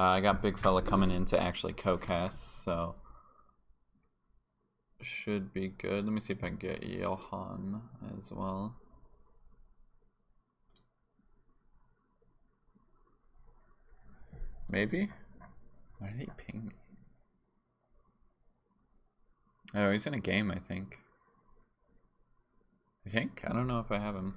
I got big fella coming in to actually co-cast, so should be good. Let me see if I can get Johan as well. Maybe? Why did he ping me? Oh, he's in a game, I think. I don't know if I have him.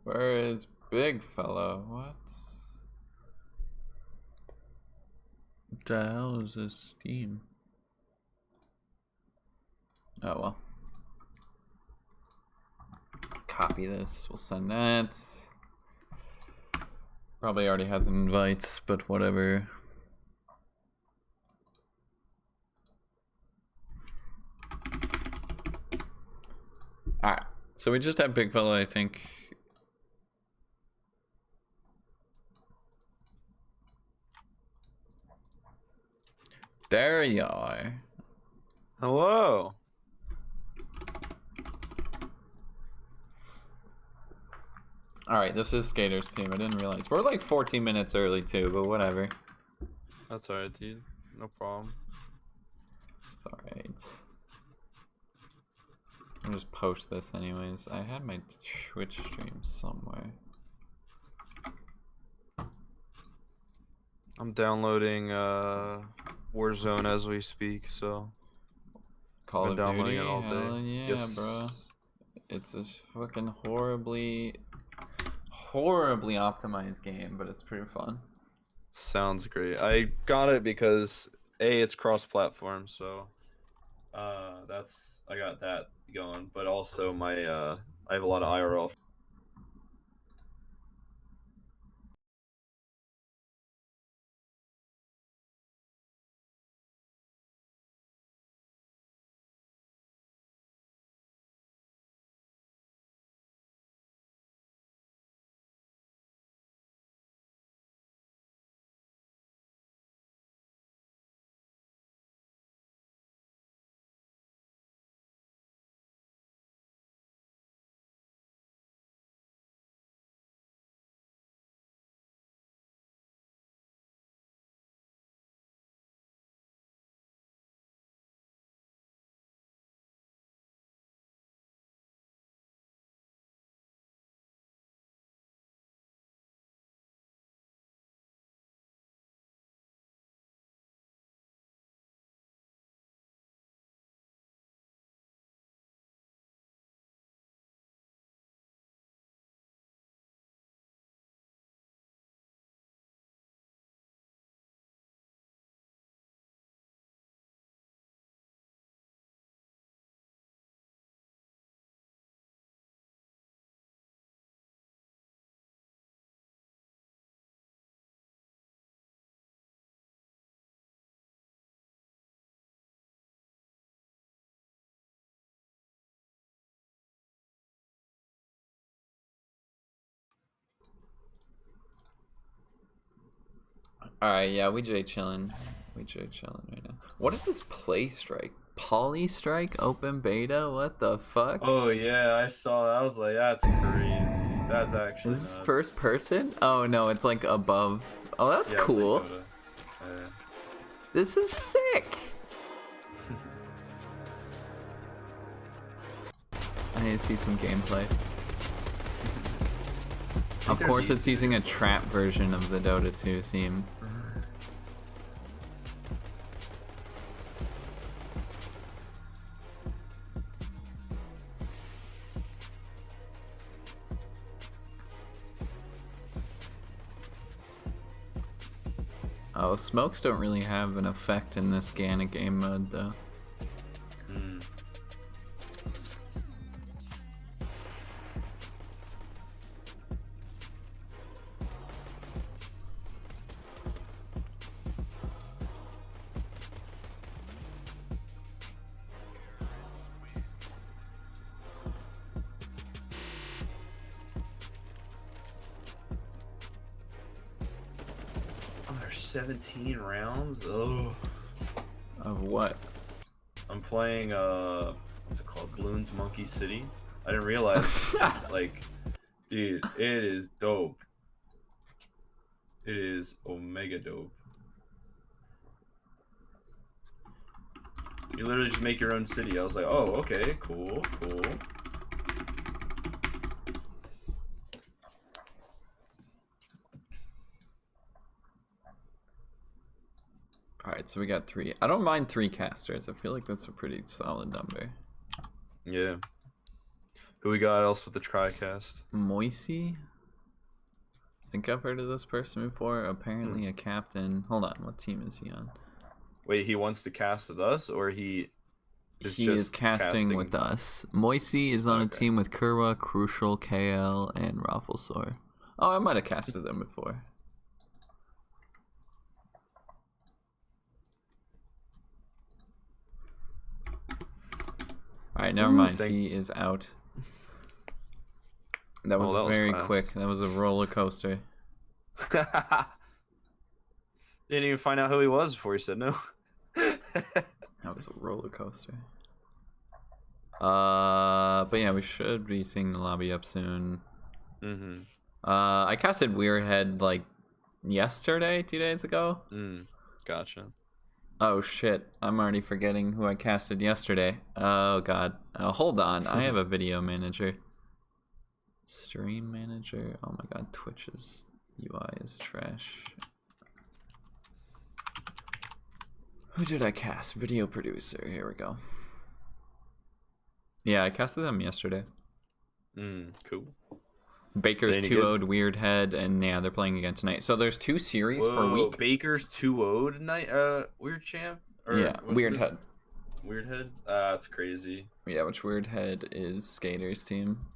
Where is big fella? What the hell is this Steam? Oh well. Copy this. We'll send that. Probably already has an invite, but whatever. Alright. So we just have big fella, I think. There you are. Hello. Alright, this is Skater's team. I didn't realize. We're like 14 minutes early too, but whatever. That's alright, dude. No problem. It's alright. I'll just post this anyways. I had my Twitch stream somewhere. I'm downloading Warzone as we speak, so Call of Duty, it all hell day. yeah, Yes. bro. It's a fucking horribly optimized game, but it's pretty fun. Sounds great. I got it because it's cross-platform, so I got that going. But also I have a lot of IRL. Alright, yeah, we J chillin'. We J chillin' right now. What is this play strike? Poly strike open beta? What the fuck? Oh yeah, I saw that. I was like, that's crazy. That's actually Is this nuts. first person? Oh no, it's like above. Oh, that's Yeah, cool. Dakota. Yeah. This is sick. I need to see some gameplay. Of course, it's using a trap version of the Dota 2 theme. Oh, smokes don't really have an effect in this Gana game mode, though. 17 rounds. Oh. Of what? I'm playing what's it called? Bloons Monkey City. I didn't realize like, dude, it is dope. It is omega dope. You literally just make your own city. I was like, oh, okay, cool, cool. Alright, so we got 3. I don't mind 3 casters. I feel like that's a pretty solid number. Yeah. Who we got else with the TriCast? Moisey? I think I've heard of this person before. Apparently a captain. Hold on, what team is he on? Wait, he wants to cast with us, or he is casting with us. Moisey is on a team with Kurwa, Crucial, KL, and Rafflesaur. Oh, I might have casted them before. Alright, never mind. He is out. That was very quick. That was a roller coaster. Didn't even find out who he was before he said no. That was a roller coaster. But yeah, we should be seeing the lobby up soon. I casted WEIRDHEAD like yesterday, 2 days ago. Gotcha. Oh shit, I'm already forgetting who I casted yesterday. Oh god. Hold on, I have a video manager. Stream manager. Oh my god, Twitch's UI is trash. Who did I cast? Video producer. Here we go. Yeah, I casted them yesterday. Cool. Baker's 2-0'd WEIRDHEAD, and yeah, they're playing again tonight. So there's 2 series per week. Baker's 2-0 tonight. Weird champ. Or yeah, WEIRDHEAD. WEIRDHEAD. That's crazy. Yeah, which WEIRDHEAD is Skater's team.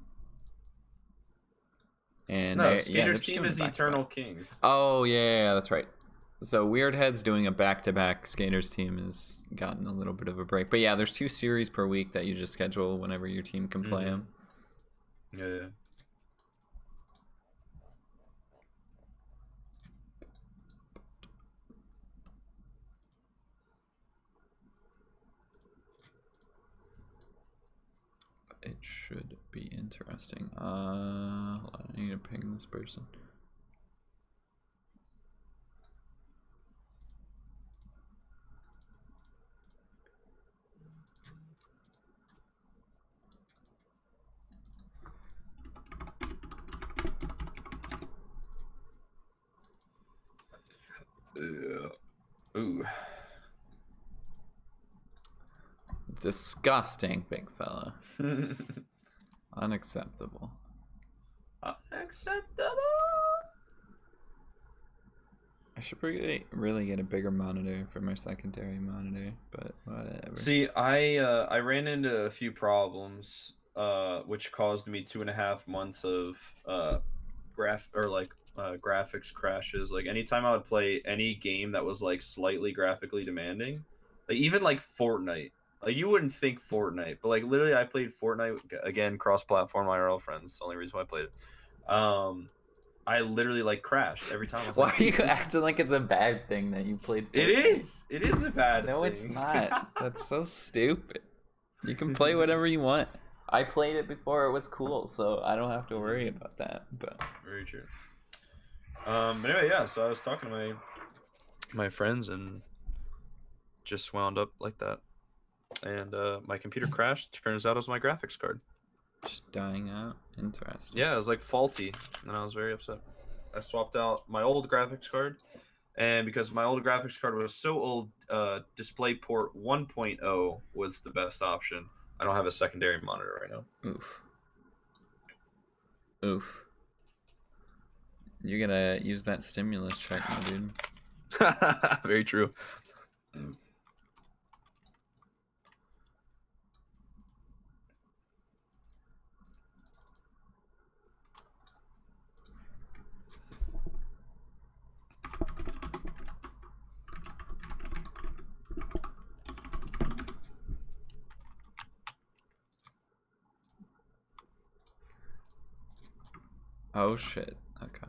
And no, Skater's team is Eternal Kings. Oh yeah, that's right. So WEIRDHEAD's doing a back-to-back. Skater's team has gotten a little bit of a break. But yeah, there's 2 series per week that you just schedule whenever your team can play them. Yeah. It should be interesting. Hold on, I need to ping this person. Ooh. Disgusting, big fella. Unacceptable. Unacceptable. I should really get a bigger monitor for my secondary monitor, but whatever. See, I ran into a few problems, which caused me 2.5 months of graphics crashes. Like anytime I would play any game that was like slightly graphically demanding, like even like Fortnite. Like you wouldn't think Fortnite, but like literally I played Fortnite again, cross-platform IRL friends. The only reason why I played it. I literally like crashed every time. I was Why are you acting like it's a bad thing that you played Fortnite? It is a bad thing. No, it's not. That's so stupid. You can play whatever you want. I played it before it was cool, so I don't have to worry about that. But very true. But anyway, yeah. So I was talking to my friends and just wound up like that, and my computer crashed. Turns out it was my graphics card. Just dying out. Interesting. Yeah, it was like faulty, and I was very upset. I swapped out my old graphics card, and because my old graphics card was so old, DisplayPort 1.0 was the best option. I don't have a secondary monitor right now. Oof. Oof. You're gonna use that stimulus check, my dude. Very true. Oh shit. Okay.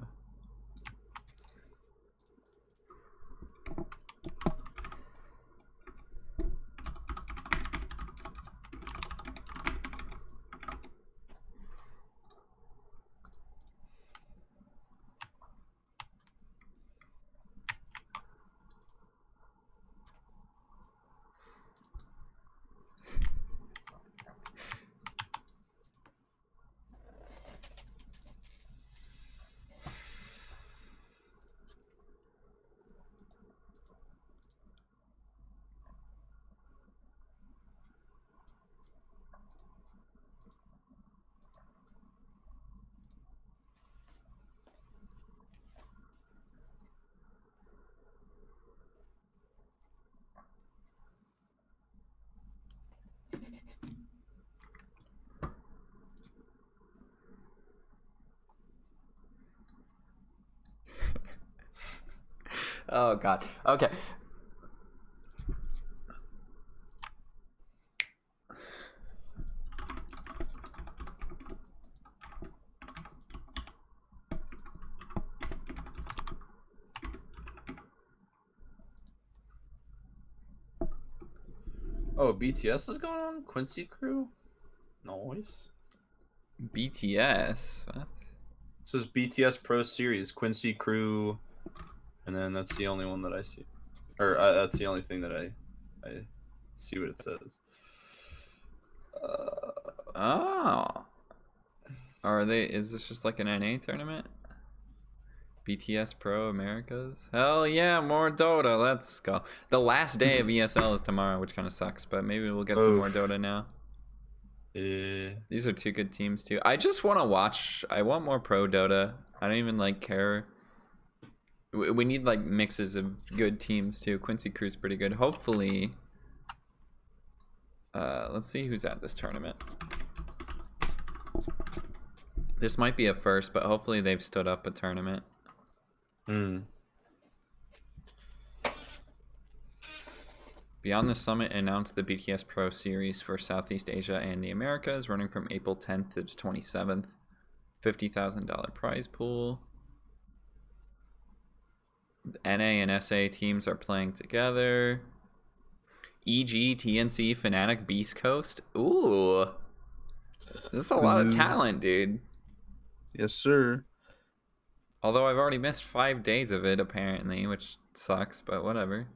Oh god. Okay. Oh, BTS is going on? Quincy Crew? Nice. BTS? What? This is BTS Pro Series, Quincy Crew, and then that's the only one that I see. Or that's the only thing that I see what it says. Oh. Are they, is this just like an NA tournament? BTS Pro Americas? Hell yeah, more Dota, let's go. The last day of ESL is tomorrow, which kind of sucks, but maybe we'll get some more Dota now. These are two good teams too. I just want to watch, I want more pro Dota. I don't even like care. We need like mixes of good teams too. Quincy Crew's pretty good. Hopefully, let's see who's at this tournament. This might be a first, but hopefully they've stood up a tournament. Beyond the Summit announced the BTS Pro Series for Southeast Asia and the Americas, running from April 10th to 27th. $50,000 prize pool. NA and SA teams are playing together. EG, TNC, Fnatic, Beast Coast. Ooh. That's a lot of talent, dude. Yes, sir. Although I've already missed 5 days of it, apparently, which sucks, but whatever.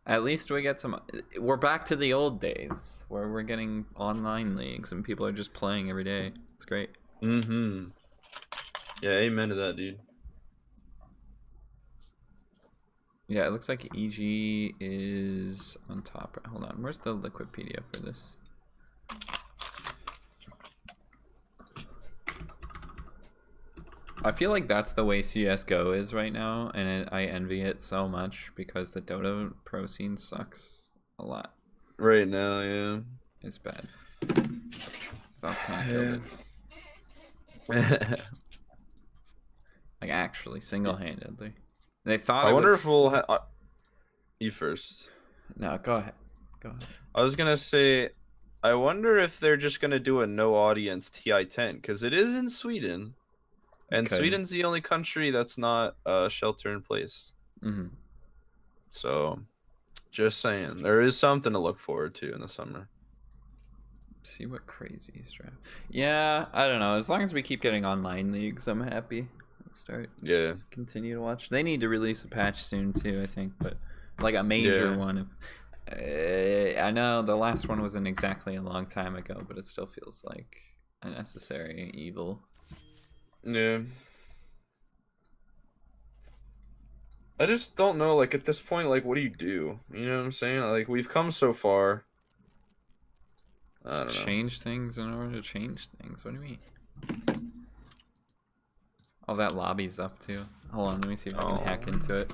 At least we get some... We're back to the old days, where we're getting online leagues and people are just playing every day. It's great. Yeah, amen to that, dude. Yeah, it looks like EG is on top. Hold on, where's the Liquipedia for this? I feel like that's the way CSGO is right now, and I envy it so much because the Dota pro scene sucks a lot. Right now, yeah. It's bad. Valve like actually single-handedly. They thought I wonder if we'll you first. No, go ahead. Go ahead. I was gonna say, I wonder if they're just gonna do a no audience TI-10 because it is in Sweden. And Okay. Sweden's the only country that's not shelter in place. So, just saying, there is something to look forward to in the summer. See what crazy draft. Yeah, I don't know. As long as we keep getting online leagues, I'm happy. Start. Yeah. Just continue to watch. They need to release a patch soon too, I think, but like a major one. I know the last one wasn't exactly a long time ago, but it still feels like a necessary evil. Yeah. I just don't know, like, at this point, like, what do you do? You know what I'm saying? Like, we've come so far. I don't know. Change things in order to change things. What do you mean? Oh, that lobby's up too. Hold on, let me see if I can hack into it.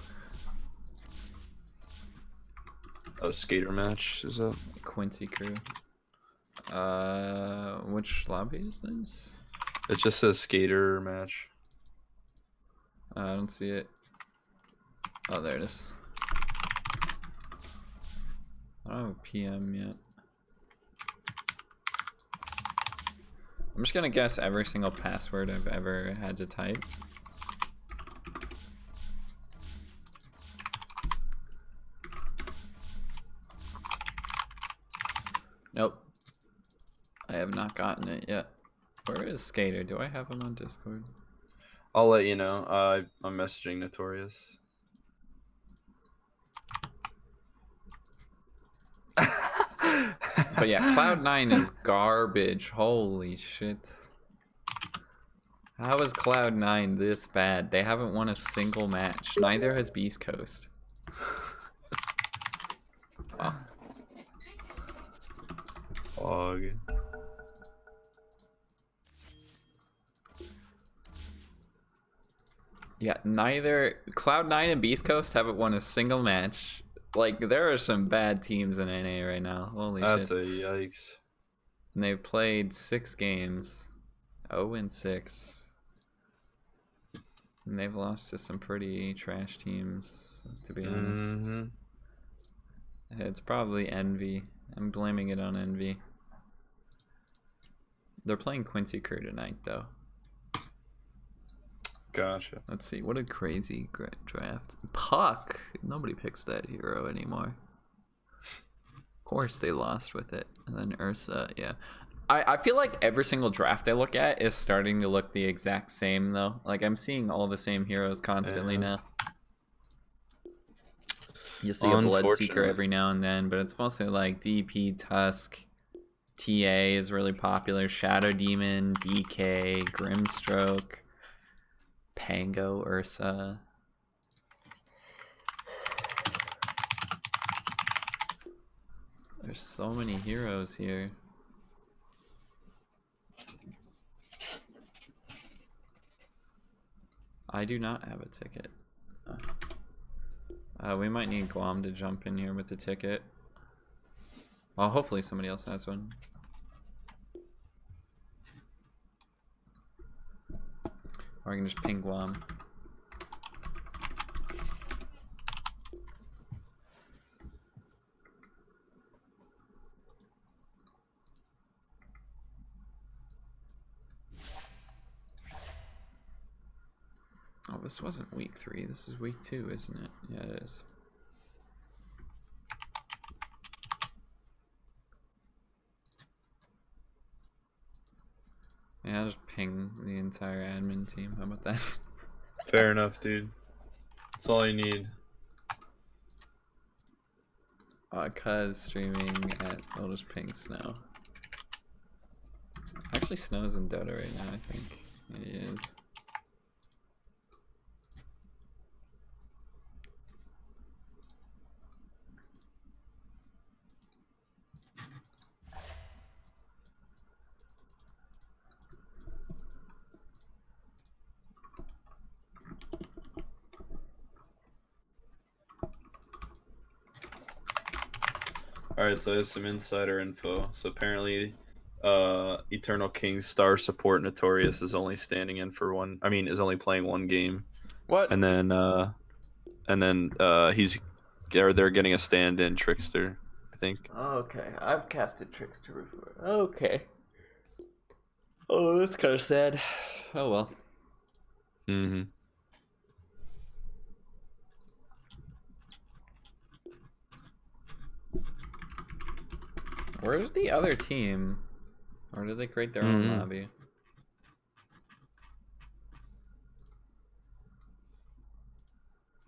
Oh, skater match is up. Quincy Crew. Which lobby is this? It just says skater match. I don't see it. Oh, there it is. I don't have a PM yet. I'm just gonna guess every single password I've ever had to type. Nope. I have not gotten it yet. Where is Skater? Do I have him on Discord? I'll let you know. I'm messaging Notorious. But yeah, Cloud9 is garbage. Holy shit. How is Cloud9 this bad? They haven't won a single match. Neither has Beast Coast. Oh. Fog. Yeah, neither Cloud9 and Beast Coast haven't won a single match. Like, there are some bad teams in NA right now. Holy shit. That's a yikes. And they've played 6 games. 0-6. And they've lost to some pretty trash teams, to be honest. It's probably Envy. I'm blaming it on Envy. They're playing Quincy Crew tonight, though. Gotcha. Let's see. What a crazy draft. Puck. Nobody picks that hero anymore. Of course they lost with it. And then Ursa, yeah. I feel like every single draft I look at is starting to look the exact same, though. Like, I'm seeing all the same heroes constantly now. You see a Bloodseeker every now and then, but it's mostly like DP, Tusk, TA is really popular, Shadow Demon, DK, Grimstroke, Pango, Ursa. There's so many heroes here. I do not have a ticket. We might need Guam to jump in here with the ticket. Well, hopefully somebody else has one. Or I can just ping Guam. Oh, this wasn't week 3. This is week 2, isn't it? Yeah, it is. Yeah, I'll just ping the entire admin team. How about that? Fair enough, dude. That's all you need. Cuz streaming at, I'll just ping Snow. Actually, Snow's in Dota right now, I think. He is. Alright, so there's some insider info. So apparently, Eternal King's star support Notorious is only standing in for one. I mean, is only playing one game. What? And then they're getting a stand-in Trickster, I think. Okay, I've casted Trickster before. Okay. Oh, that's kind of sad. Oh well. Mm-hmm. Where's the other team? Or did they create their own lobby?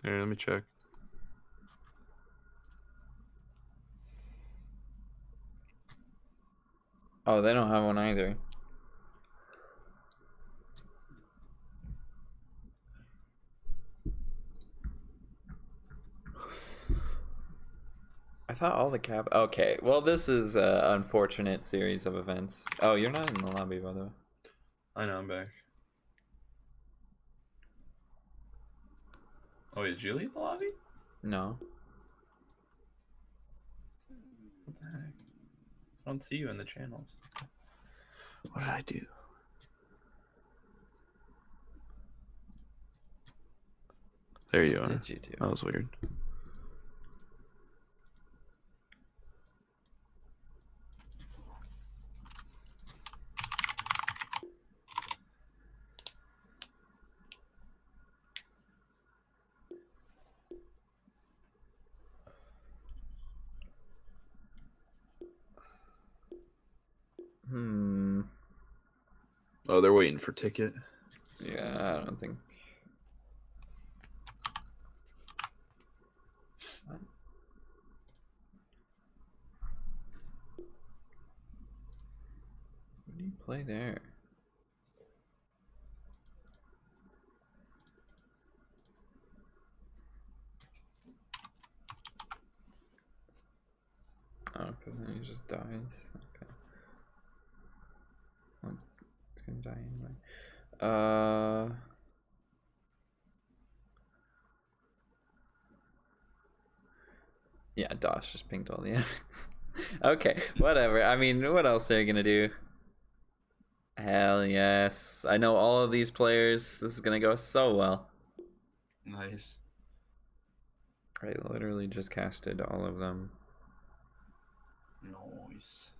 Here, let me check. Oh, they don't have one either. I thought all the cap. Okay, well, this is an unfortunate series of events. Oh, you're not in the lobby, by the way. I know, I'm back. Oh, wait, did you leave the lobby? No. What the heck? I don't see you in the channels. What did I do? There you are. What did you do? That was weird. Oh, they're waiting for ticket. Yeah, I don't think. What? What do you play there? Oh, because then he just dies. Okay. Well, it's gonna die anyway. Yeah, Dosh just pinged all the evidence. Okay, whatever. I mean, what else are you gonna do? Hell yes. I know all of these players. This is gonna go so well. Nice. I literally just casted all of them. Nice.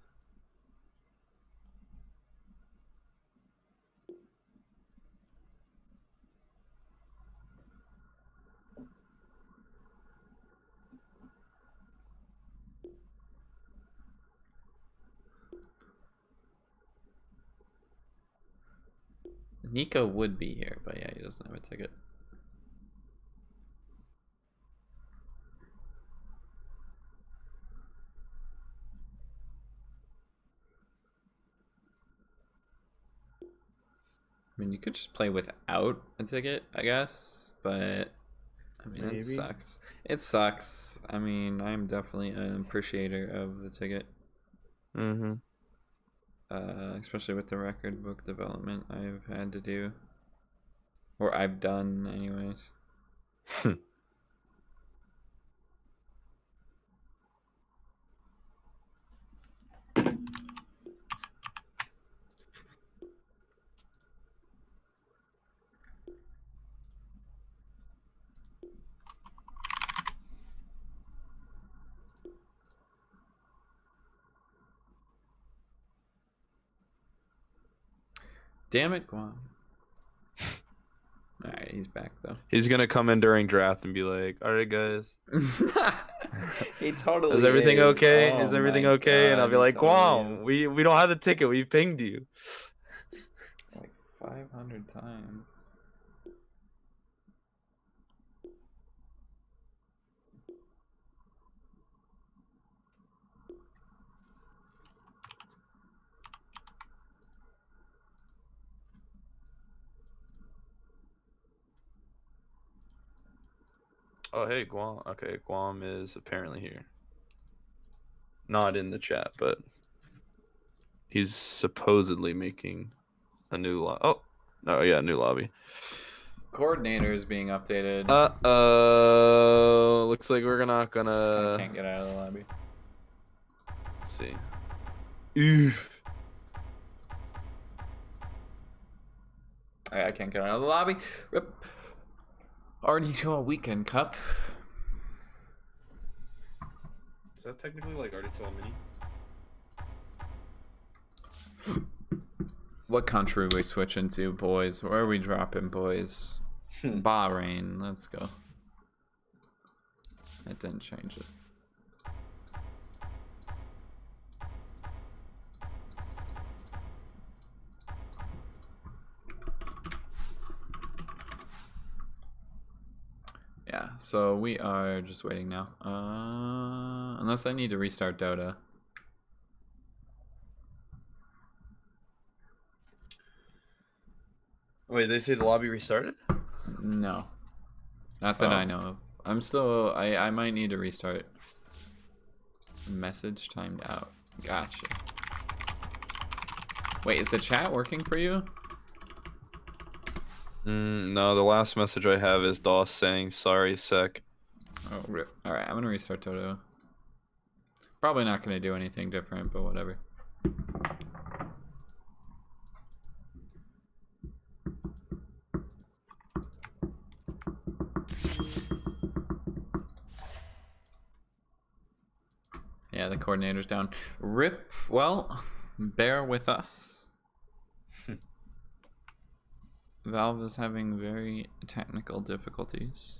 Nico would be here, but yeah, he doesn't have a ticket. I mean, you could just play without a ticket, I guess, but I mean, Maybe. it sucks. It sucks. I mean, I'm definitely an appreciator of the ticket. Mm-hmm. Especially with the record book development I've had to do, or I've done, anyways. Damn it, Guam. Alright, he's back though. He's gonna come in during draft and be like, "All right, guys, He totally is everything is. okay? Oh is everything my okay?" And I'll God, be he like, totally "Guam, is. we don't have the ticket. We pinged you." Like 500 times. Oh, hey, Guam. Okay, Guam is apparently here. Not in the chat, but he's supposedly making a new lobby. Oh, no, yeah, new lobby. Coordinator is being updated. Looks like we're not I gonna. can't get out of the lobby. Let's see. Oof. I can't get out of the lobby. Rip. Already to a weekend cup. Is that technically like RD12 Mini? What country are we switching to, boys? Where are we dropping, boys? Bahrain. Let's go. It didn't change it. Yeah, so we are just waiting now. Unless I need to restart Dota. Wait, they say the lobby restarted? No. Not that I know of. I'm still... I might need to restart. Message timed out. Gotcha. Wait, is the chat working for you? No, the last message I have is DOS saying, "Sorry, sec." Oh, rip. Alright, I'm gonna restart Toto. Probably not gonna do anything different, but whatever. Yeah, the coordinator's down. Rip. Well, bear with us. Valve is having very technical difficulties.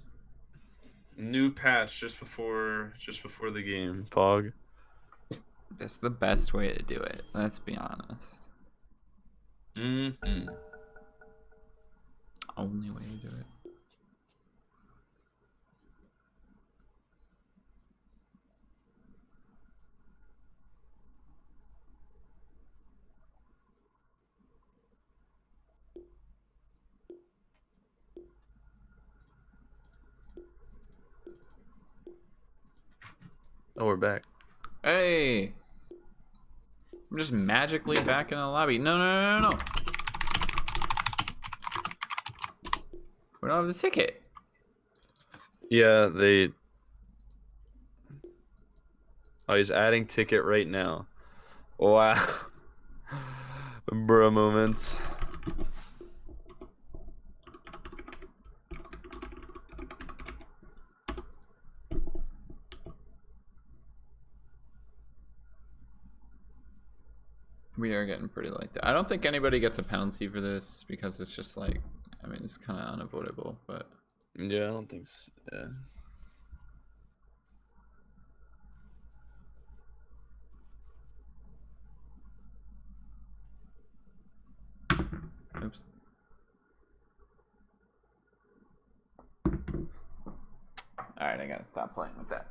New patch just before the game, Pog. That's the best way to do it. Let's be honest. Mm-hmm. Only way to do it. Oh, we're back. Hey! I'm just magically back in the lobby. No. We don't have the ticket. Yeah, they... Oh, he's adding ticket right now. Wow. Bruh moments. We are getting pretty like that. I don't think anybody gets a penalty for this because it's just like, I mean, it's kind of unavoidable, but. Yeah, I don't think so. Yeah. Oops. Alright, I gotta stop playing with that.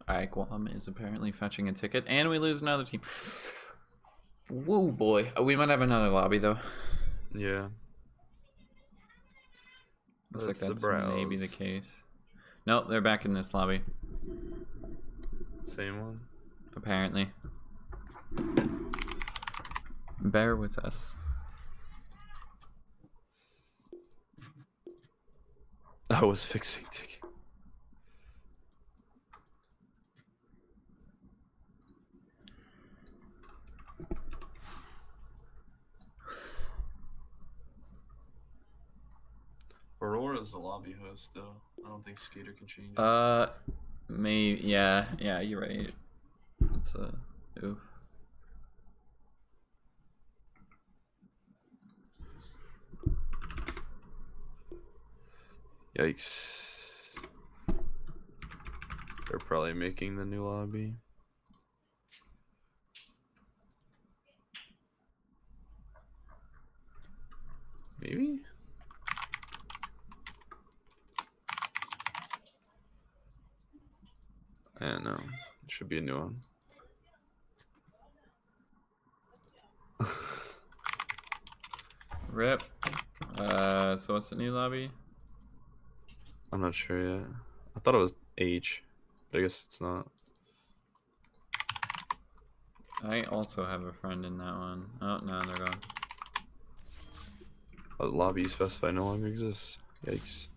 Alright, Guam is apparently fetching a ticket, and we lose another team. Whoa, boy. We might have another lobby, though. Yeah. Looks like Let's that's maybe the case. Nope, they're back in this lobby. Same one? Apparently. Bear with us. I was fixing ticket. Aurora's the lobby host, though. I don't think Skater can change it. Maybe, yeah, you're right. It's a oof. Yikes. They're probably making the new lobby. Maybe? Yeah, no. It should be a new one. Rip. So what's the new lobby? I'm not sure yet. I thought it was H, but I guess it's not. I also have a friend in that one. Oh, no, they're gone. Oh, the lobby specified no longer exists. Yikes.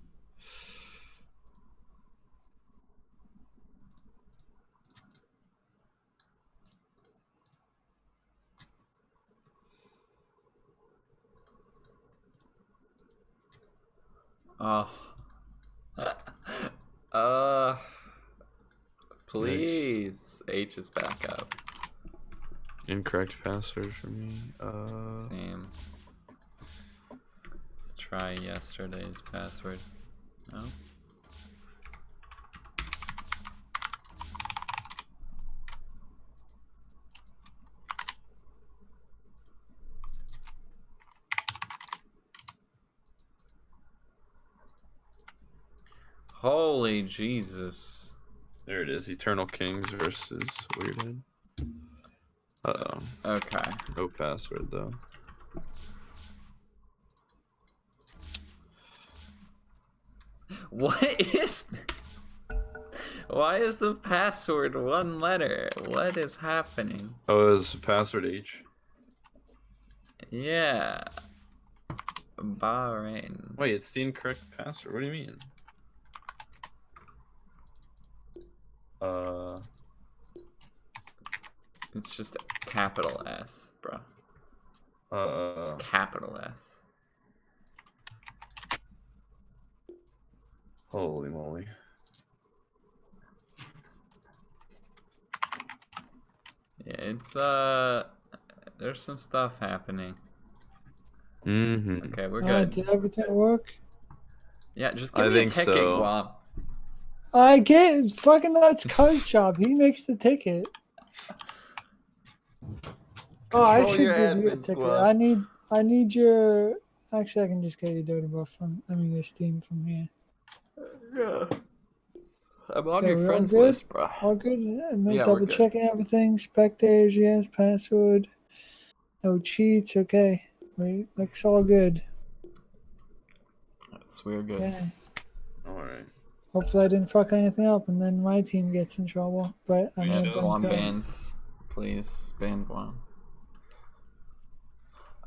Oh. Please. H is back up. Incorrect password for me. Same. Let's try yesterday's password. No? Holy Jesus. There it is. Eternal Kings versus WEIRDHEAD. Uh-oh. Okay. No password, though. What is... Why is the password one letter? What is happening? Oh, it was password H. Yeah. Bahrain. Wait, it's the incorrect password. What do you mean? It's just a capital S, bro. It's capital S. Holy moly. Yeah, it's there's some stuff happening. Mm-hmm. Okay, we're good. Did everything work? Yeah, just give me a ticket, so. Guam. I get fucking that's Cuz job. He makes the ticket. Oh, I Control should your give you a admin ticket. squad. I need your. Actually, I can just get you Dota buff from. I mean, your Steam from here. Yeah. I'm on Okay, your we all friends good? list, bro. All good. I'm Yeah, we're double good. checking everything. Spectators, yes. Password. No cheats. Okay. Wait, looks all good. That's we're good. Okay. Alright. Hopefully, I didn't fuck anything up, and then my team gets in trouble. But I Yeah, mean, Guam okay. bans. Please, ban Guam.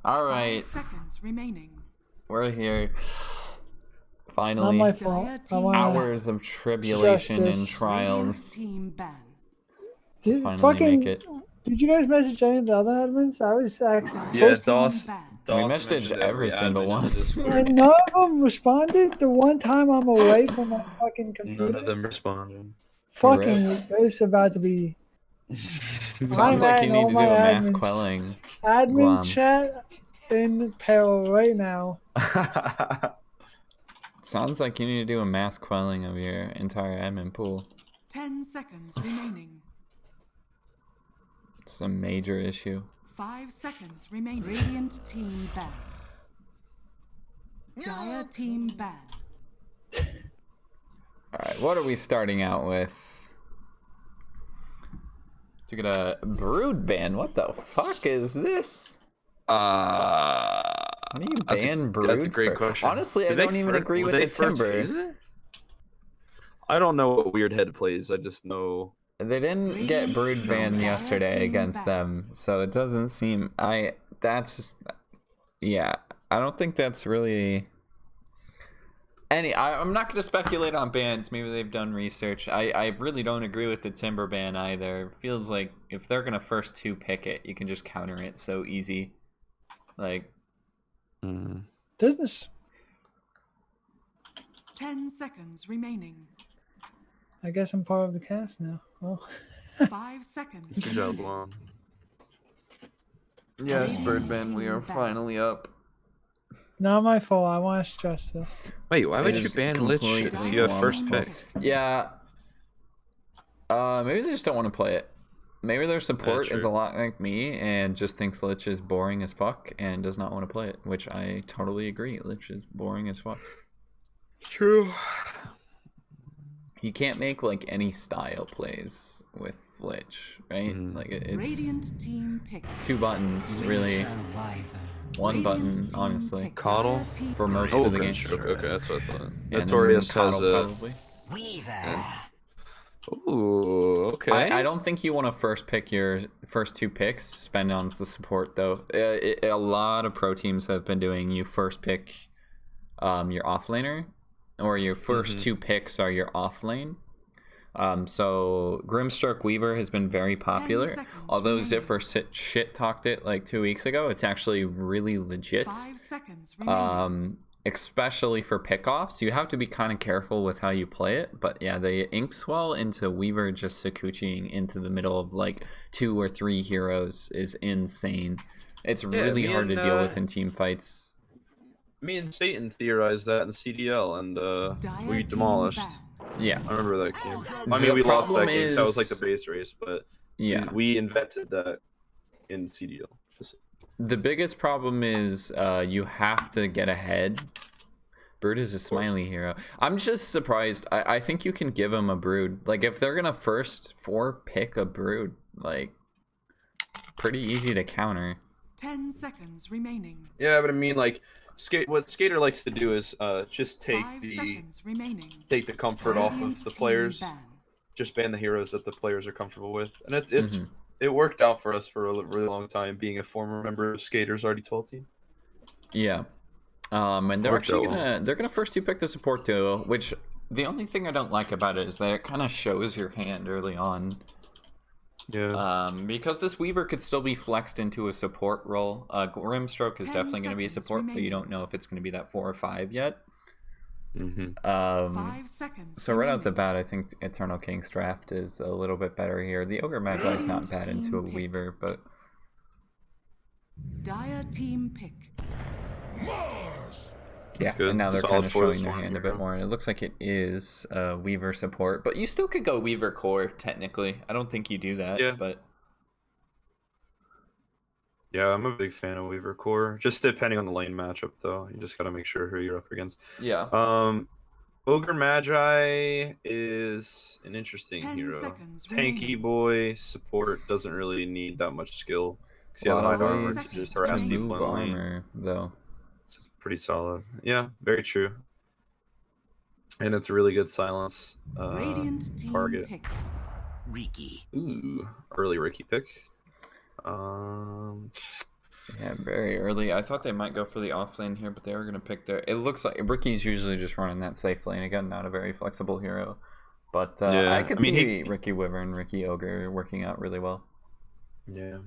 Alright. 5 seconds remaining. We're here. Not Finally. my fault. I wanna Hours of tribulation Justice. and trials. Team ban. Did finally make it. Did you guys message any of the other admins? I was actually Yeah, first DOS. We messaged every single one. and none of them responded. The one time I'm away from my fucking None computer, of them responded. fucking, it's about to be. Sounds like you need to do a mass quelling. Admin chat in peril right now. Sounds like you need to do a mass quelling of your entire admin pool. 10 seconds remaining. It's a major issue. 5 seconds remaining. Radiant team ban. Dire team ban. Alright, what are we starting out with? To get a brood ban? What the fuck is this? How do you ban brood? That's a great question. Honestly, I don't even agree with the timber. I don't know what WEIRDHEAD plays. I just know they didn't get brood banned yesterday against them, so it doesn't seem. That's just. Yeah, I don't think that's really. I'm not going to speculate on bans. Maybe they've done research. I really don't agree with the timber ban either. It feels like if they're going to first 2 pick it, you can just counter it so easy. Like. Doesn't. 10 seconds remaining. I guess I'm part of the cast now. Well. 5 seconds. Good job, Juan. Yes, Birdman, we are finally up. Not my fault. I want to stress this. Wait, why would you ban Lich if you have first pick? Yeah. Maybe they just don't want to play it. Maybe their support is a lot like me and just thinks Lich is boring as fuck and does not want to play it, which I totally agree. Lich is boring as fuck. True. You can't make like any style plays with Lich, right? Like it's Radiant team picks 2 buttons, really. 1 button, honestly. Coddle for most of the game. Okay, that's what I thought. Yeah, Notorious has a probably. Weaver. Ooh, okay. I don't think you want to first pick your first 2 picks, spend on the support though. A lot of pro teams have been doing you first pick your offlaner, or your first 2 picks are your offlane. So Grimstroke Weaver has been very popular. Although Ziffer shit talked it like 2 weeks ago, it's actually really legit. 5 seconds remaining. Especially for pickoffs, you have to be kind of careful with how you play it. But yeah, the ink swell into Weaver just Sakuchiing into the middle of like 2 or 3 heroes is insane. It's really hard to deal with in team fights. Me and Satan theorized that in CDL, and we demolished. Yeah, I remember that game. I mean, we lost that game, so that was like the base race, but yeah, we invented that in CDL. The biggest problem is you have to get ahead. Brood is a smiley hero. I'm just surprised. I think you can give him a brood. Like, if they're gonna first 4 pick a brood, like, pretty easy to counter. 10 seconds remaining. Yeah, but I mean, like, what Skater likes to do is just take the comfort off of the players. Just ban the heroes that the players are comfortable with, and it worked out for us for a really long time, being a former member of Skater's RD12 team. Yeah, and they're actually gonna first 2 pick the support duo, which the only thing I don't like about it is that it kind of shows your hand early on. Yeah. Because this Weaver could still be flexed into a support role. Grimstroke is definitely going to be a support, but you don't know if it's going to be that 4 or 5 yet. 5 seconds. So right out the bat, I think Eternal King's draft is a little bit better here. The Ogre Magi is not bad into a Weaver, but Dire team pick. yeah, and now they're kind of showing their hand a bit more, and it looks like it is Weaver support, but you still could go Weaver core technically. I don't think you do that, but yeah, I'm a big fan of Weaver core. Just depending on the lane matchup, though, you just gotta make sure who you're up against. Yeah. Ogre Magi is an interesting hero. Tanky boy support doesn't really need that much skill. A lot of armor to just harass people in armor, though. It's pretty solid. Yeah, very true. And it's a really good silence target. Riki. Ooh, early Riki pick. Yeah, very early. I thought they might go for the off lane here, but they were going to pick their... It looks like Ricky's usually just running that safe lane. Again, not a very flexible hero. But Yeah, I could I mean, see Ricky Wyvern, Ricky Ogre working out really well. Yeah.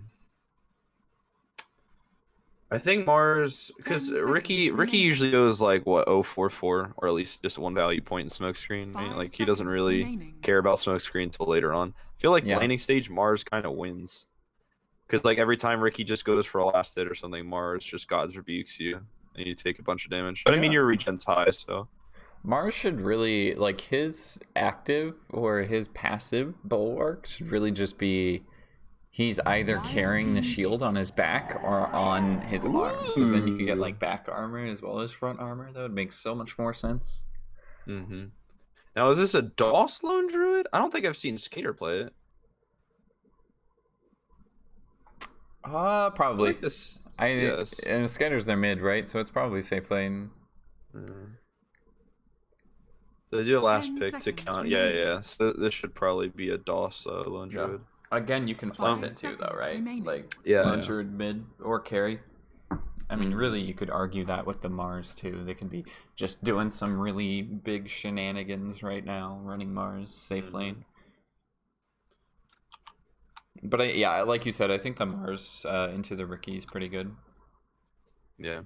I think Mars, 10 because seconds Ricky remaining. usually goes like what 044, or at least just one value point in smokescreen, right? 5 Like he doesn't seconds really remaining. care about smokescreen until later on. I feel like Yeah. laning stage Mars kind of wins, because like every time Ricky just goes for a last hit or something, Mars just God's rebukes you and you take a bunch of damage. But I mean, Yeah. your regen's high, so Mars should really, like, his active or his passive bulwark should really just be he's either carrying the shield on his back or on his arm, because then you could get like back armor as well as front armor. That would make so much more sense. Mm-hmm. Now, is this a DOS lone druid? I don't think I've seen Skater play it. I feel Probably. like this. Yes. And Scatter's their mid, right? So it's probably safe lane. They do a last 10 pick to seconds count. remaining. Yeah. So this should probably be a DOS lone Yeah. druid. Again, you can flex 5 it too, though, seconds right? remaining. Like, Yeah, lone yeah. druid mid or carry. I mean, really, you could argue that with the Mars too. They could be just doing some really big shenanigans right now, running Mars safe lane. But yeah, like you said, I think the Mars into the Ricky is pretty good. Yeah.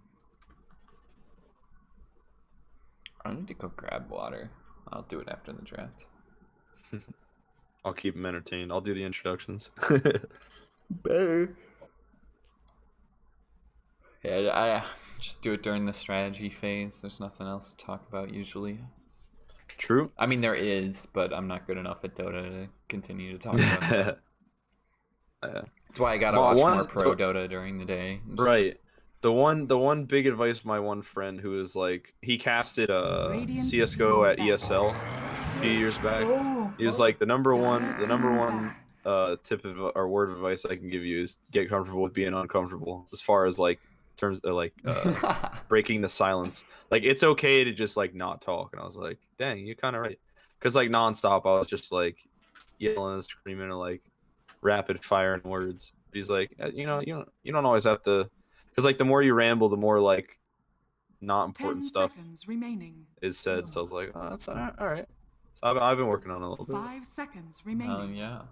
I need to go grab water. I'll do it after the draft. I'll keep them entertained. I'll do the introductions. Yeah, I just do it during the strategy phase. There's nothing else to talk about usually. True. I mean, there is, but I'm not good enough at Dota to continue to talk about it. That's why I gotta Well, watch one- more pro Dota during the day. Just- Right. The one big advice of my one friend who is like, he casted Radiant CS:GO at back. ESL a few years back. He was like, the number one tip of or word of advice I can give you is get comfortable with being uncomfortable, as far as like terms of like breaking the silence. Like, it's okay to just like not talk. And I was like, dang, you're kind of right. Because like nonstop I was just like yelling and screaming and like rapid firing words. He's like, you don't always have to, because like the more you ramble, the more like not 10 important stuff seconds remaining. is said. So I was like, oh, that's all right. So I've been working on it a little bit. 5 seconds remaining. yeah.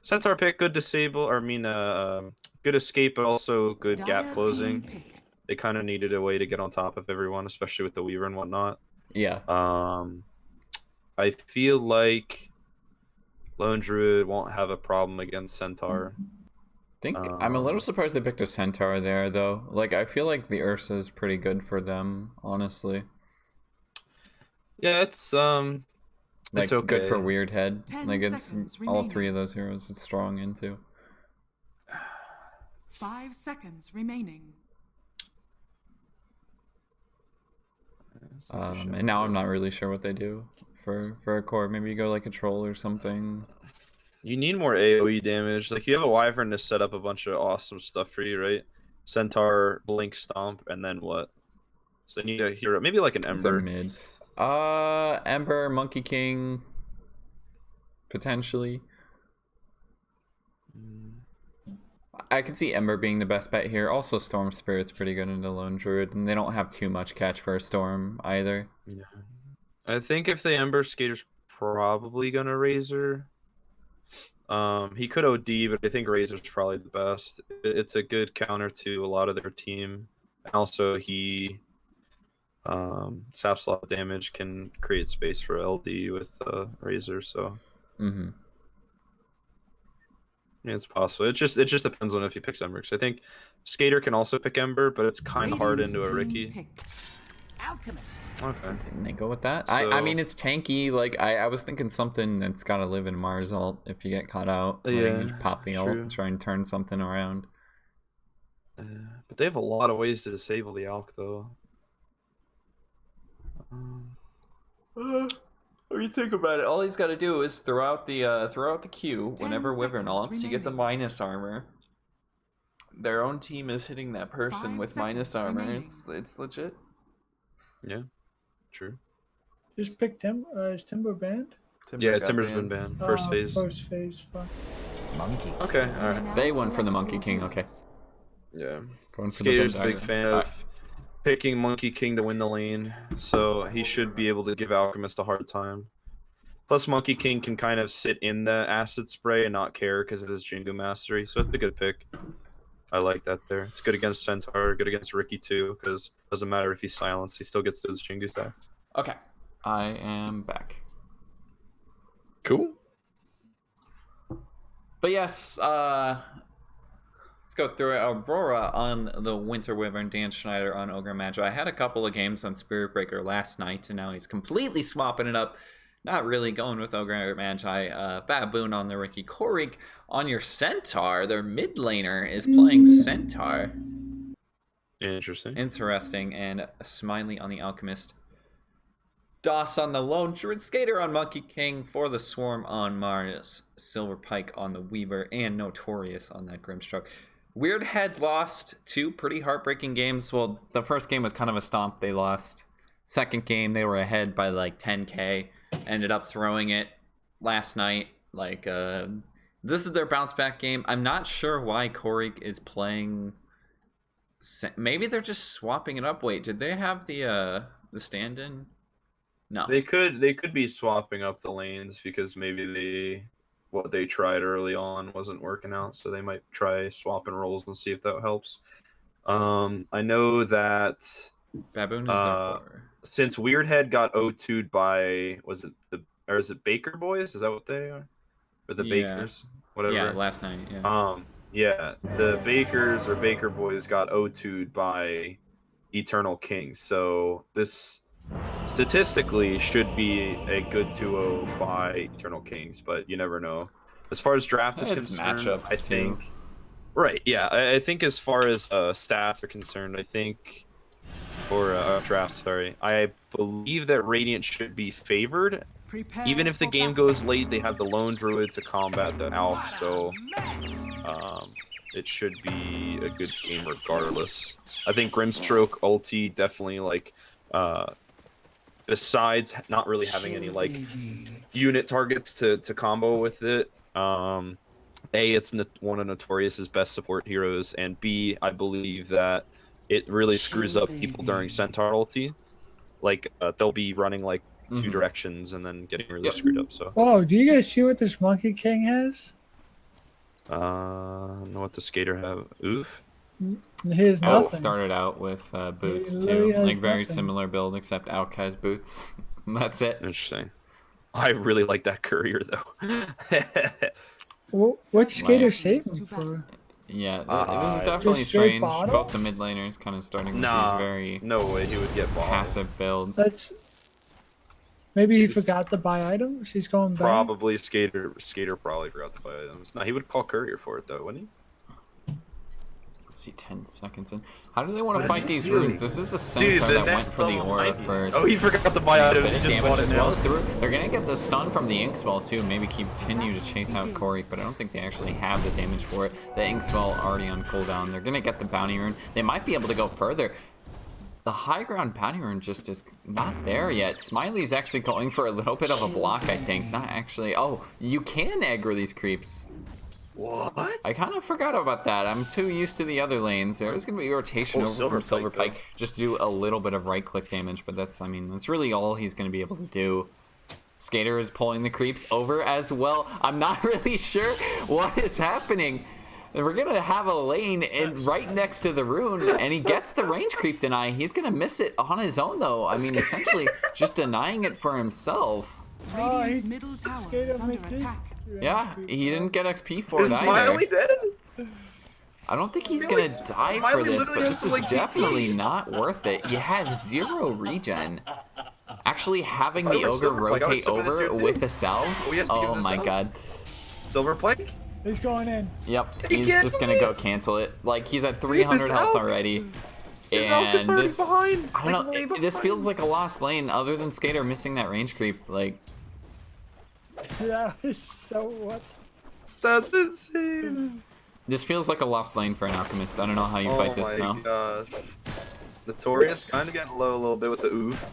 Centaur pick, good disable, or I mean, good escape, but also good gap Dire closing. team pick. They kind of needed a way to get on top of everyone, especially with the Weaver and whatnot. Yeah. I feel like Lone Druid won't have a problem against Centaur. I'm a little surprised they picked a Centaur there, though. Like, I feel like the Ursa is pretty good for them, honestly. Yeah, it's Like, okay. good for WEIRDHEAD. 10 Like, it's seconds all remaining. three of those heroes it's strong into. 5 seconds remaining. And now I'm not really sure what they do for a core. Maybe you go like a troll or something. You need more AoE damage. Like, you have a Wyvern to set up a bunch of awesome stuff for you, right? Centaur, Blink, Stomp, and then what? So you need a hero, maybe like an Is there Ember. mid? Ember, Monkey King, potentially. I could see Ember being the best bet here. Also, Storm Spirit's pretty good into Lone Druid, and they don't have too much catch for a Storm either. Yeah. I think if the Ember, Skater's probably gonna Razor. He could OD, but I think Razor's probably the best. It's a good counter to a lot of their team. And also, he saps a lot of damage, can create space for LD with Razor, so yeah, it's possible. It just depends on if he picks Ember. 'Cause I think Skater can also pick Ember, but it's kind of hard Radiant into a team Ricky. pick. Alchemist. Okay. Didn't they go with that? I So- mean, it's tanky. Like, I was thinking something that's got to live in Mars ult if you get caught out. Like, Yeah, you just pop the ult true. and try and turn something around. But they have a lot of ways to disable the Alk, though. When you think about it, all he's got to do is throw out the Q 10 whenever Wyvern seconds ults. You get the remaining. minus armor. Their own team is hitting that person 5 with minus seconds armor. remaining. It's legit. Yeah, true. Just pick Timber. Is Timber banned? Yeah, Timber's been banned. First phase. First phase. Fuck. Monkey. Okay, alright. Now They went for the select Monkey your King. Okay. heroes. Yeah. Going for the Skater's a big Vendetta. fan of picking Monkey King to win the lane, so he should be able to give Alchemist a hard time. Plus, Monkey King can kind of sit in the acid spray and not care because of his Jingu mastery, so it's a good pick. I like that there. It's good against Centaur, good against Ricky too, because it doesn't matter if he's silenced, he still gets those Jingu stacks. Okay, I am back. Cool. But yes, let's go through it. Aurora on the Winter Wyvern, Dan Schneider on Ogre Magi. I had a couple of games on Spirit Breaker last night, and now he's completely swapping it up. Not really going with Ogre Magi. Baboon on the Ricky. Korik on your Centaur. Their mid laner is playing Centaur. Interesting. And Smiley on the Alchemist. Doss on the Lone Druid. Skater on Monkey King. For the Swarm on Mars. Silver Pike on the Weaver. And Notorious on that Grimstroke. WEIRDHEAD lost 2 pretty heartbreaking games. Well, the first game was kind of a stomp. They lost. Second game, they were ahead by like 10k. Ended up throwing it last night. Like, this is their bounce back game. I'm not sure why Korik is playing. Maybe they're just swapping it up. Wait, did they have the stand-in? No. They could be swapping up the lanes because maybe what they tried early on wasn't working out, so they might try swapping roles and see if that helps. I know that Baboon is their since WEIRDHEAD got O2'd by is it Baker Boys? Is that what they are? Or the Bakers? Whatever. Yeah, last night, yeah. Yeah, the Bakers or Baker Boys got O2'd by Eternal Kings. So this statistically should be a good 2-0 by Eternal Kings, but you never know. As far as draft is concerned, matchups I think too. Right, yeah. I think as far as stats are concerned, I think or draft, sorry. I believe that Radiant should be favored. Even if the game goes late, they have the Lone Druid to combat the Alch, so it should be a good game regardless. I think Grimstroke ulti definitely, like, besides not really having any, like, unit targets to combo with it, A, it's one of Notorious's best support heroes, and B, I believe that it really screws up people during Centaur ulti. Like, they'll be running, like, 2 directions and then getting really screwed up, so. Oh, do you guys see what this Monkey King has? Know what the Skater have. Oof. He has nothing. Started out with boots, too. Like, very similar build, except Alk has boots. That's it. Interesting. I really like that Courier, though. What's Skater saving for? Yeah, this is definitely strange. Both the mid laners kind of starting with these very no way he would get passive builds. Maybe he forgot to buy items. He's going back. Probably Skater probably forgot to buy items. No, he would call Courier for it though, wouldn't he? See, 10 seconds in. How do they want to fight these runes? This is a Centaur that went for the aura first. Oh, he forgot to buy items. He just bought it now. They're gonna get the stun from the Inkswell too. Maybe continue to chase out Korik, but I don't think they actually have the damage for it. The Inkswell already on cooldown. They're gonna get the bounty rune. They might be able to go further. The high ground bounty rune just is not there yet. Smiley's actually going for a little bit of a block, I think. Not actually. Oh, you can aggro these creeps. What? I kind of forgot about that. I'm too used to the other lanes. There's going to be rotation over from Silver Pike. Just do a little bit of right-click damage, but that's really all he's going to be able to do. Skater is pulling the creeps over as well. I'm not really sure what is happening. We're going to have a lane right next to the rune, and he gets the range creep deny. He's going to miss it on his own, though. I mean, essentially just denying it for himself. Radiant's middle tower is under attack. Yeah, he didn't get XP for it either. Smiley dead? I don't think he's gonna die for this, but this is definitely not worth it. He has 0 regen. Actually, having the Ogre rotate over with a salve, oh my god. Silver Pike? He's going in. Yep, he's just gonna go cancel it. Like, he's at 300 health already. And this, I don't know, this feels like a lost lane other than Skater missing that range creep. Like, that is so what? That's insane. This feels like a lost lane for an Alchemist. I don't know how you fight this now. Oh my gosh. Notorious kind of getting low a little bit with the oof.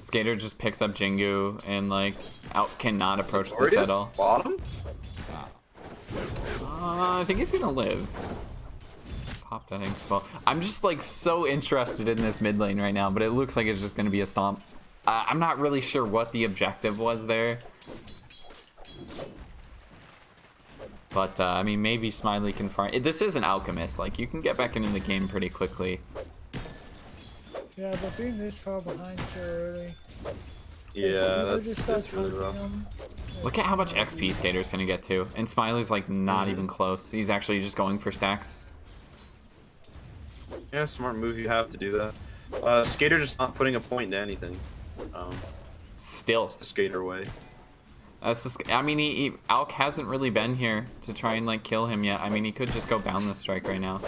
Skater just picks up Jingu and, like, cannot approach this at all. Bottom? I think he's gonna live. pop that ink spell. I'm just like so interested in this mid lane right now, but it looks like it's just gonna be a stomp. I'm not really sure what the objective was there. But, I mean, maybe Smiley can farm. This is an alchemist. Like, you can get back into the game pretty quickly. Yeah, but being this far behind so early. Yeah, that's really rough. Look at how much XP Skater's gonna get to. And Smiley's, like, not even close. He's actually just going for stacks. Yeah, smart move. You have to do that. Skater just not putting a point into anything. Still. It's the Skater way. That's just, I mean, Alk hasn't really been here to try and like kill him yet. I mean, he could just go Boundless Strike right now.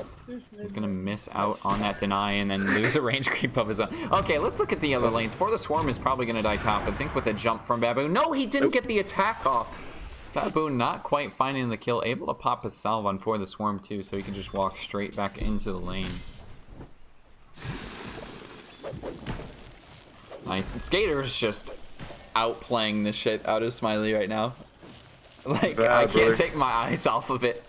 He's gonna miss out on that deny and then lose a range creep of his own. Okay, let's look at the other lanes. For the Swarm is probably gonna die top. I think with a jump from Baboon. No, he didn't get the attack off. Baboon not quite finding the kill. Able to pop his salve on For the Swarm too, so he can just walk straight back into the lane. Nice. And Skater's just outplaying the shit out of Smiley right now. Like, bad, I can't brother. take my eyes off of it.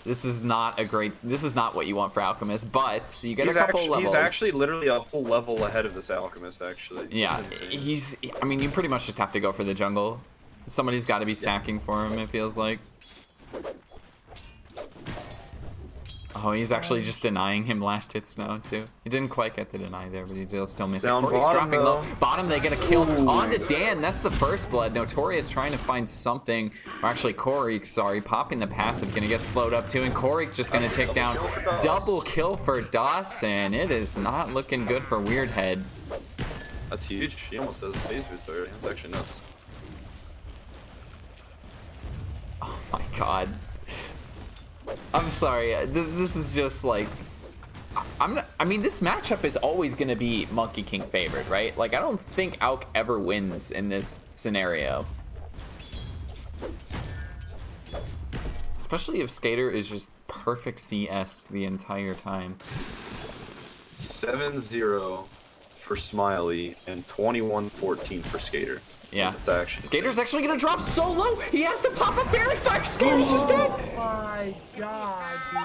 This is not a great, this is not what you want for Alchemist, but you get a couple levels. He's actually literally a whole level ahead of this Alchemist, actually. Yeah, I mean, you pretty much just have to go for the jungle. Somebody's got to be stacking for him, it feels like. Oh, he's actually just denying him last hits now, too. He didn't quite get the deny there, but he still missed it. Corey's dropping low. Bottom, they get a kill. On to Dan. That's the first blood. Notorious trying to find something. Or actually, Corey, sorry, popping the passive. Going to get slowed up, too. And Corey just going to take down. Double kill for Dawson. It is not looking good for WEIRDHEAD. That's huge. He almost does phase boost already. That's actually nuts. Oh, my God. I'm sorry. This is just like, I mean, this matchup is always going to be Monkey King favored, right? Like, I don't think Alk ever wins in this scenario. Especially if Skater is just perfect CS the entire time. 7-0 for Smiley and 21-14 for Skater. Yeah. Actually Skater's actually going to drop so low. He has to pop a fairy fire. Skater's just dead. Oh my God,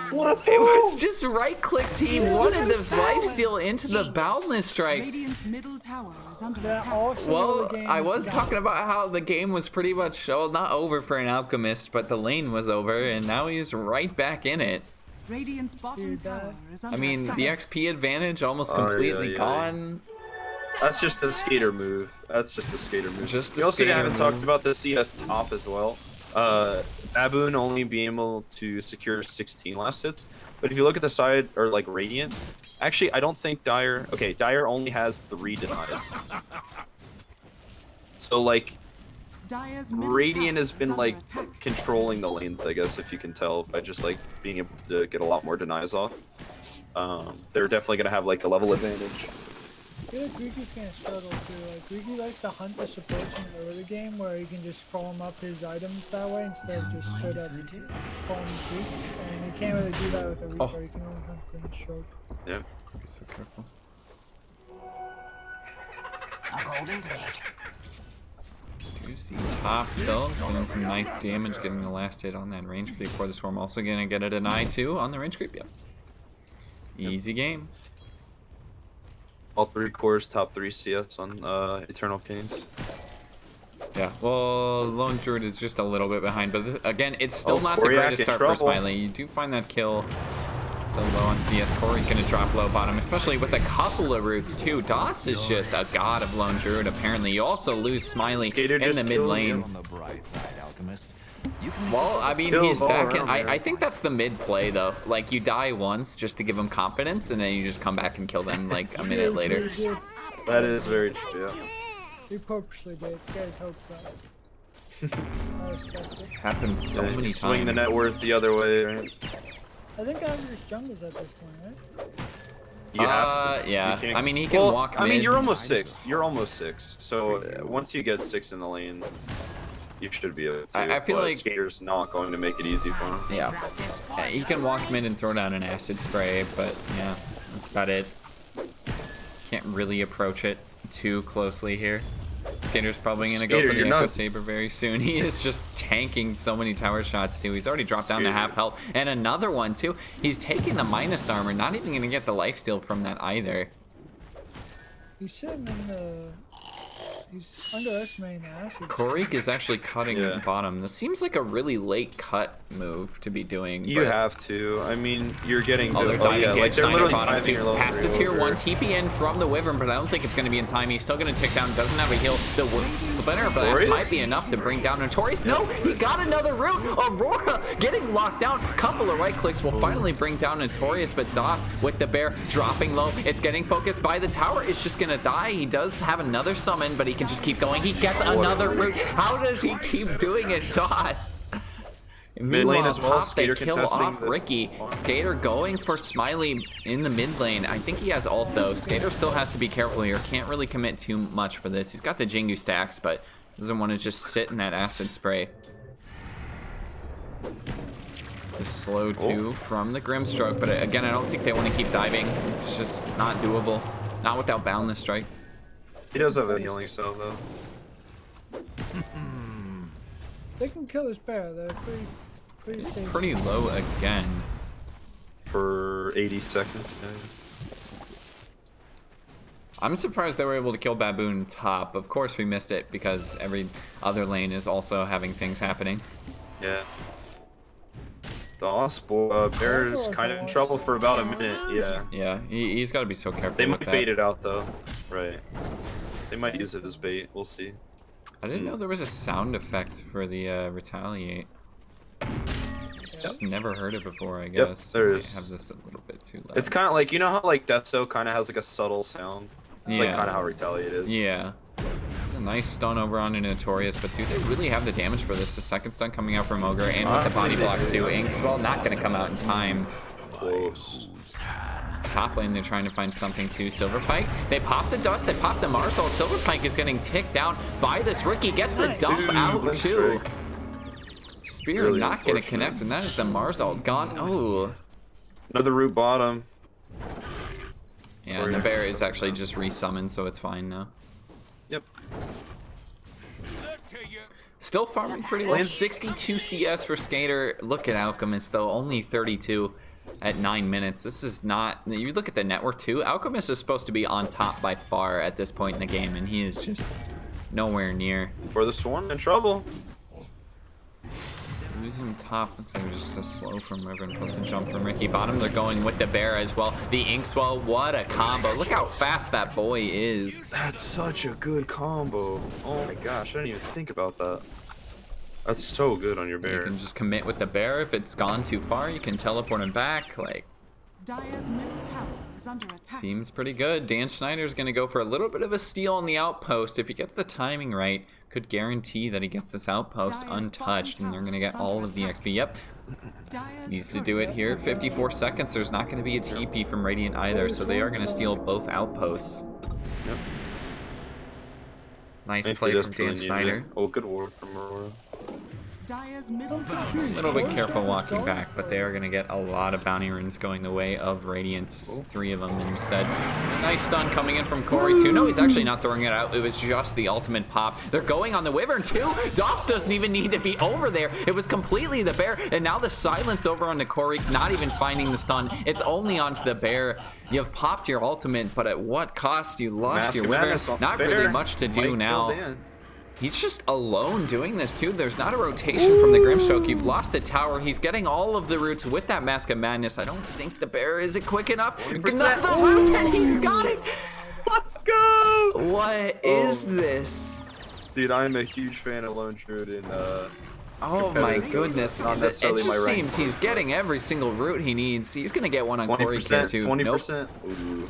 dude. What a It was just right clicks. He wanted the lifesteal into the Boundless Strike. Radiant's middle tower is under Yeah, attack. also Well, the game I was got- talking about how the game was pretty much, well, not over for an Alchemist, but the lane was over, and now he's right back in it. Radiant's bottom Dude, tower is under I mean, attack. the XP advantage almost Oh, yeah, completely yeah. gone. That's just a Skater move. That's just a Skater move. Just a we also Skater haven't move. talked about the CS top as well. Baboon only being able to secure 16 last hits. But if you look at the side, or like Radiant, actually, I don't think Dire... Okay, Dire only has 3 denies. So, like, Dire's middle Radiant tower has is been, under like, attack. controlling the lanes, I guess, if you can tell, by just, like, being able to get a lot more denies off. They're definitely going to have, like, the level advantage. I feel like Riki's gonna struggle too. Like Riki likes to hunt the supports in the early game where he can just farm up his items that way instead of just straight up farming creeps. And he can't really do that with a Reaper. Oh. He can only hunt Green Stroke. Yeah. Be so careful. A golden thread. Do see top still, doing some nice damage, getting the last hit on that range creep. For the Swarm also gonna get a deny too on the range creep. Yep. Easy game. All 3 cores, top 3 CS on Eternal Kings. Yeah, well, Lone Druid is just a little bit behind, but again, it's still not the Koryak greatest in start for trouble. Smiley. You do find that kill still low on CS. Corey's gonna drop low bottom, especially with a couple of roots too. Doss is just a god of Lone Druid, apparently. You also lose Smiley Skater in just the mid killed lane. you. On the bright side, Alchemist. You can make Well, yourself I mean, Kills he's all back in. around, I think that's the mid play, though. Like, you die once just to give them confidence, and then you just come back and kill them, like, a minute later. That is very true, yeah. He purposely did. Guys hope so. I respect it. Happens so Yeah, many you times. swing the net worth the other way, right? I think I'm just jungles at this point, right? You have to. Yeah. You can't- I mean, he can Well, walk I mean, mid. you're almost 6. You're almost 6. So once you get 6 in the lane, you should be able to. I feel but like- Skater's not going to make it easy for him. Yeah. He can walk mid and throw down an acid spray, but yeah, that's about it. Can't really approach it too closely here. Skater's probably gonna go Skater, for the you're Echo nuts. Saber very soon. He is just tanking so many tower shots too. He's already dropped down to half health, and another one too. He's taking the minus armor, not even gonna get the lifesteal from that either. He's sitting in the. He's underestimating the acid. Korik is actually cutting Yeah. bottom. This seems like a really late cut move to be doing. You but... have to. I mean, you're getting. Oh, they're good- diving yeah, Gage like they're Snyder literally bottom diving your too. level Past the 3 tier over. 1 TP in from the Wyvern, but I don't think it's going to be in time. He's still going to tick down. Doesn't have a heal. The Splinter Blast Notorious? might be enough to bring down Notorious. No, he got another root. Aurora getting locked down. Couple of right clicks will finally bring down Notorious, but DOS with the bear dropping low. It's getting focused by the tower. It's just going to die. He does have another summon, but he can just keep going. He gets another root. How does he keep doing it, DOS? Mid lane Meanwhile, as well, top, they Skater kill contesting off the- Ricky. Skater going for Smiley in the mid lane. I think he has ult though. Skater still has to be careful here. Can't really commit too much for this. He's got the Jingu stacks, but doesn't want to just sit in that acid spray. The slow two from the Grimstroke, but again, I don't think they want to keep diving. It's just not doable. Not without Boundless Strike. He does have a healing cell though. They can kill this bear. They're pretty It's safe. pretty low again. For 80 seconds. I'm surprised they were able to kill Baboon top. Of course we missed it because every other lane is also having things happening. Yeah. DOS, Bear is kind of in trouble for about a minute. Yeah. Yeah, he's got to be so careful They with might that. bait it out though. Right. They might use it as bait. We'll see. I didn't know there was a sound effect for the retaliate. Just never heard it before, I guess. there Might is. have this a little bit too loud. It's kind of like, you know how like Deso kind of has like a subtle sound? It's like Yeah. kind of how Retaliate is. Yeah. It's a nice stun over on Notorious, but do they really have the damage for this? The second stun coming out from Ogre, and with the body blocks too. Inkswell not going to come out in time. Close. Top lane, they're trying to find something too. Silverpike, they pop the dust, they pop the Mars ult. Silverpike is getting ticked down by this Ricky, gets the dump Dude, out let's too. strike. Spear Really not going to unfortunate. connect, and that is the Mars ult gone. Oh. Another root bottom. Yeah, and the bear is actually just resummoned, so it's fine now. Yep. Still farming pretty well. 62 CS for Skater. Look at Alchemist, though. Only 32 at 9 minutes. This is not... You look at the network, too. Alchemist is supposed to be on top by far at this point in the game, and he is just nowhere near. For the Swarm in trouble. Losing top. Looks like just a slow from Riven plus a jump from Ricky. Bottom, they're going with the bear as well. The Inkswell, what a combo. Look how fast that boy is. That's such a good combo. Oh my gosh, I didn't even think about that. That's so good on your You bear. can just commit with the bear. If it's gone too far, you can teleport him back. Like, Dire's middle tower is under attack. seems pretty good. Dan Schneider's going to go for a little bit of a steal on the outpost. If he gets the timing right, could guarantee that he gets this outpost Dire's untouched, and they're going to get bottom all tower of the is under XP. Yep, Dire's needs to do it here. 54 seconds. There's not going to be a TP from Radiant either, so they are going to steal both outposts. Yep. Nice Thankfully, play that's from Dan pretty Schneider. needed. Oh, good ward from Aurora. Dire's middle tower. A little bit careful walking back, but they are going to get a lot of bounty runes going the way of Radiant. 3 of them instead. Nice stun coming in from Corey too. No, he's actually not throwing it out. It was just the ultimate pop. They're going on the Wyvern too. DOS doesn't even need to be over there. It was completely the bear, and now the silence over on the Corey, not even finding the stun. It's only onto the bear. You've popped your ultimate, but at what cost? You lost Mask your of Wyvern. Madness on Not bear. really much to Might do kill now. Dan. He's just alone doing this too. There's not a rotation from the Grimstroke. You've lost the tower. He's getting all of the roots with that Mask of Madness. I don't think the bear is it quick enough. 40%. Another root, and he's got it. Let's go! What is this? Dude, I'm a huge fan of Lone Druid in Oh my goodness. Not It necessarily just my rank. seems he's getting every single root he needs. He's gonna get one on Corey here 20%. too. Nope. 20%. Ooh.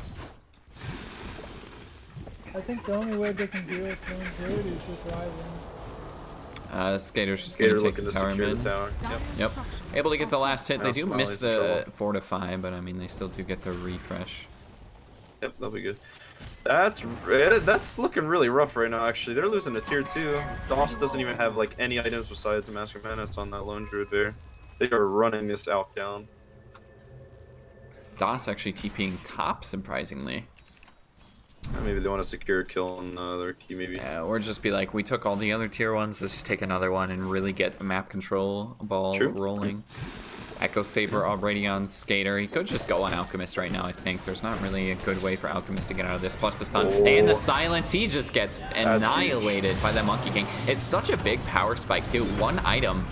I think the only way they can do it going through it is with Wyvern. Skater's just Skater gonna take looking the to tower secure mid. the tower. Yep. Dire's Yep. structures Able to get the last hit. They Now do Smiley's miss in the trouble. fortify, but I mean they still do get the refresh. Yep, that'll be good. That's looking really rough right now. Actually, they're losing to tier 2. DOS doesn't even have like any items besides a Master of Madness on that Lone Druid there. They are running this out down. DOS actually TPing top, surprisingly. Maybe they want to secure a kill on their key, maybe. Yeah, or just be like, we took all the other tier 1s, let's just take another one and really get the map control ball rolling. Echo Saber already on Skater. He could just go on Alchemist right now, I think. There's not really a good way for Alchemist to get out of this. Plus the stun and the silence. He just gets annihilated by that Monkey King. It's such a big power spike, too. One item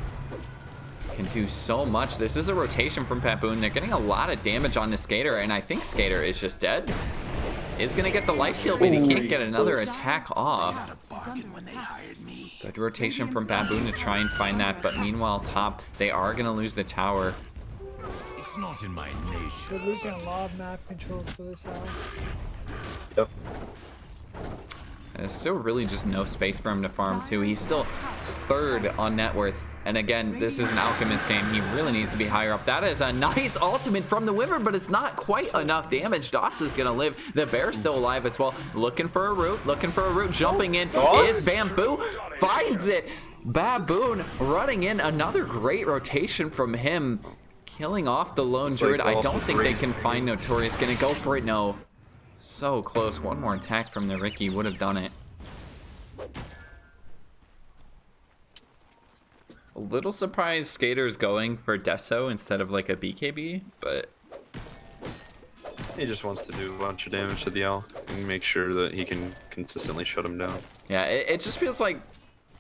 can do so much. This is a rotation from Baboon. They're getting a lot of damage on the Skater, and I think Skater is just dead. Is going to get the lifesteal, but he can't get another attack off. Good rotation from Baboon to try and find that, but meanwhile, top, they are going to lose the tower. It's not in my nature. They're losing a lot of map control for this hour. Yep. There's still really just no space for him to farm, too. He's still 3rd on net worth. And again, this is an Alchemist game. He really needs to be higher up. That is a nice ultimate from the Wyvern, but it's not quite enough damage. Doss is going to live. The Bear's still alive as well. Looking for a root. Jumping in is Bamboo. Finds it. Baboon running in. Another great rotation from him. Killing off the lone druid. I don't think they can find Notorious. Going to go for it? No. So close. One more attack from the Ricky would have done it. A little surprised Skater's going for Deso instead of like a BKB, but he just wants to do a bunch of damage to the Elk and make sure that he can consistently shut him down. Yeah, it just feels like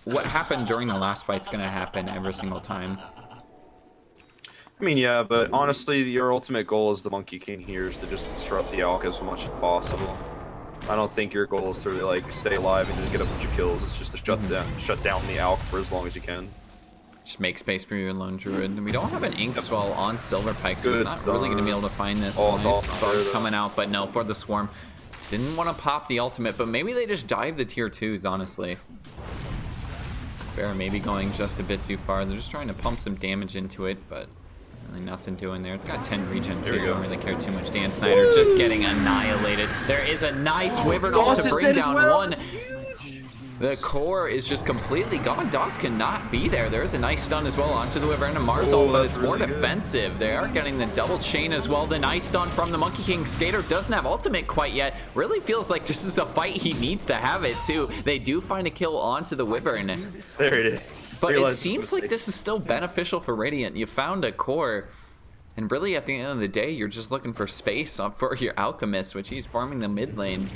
what happened during the last fight's gonna happen every single time. I mean, yeah, but honestly, your ultimate goal as the Monkey King here is to just disrupt the Elk as much as possible. I don't think your goal is to like stay alive and just get a bunch of kills. It's just to shut down the Elk for as long as you can. Just make space for your lone druid. And we don't have an ink swell on Silverpike, so he's not really going to be able to find this. Nice bugs coming out, but no, for the swarm. Didn't want to pop the ultimate, but maybe they just dive the tier 2s, honestly. Bear maybe going just a bit too far. They're just trying to pump some damage into it, but really nothing doing there. It's got 10 regen too. Don't really care too much. Dan Snyder just getting annihilated. There is a nice Wyvern ult to bring down one. The core is just completely gone. Dots cannot be there. There's a nice stun as well onto the Wyvern and Mars ult, but it's more defensive. They are getting the double chain as well. The nice stun from the Monkey King. Skater doesn't have ultimate quite yet. Really feels like this is a fight he needs to have it too. They do find a kill onto the Wyvern. There it is. But it seems like this is still beneficial for Radiant. You found a core, and really at the end of the day, you're just looking for space for your Alchemist, which he's farming the mid lane.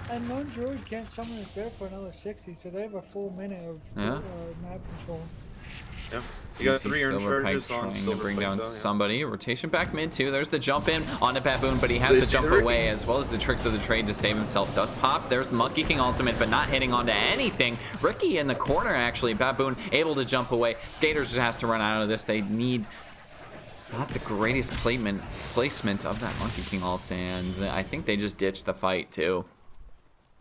And Lone Druid can't summon his bear for another 60, so they have a full minute of map control. Yeah. You got 3 earn charges on trying to bring down though, somebody. Rotation back mid too. There's the jump in on the Baboon, but he has the jump away as well as the tricks of the trade to save himself. Does pop. There's the Monkey King ultimate, but not hitting onto anything. Ricky in the corner actually. Baboon able to jump away. Skaters just has to run out of this. They need not the greatest placement of that Monkey King ult, and I think they just ditched the fight too.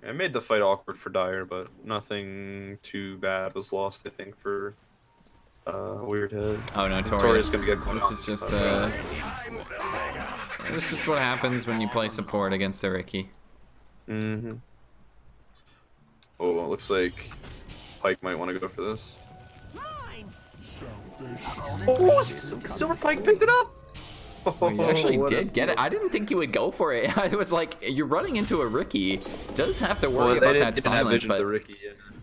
It made the fight awkward for Dire, but nothing too bad was lost, I think, for WEIRDHEAD. Oh, Notorious. Gonna get this is just this is what happens when you play support against a Ricky. Mm-hmm. Oh, it looks like Pike might want to go for this. Oh, Silverpike picked it up! Oh, you actually did get it. I didn't think you would go for it. I was like, you're running into a Ricky. Does have to worry about that silence, but Ricky,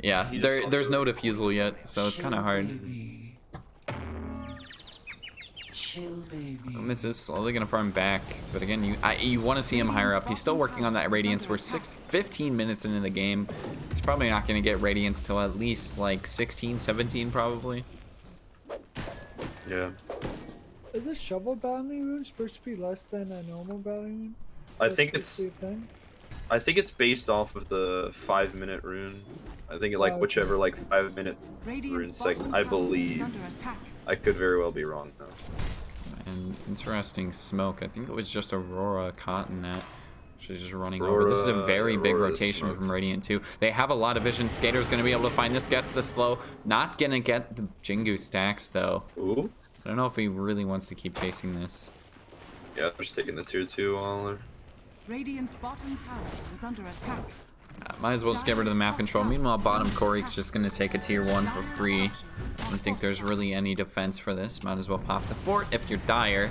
yeah, there's no defusal yet, so it's kind of hard. This is slowly gonna farm back, but again, you want to see him higher up. He's still working on that Radiance. We're 15 minutes into the game. He's probably not gonna get Radiance till at least like 16, 17 probably. Yeah. Is this shovel battling rune supposed to be less than a normal battling rune? I think it's based off of the 5-minute rune. I think like whichever like 5-minute rune segment, I believe. I could very well be wrong though. And interesting smoke. I think it was just Aurora caught in that. She's just running over. This is a very big rotation from Radiant too. They have a lot of vision. Skater's gonna be able to find this. Gets the slow. Not gonna get the Jingu stacks though. Ooh. I don't know if he really wants to keep chasing this. Yeah, they're just taking the tier 2 while Radiant's bottom tower is under attack. Might as well just get rid of the map control. Meanwhile, bottom Korik's just going to take a tier 1 for free. I don't think there's really any defense for this. Might as well pop the fort if you're Dire.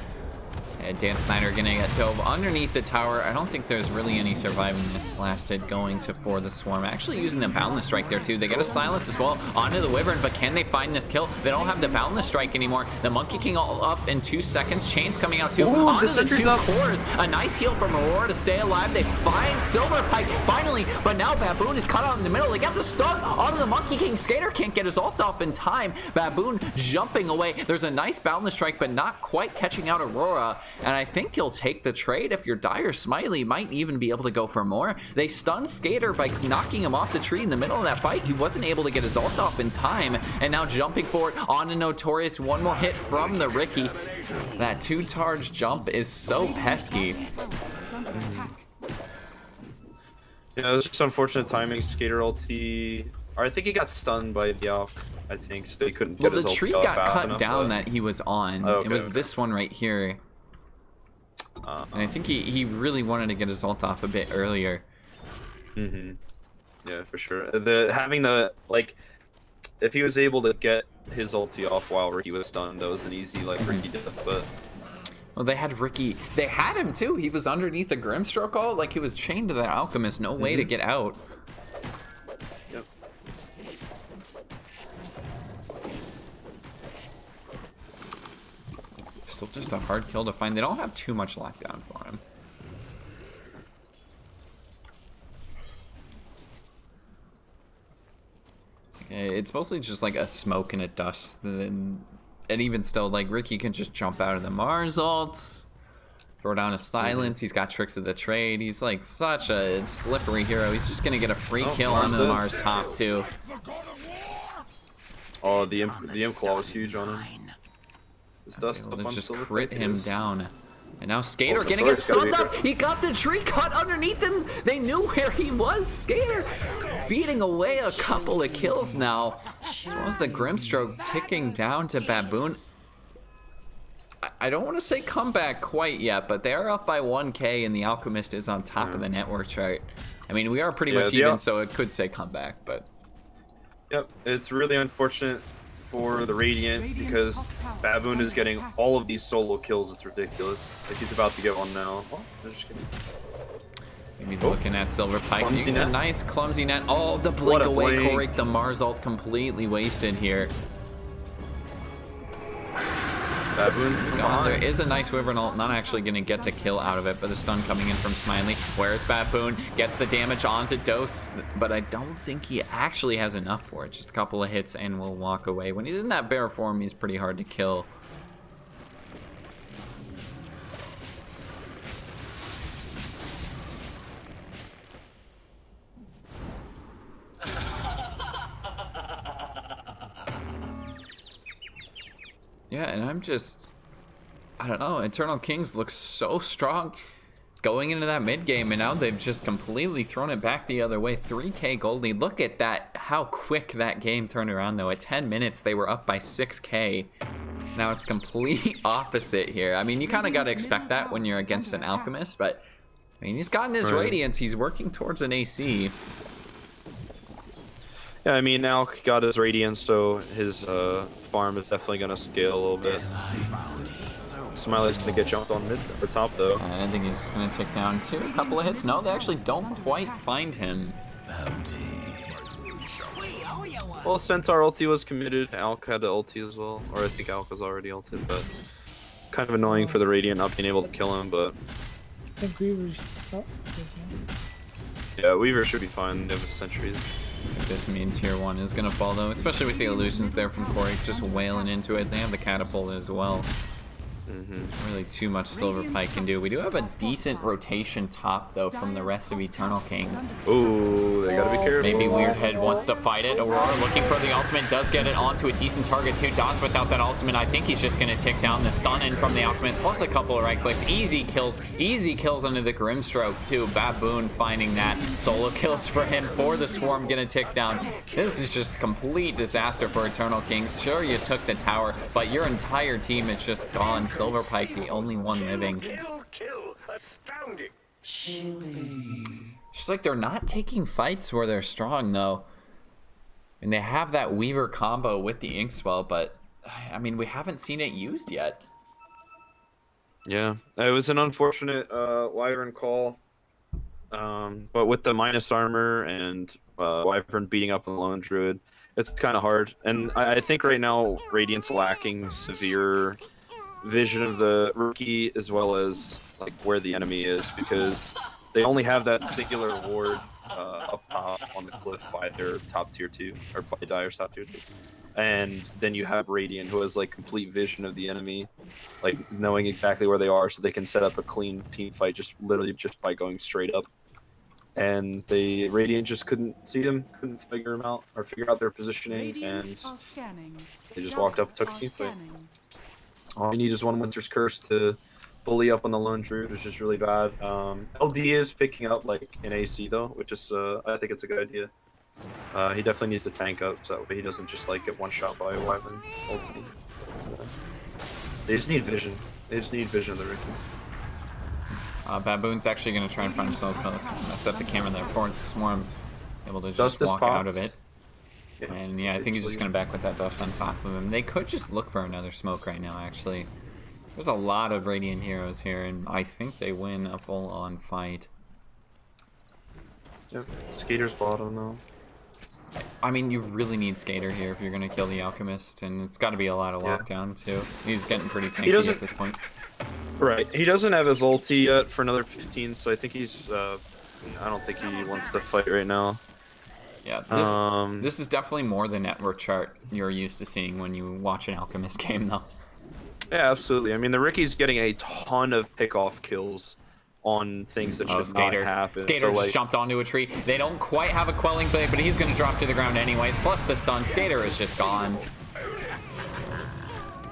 Yeah, Dan Snyder gonna get dove underneath the tower. I don't think there's really any surviving this last hit going to for the Swarm. Actually using the Boundless Strike there too. They get a silence as well onto the Wyvern, but can they find this kill? They don't have the Boundless Strike anymore. The Monkey King all up in 2 seconds. Chains coming out too. Ooh, Onto the the 2 cores. A nice heal from Aurora to stay alive. They find Silverpike finally, but now Baboon is caught out in the middle. They got the stun onto the Monkey King. Skater can't get his ult off in time. Baboon jumping away. There's a nice Boundless Strike, but not quite catching out Aurora. And I think you'll take the trade if you're Dire Smiley. Might even be able to go for more. They stun Skater by knocking him off the tree in the middle of that fight. He wasn't able to get his ult off in time. And now jumping forward on a Notorious. One more hit from the Ricky. That 2-charge jump is so pesky. Yeah, it was just unfortunate timing. Skater ulti, or I think he got stunned by the Alk. I think so. He couldn't get Well, his the ulti tree off got fast cut enough, down but- that he was on. Oh, okay, it was okay. this one right here. And I think he really wanted to get his ult off a bit earlier. Yeah, for sure. Having the, like, if he was able to get his ulti off while Ricky was stunned, that was an easy, like, Ricky death, but... Well, they had Ricky. They had him too. He was underneath the Grimstroke ult. Like, he was chained to the Alchemist. No way to get out. Yep. Still just a hard kill to find. They don't have too much lockdown for him. It's mostly just like a smoke and a dust. And even still, like, Ricky can just jump out of the Mars ult, throw down a silence. He's got tricks of the trade. He's like such a slippery hero. He's just gonna get a free kill onto the Mars top too. Oh, the Imp Claw was huge on him. This dust Able up to on just Silverpike crit him is- down. And now Skater Oh, getting Notorious it stunned gotta up. be He got the tree cut underneath him. They knew where he was. Skater feeding away a couple of kills now. As well as the Grimstroke ticking down to Baboon. I don't want to say comeback quite yet, but they are up by 1K and the Alchemist is on top of the network chart. I mean, we are pretty much even, so it could say comeback, but... Yep, it's really unfortunate for the Radiant because Baboon is getting all of these solo kills. It's ridiculous. Like, he's about to get one now. Oh, I'm just kidding. Maybe looking at Silverpike. Clumsy You get a net. nice clumsy net. Oh, the blink What a away, blink. Korik. The Mars ult completely wasted here. Baboon, God, there is a nice Wyvern ult, not actually going to get the kill out of it, but the stun coming in from Smiley. Where's Baboon? Gets the damage onto Dose, but I don't think he actually has enough for it. Just a couple of hits and will walk away. When he's in that bear form, he's pretty hard to kill. Yeah, and I don't know, Eternal Kings looks so strong going into that mid game, and now they've just completely thrown it back the other way. 3K gold lead. Look at that, how quick that game turned around though. At 10 minutes, they were up by 6K. Now it's complete opposite here. I mean, you kind of got to expect that when you're against an Alchemist, but I mean, he's gotten his Radiance. He's working towards an AC. Yeah, I mean, Alk got his Radiance, so his farm is definitely going to scale a little bit. Smiley's going to get jumped on mid or top, though. I think he's just going to tick down too. A couple of hits. No, they actually don't quite find him. Well, Centaur ulti was committed. Alk had the ulti as well. Or I think Alk was already ulted, but kind of annoying for the Radiant not being able to kill him, but... I think Weaver's... Oh, yeah, Weaver should be fine. They have his sentries. So this mean tier 1 is going to fall though, especially with the illusions there from Korik just wailing into it. They have the catapult as well. Really too much Silverpike can do. We do have a decent rotation top though from the rest of Eternal Kings. Ooh, they gotta be careful. Maybe WEIRDHEAD wants to fight it. Aurora looking for the ultimate, does get it onto a decent target too. Dots without that ultimate. I think he's just going to tick down the stun in from the Alchemist, plus a couple of right clicks. Easy kills under the Grimstroke too. Baboon finding that. Solo kills for him for the Swarm, going to tick down. This is just complete disaster for Eternal Kings. Sure, you took the tower, but your entire team is just gone. Silverpike, the only one living. Astounding. It's like they're not taking fights where they're strong though. And they have that Weaver combo with the Inkswell, but I mean, we haven't seen it used yet. Yeah, it was an unfortunate Wyvern call, but with the minus armor and Wyvern beating up on the Lone Druid, it's kind of hard. And I think right now Radiant's lacking severe vision of the rookie as well as like where the enemy is, because they only have that singular ward up top on the cliff by their top tier 2, or by Dire's top tier 2. And then you have Radiant, who has like complete vision of the enemy, like knowing exactly where they are, so they can set up a clean team fight just literally just by going straight up. And the Radiant just couldn't see them, couldn't figure them out or figure out their positioning, and they just walked up and took a team fight. All you need is one Winter's Curse to bully up on the Lone Druid, which is really bad. LD is picking up like an AC though, which is I think it's a good idea. He definitely needs to tank up so that way he doesn't just like get one shot by a Wyvern ulti. They just need vision. They just need vision of the Ricky. Baboon's actually going to try and find himself messed up the camera there for the swarm, able to just Dust walk popped. out of it. Yeah, and yeah, I think he's just going to back with that dust on top of him. They could just look for another smoke right now, actually. There's a lot of Radiant heroes here, and I think they win a full-on fight. Yep. Skater's bottom though. I mean, you really need Skater here if you're going to kill the Alchemist, and it's got to be a lot of lockdown, too. He's getting pretty tanky at this point. Right. He doesn't have his ulti yet for another 15, so I think he's, I don't think he wants to fight right now. Yeah, this is definitely more the network chart you're used to seeing when you watch an Alchemist game, though. Yeah, absolutely. I mean, the Ricky's getting a ton of pick-off kills on things that should not happen. Skater just jumped onto a tree. They don't quite have a quelling blade, but he's going to drop to the ground anyways. Plus the stun. Skater is just gone.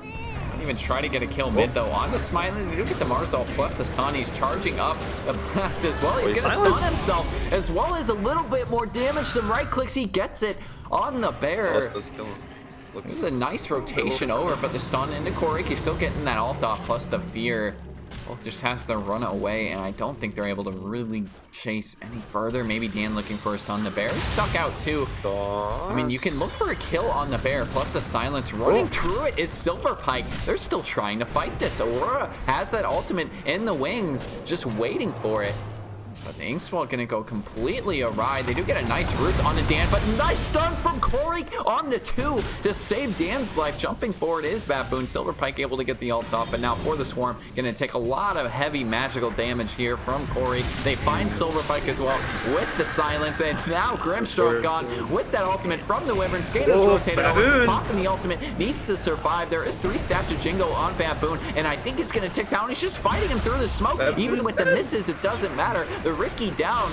Didn't even try to get a kill mid, though. On to Smiley. They do get the Mars ult plus the stun. He's charging up the blast as well. He's going to stun himself, as well as a little bit more damage. Some right clicks. He gets it on the bear. This is a nice rotation over, but the stun into Korik. He's still getting that ult off, plus the fear. Both just have to run away, and I don't think they're able to really chase any further. Maybe Dan looking for a stun. The bear is stuck out too. I mean, you can look for a kill on the bear, plus the silence. Running through it is Silverpike. They're still trying to fight this. Aurora has that ultimate in the wings, just waiting for it. But the Inkswell gonna go completely awry. They do get a nice roots on the Dan, but nice stun from Korik on the 2 to save Dan's life. Jumping forward is Baboon. Silverpike able to get the ult off, but now for the swarm, gonna take a lot of heavy magical damage here from Korik. They find Silverpike as well with the silence, and now Grimstroke gone with that ultimate from the Wyvern. Skater's rotated over, popping the ultimate, needs to survive. There is 3 stab to Jingo on Baboon, and I think he's gonna tick down. He's just fighting him through the smoke. Even with the misses, it doesn't matter. The Ricky down.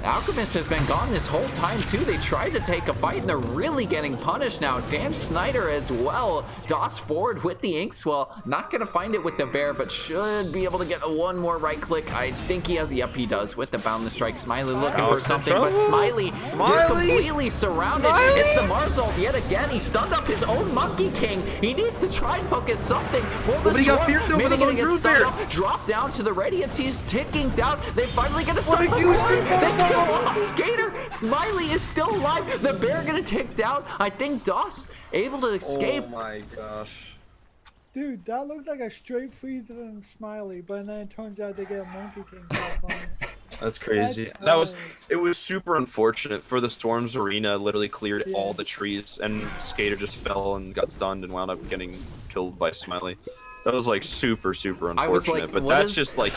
Alchemist has been gone this whole time too. They tried to take a fight and they're really getting punished now. Dan Snyder as well. Dots forward with the Inkswell. Not gonna find it with the bear, but should be able to get one more right click. I think he has. Yep, he does with the Boundless Strike. Smiley looking for something, but Smiley is completely surrounded. It's the Mars ult yet again. He stunned up his own Monkey King. He needs to try and focus something for the sword. Maybe gonna get stunned up. Drop down to the Radiance. He's ticking down. They finally get a stun. They kill off Skater. Smiley is still alive. The bear gonna tick down. I think Doss able to escape. Oh my gosh. Dude, that looked like a straight freeze from Smiley, but then it turns out they get a Monkey King drop on it. That's crazy. It was super unfortunate for the Storm's arena. Literally cleared all the trees, and Skater just fell and got stunned and wound up getting killed by Smiley. That was like super unfortunate. Like, but that's just like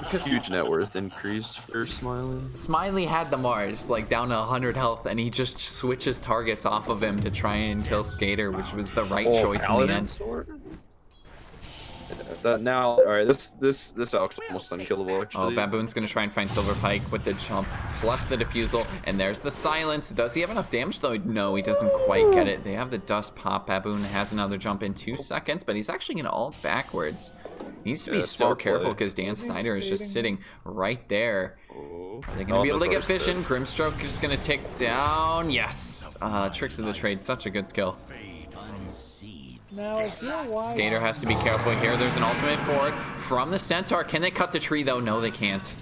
because huge net worth increase for Smiley. Smiley had the Mars like down to 100 health, and he just switches targets off of him to try and kill Skater, which was the right choice in the end. Sword? Now, all right, this Alch's almost unkillable. Actually. Oh, Baboon's gonna try and find Silverpike with the jump plus the defusal, and there's the silence. Does he have enough damage though? No, he doesn't quite get it. They have the dust pop. Baboon has another jump in 2 seconds, but he's actually gonna ult backwards. He needs to be so careful because Dan Snyder is just sitting right there. Are they gonna be able to get vision? Grimstroke is gonna take down. Yes, Tricks of the Trade, such a good skill. Now, if you're wide, Skater has to be careful here. There's an ultimate forward from the Centaur. Can they cut the tree though? No, they can't.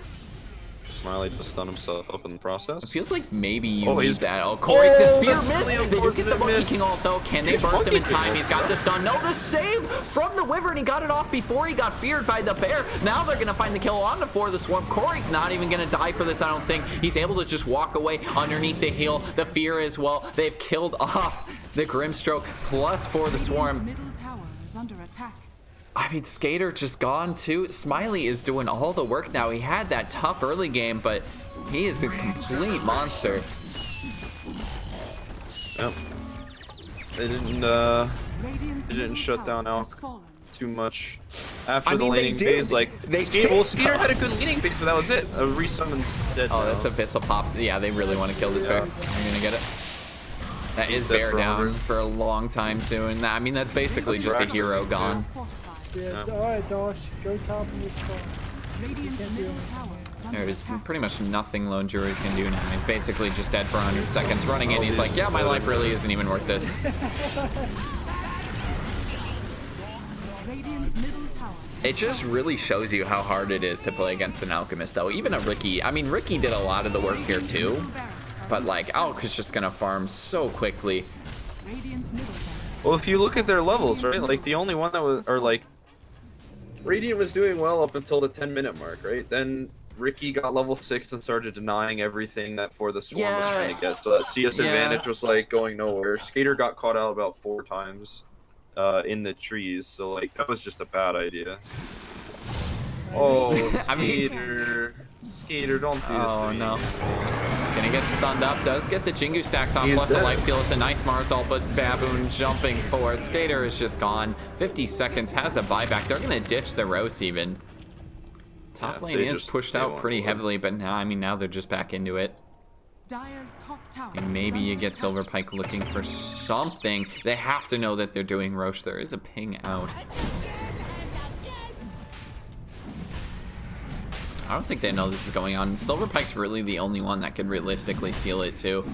Smiley just stunned himself up in the process. It feels like maybe you Oh, need he's- that. Oh, Corey, the spear that's missed. really They do get the unfortunate Monkey miss. King ult though. Can they It's burst him in Monkey time? King He's got ult. the stun. No, the save from the Wyvern. He got it off before he got feared by the bear. Now they're gonna find the kill on for the swarm. Corey not even gonna die for this, I don't think. He's able to just walk away underneath the heal. The fear as well. They've killed off the Grimstroke plus for the swarm. Middle tower is under attack. I mean, Skater just gone too. Smiley is doing all the work now. He had that tough early game, but he is a complete monster. Yep. They didn't Radiant's They didn't middle shut tower down has Alk fallen. too much after I the mean, they laning did. phase. Like They Skater did. had a good laning phase, but that was it. A resummon's dead. Oh, now. that's Abyssal Pop. Yeah, they really want to kill this bear. Yeah. They're gonna get it. That is dead bear for down 100. for a long time too, and I mean that's basically That's just a right. hero gone. Fortified. Yeah, alright, Dosh, go top and just spawn. Radiant's can't do middle anything tower yet. is under There's attack. pretty much nothing Lone Druid can do now. He's basically just dead for 100 seconds. Running in, he's like, yeah, my life really isn't even worth this. Radiant's middle tower. It just really shows you how hard it is to play against an Alchemist, though. Even a Ricky. I mean, Ricky did a lot of the work here, too. But, like, Alk is just going to farm so quickly. Radiant's middle tower. Well, if you look at their levels, right? Like the only one that was, or like, Radiant was doing well up until the 10-minute mark, right? Then Ricky got level 6 and started denying everything that For the Swarm was Yeah. trying to get. So that CS Yeah. advantage was like going nowhere. Skater got caught out about 4 times in the trees, so like that was just a bad idea. Oh, I mean- Skater, don't do this Oh, to me. no. Gonna get stunned up. Does get the Jingu stacks on, He's plus the dead. lifesteal. It's a nice Marzal, but Baboon jumping forward. Skater is just gone. 50 seconds, has a buyback. They're gonna ditch the Rose even. Top Yeah, lane they is just- pushed they out won't pretty do it. heavily, but now, I mean, now they're just back into it. Dire's top tower. And maybe is you under get attack. Silver Pike looking for something. They have to know that they're doing Roche. There is a ping out. I don't think they know this is going on. Silver Pike's really the only one that could realistically steal it too.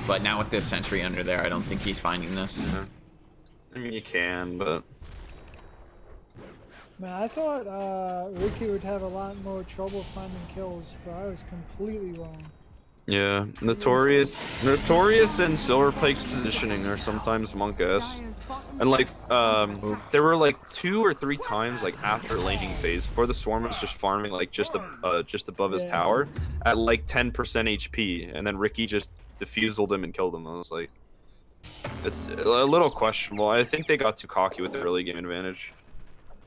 But now with this sentry under there, I don't think he's finding this. Yeah. I mean, you can, but Man, I thought Ricky would have a lot more trouble finding kills, but I was completely wrong. yeah, Notorious and Silver Pike's positioning are sometimes monk-ass. Dire's bottom And like, tower is under attack. there were like 2 or 3 times like after laning phase, before the Swarm was just farming like just above his Yeah. tower at like 10% HP, and then Ricky just diffused him and killed him. I was like, it's a little questionable. I think they got too cocky with the early game advantage,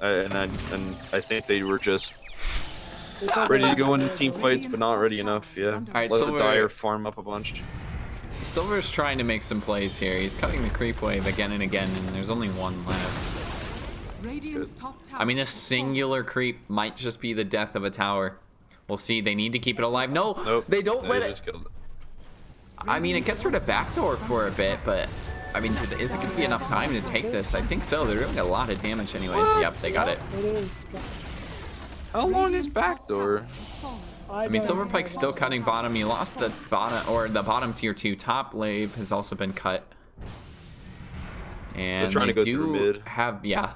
and I think they were just They thought ready they to go had into the- team fights, but not ready enough. Yeah, Alright, let Silver- the Dire farm up a bunch. Silver's trying to make some plays here. He's cutting the creep wave again and again, and there's only one left. Radiant's top tower. I mean, a has fallen. singular creep might just be the death of a tower. We'll see. They need to keep it alive. No, Nope, they don't let they it. just killed it. I mean, it gets rid of backdoor for a bit, but I mean, is it going to be enough time to take this? I think so. They're doing a lot of damage anyways. Yep, they got it. It is. How long is Radiant's top backdoor? tower has fallen. I mean, Silver Pike's still cutting bottom. You lost the bottom, or the bottom tier 2 top lane has also been cut. And trying they to go do through mid. have, yeah,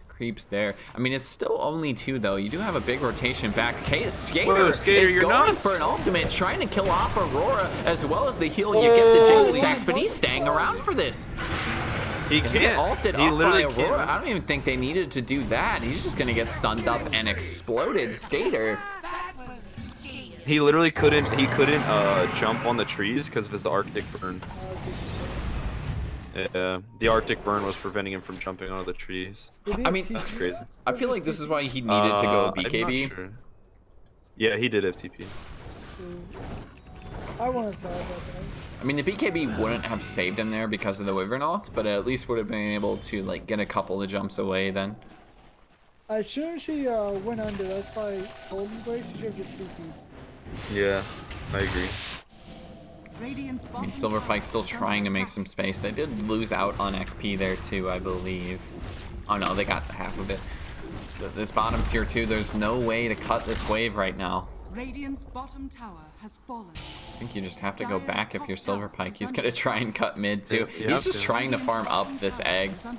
creeps there. I mean, it's still only 2 though. You do have a big rotation back. Skater, Whoa, Skater, is you're going nuts. for an ultimate, trying to kill off Aurora as well as the heal. You get the Jingle Oh, stacks, yeah. but he's staying around for this. He If they get can't. ulted He up by literally Aurora, can't. I don't even think they needed to do that. He's just gonna get stunned up and exploded. Skater. He literally couldn't. He couldn't jump on the trees because of his Arctic burn. Yeah, the Arctic burn was preventing him from jumping onto the trees. I mean, That's crazy. I feel like this is why he needed to go I'm not BKB. sure. Yeah, he did FTP. I want to say about that. I mean, the BKB wouldn't have saved him there because of the Wyvern ult, but at least would have been able to like get a couple of jumps away then. As soon as she went under, that's why Golden Grace should have just TP'd. Yeah, I agree. Radiant's I mean, bottom Silver tower Pike's still is under trying to make attack. some space. They did lose out on XP there too, I believe. Oh no, they got half of it. This bottom tier 2, there's no way to cut this wave right now. Radiant's bottom tower has fallen. I think you just have to go back if you're Silver Pike. He's gonna try and cut mid too. Yeah, you He's have just to. trying to farm up this eggs.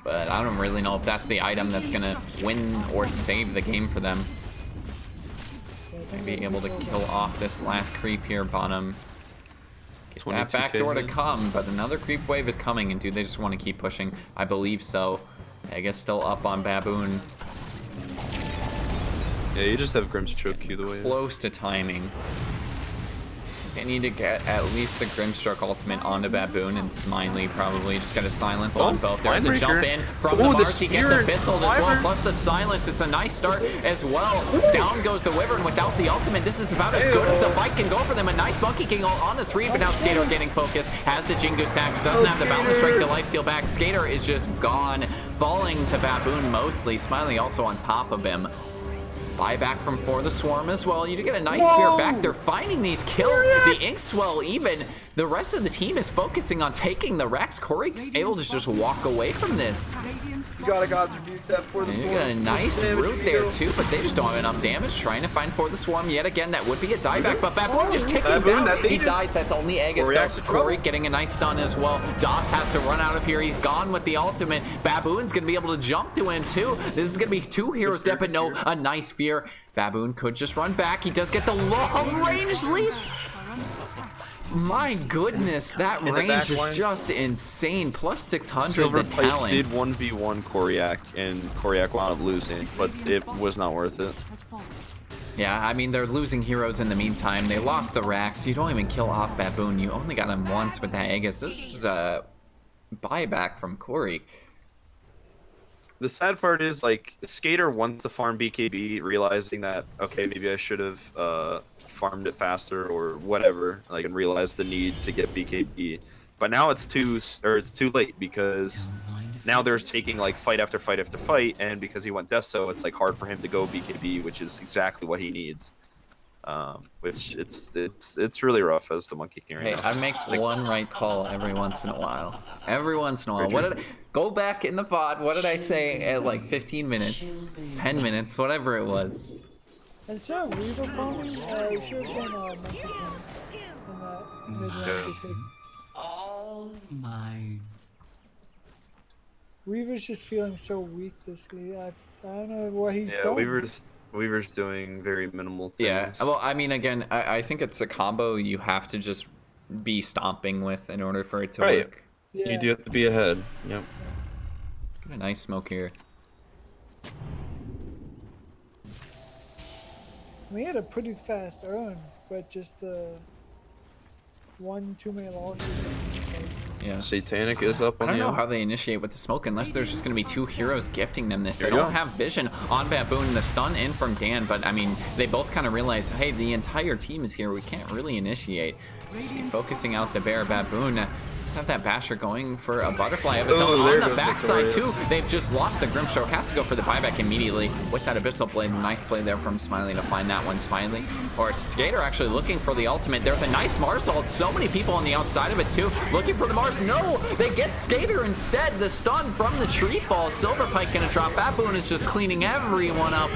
But I don't really know if that's the item that's gonna win or save the game for them. Yeah, think Being they able to killed kill him. off this last creep here, bottom. Get that 22K back door to hit. come, but another creep wave is coming, and do they just want to keep pushing? I believe so. I guess still up on Baboon. Yeah, you just have Grimstroke either way. Close to timing. They need to get at least the Grimstroke ultimate onto Baboon, and Smiley probably just got a silence on both. There's a jump in from the Mars. He gets Abyssal as well, plus the silence. It's a nice start as well. Down goes the Wyvern without the ultimate. This is about as good as the fight can go for them. A nice Monkey King on the 3, but now Skater getting focused. Has the Jingu stacks, doesn't have the Boundless Strike to lifesteal back. Skater is just gone, falling to Baboon mostly. Smiley also on top of him. Buyback from For the Swarm as well. You do get a nice spear back. They're finding these kills. The Inkswell even. The rest of the team is focusing on taking the Rex. Corey's able to just walk away from this. You got a God's Rebuke that For the You Swarm. got a nice root there too, but they just don't have enough damage. Trying to find For the Swarm yet again. That would be a dieback, but Baboon just taking him down. That's He Aegis. dies. That's only Aegis Corey though. actually trouble. Corey getting a nice stun as well. Das has to run out of here. He's gone with the ultimate. Baboon's gonna be able to jump to him too. This is gonna be 2 heroes dead, but no, a nice fear. Baboon could just run back. He does get the long range leap. My goodness, that In the range back is lines. just insane. Plus 600 Silver the Pipe talent. did 1v1 Koryak, and Koryak wound up losing, but it was not worth it. Yeah, I mean, they're losing heroes in the meantime. They lost the Rax. You don't even kill off Baboon. You only got him once with that Aegis. This is a buyback from Corey. The sad part is, like, Skater wants to farm BKB, realizing that, okay, maybe I should have farmed it faster or whatever, like, and realized the need to get BKB. But now it's too late, because now they're taking, like, fight after fight after fight, and because he went Desto, it's, like, hard for him to go BKB, which is exactly what he needs. Which it's really rough as the Monkey King right Hey, now. I make one right call every once in a while. Every once in a while. What did I, go back in the VOD. What did I say at like 15 minutes, 10 minutes, whatever it was? Instead of Weaver farming, it should have been Monkey King in that mid-lane to take. All mine. Weaver's just feeling so weak this game. I don't know what he's Yeah, done. Weaver's doing very minimal things. Yeah, well, I mean, again, I think it's a combo you have to just be stomping with in order for it to Right. work. Yeah. You do have to be ahead. Yep. Get a nice smoke here. We had a pretty fast earn, but just too many losses. Yeah. Satanic is up I on don't the know end. how they initiate with the smoke unless there's just going to be 2 heroes gifting them this. They There you don't go. have vision on Baboon. The stun in from Dan, but I mean, they both kind of realize, hey, the entire team is here. We can't really initiate. Focusing out the bear. Baboon just have that basher going for a butterfly of his Oh, own there on the goes backside too. Victorious. They've just lost the Grimstroke. Has to go for the buyback immediately with that Abyssal Blade. Nice play there from Smiley to find that one. Smiley or Skater actually looking for the ultimate. There's a nice Mars ult. So many people on the outside of it too, looking for the Mars. No, they get Skater instead. The stun from the tree fall. Silver Pike gonna drop. Baboon is just cleaning everyone up.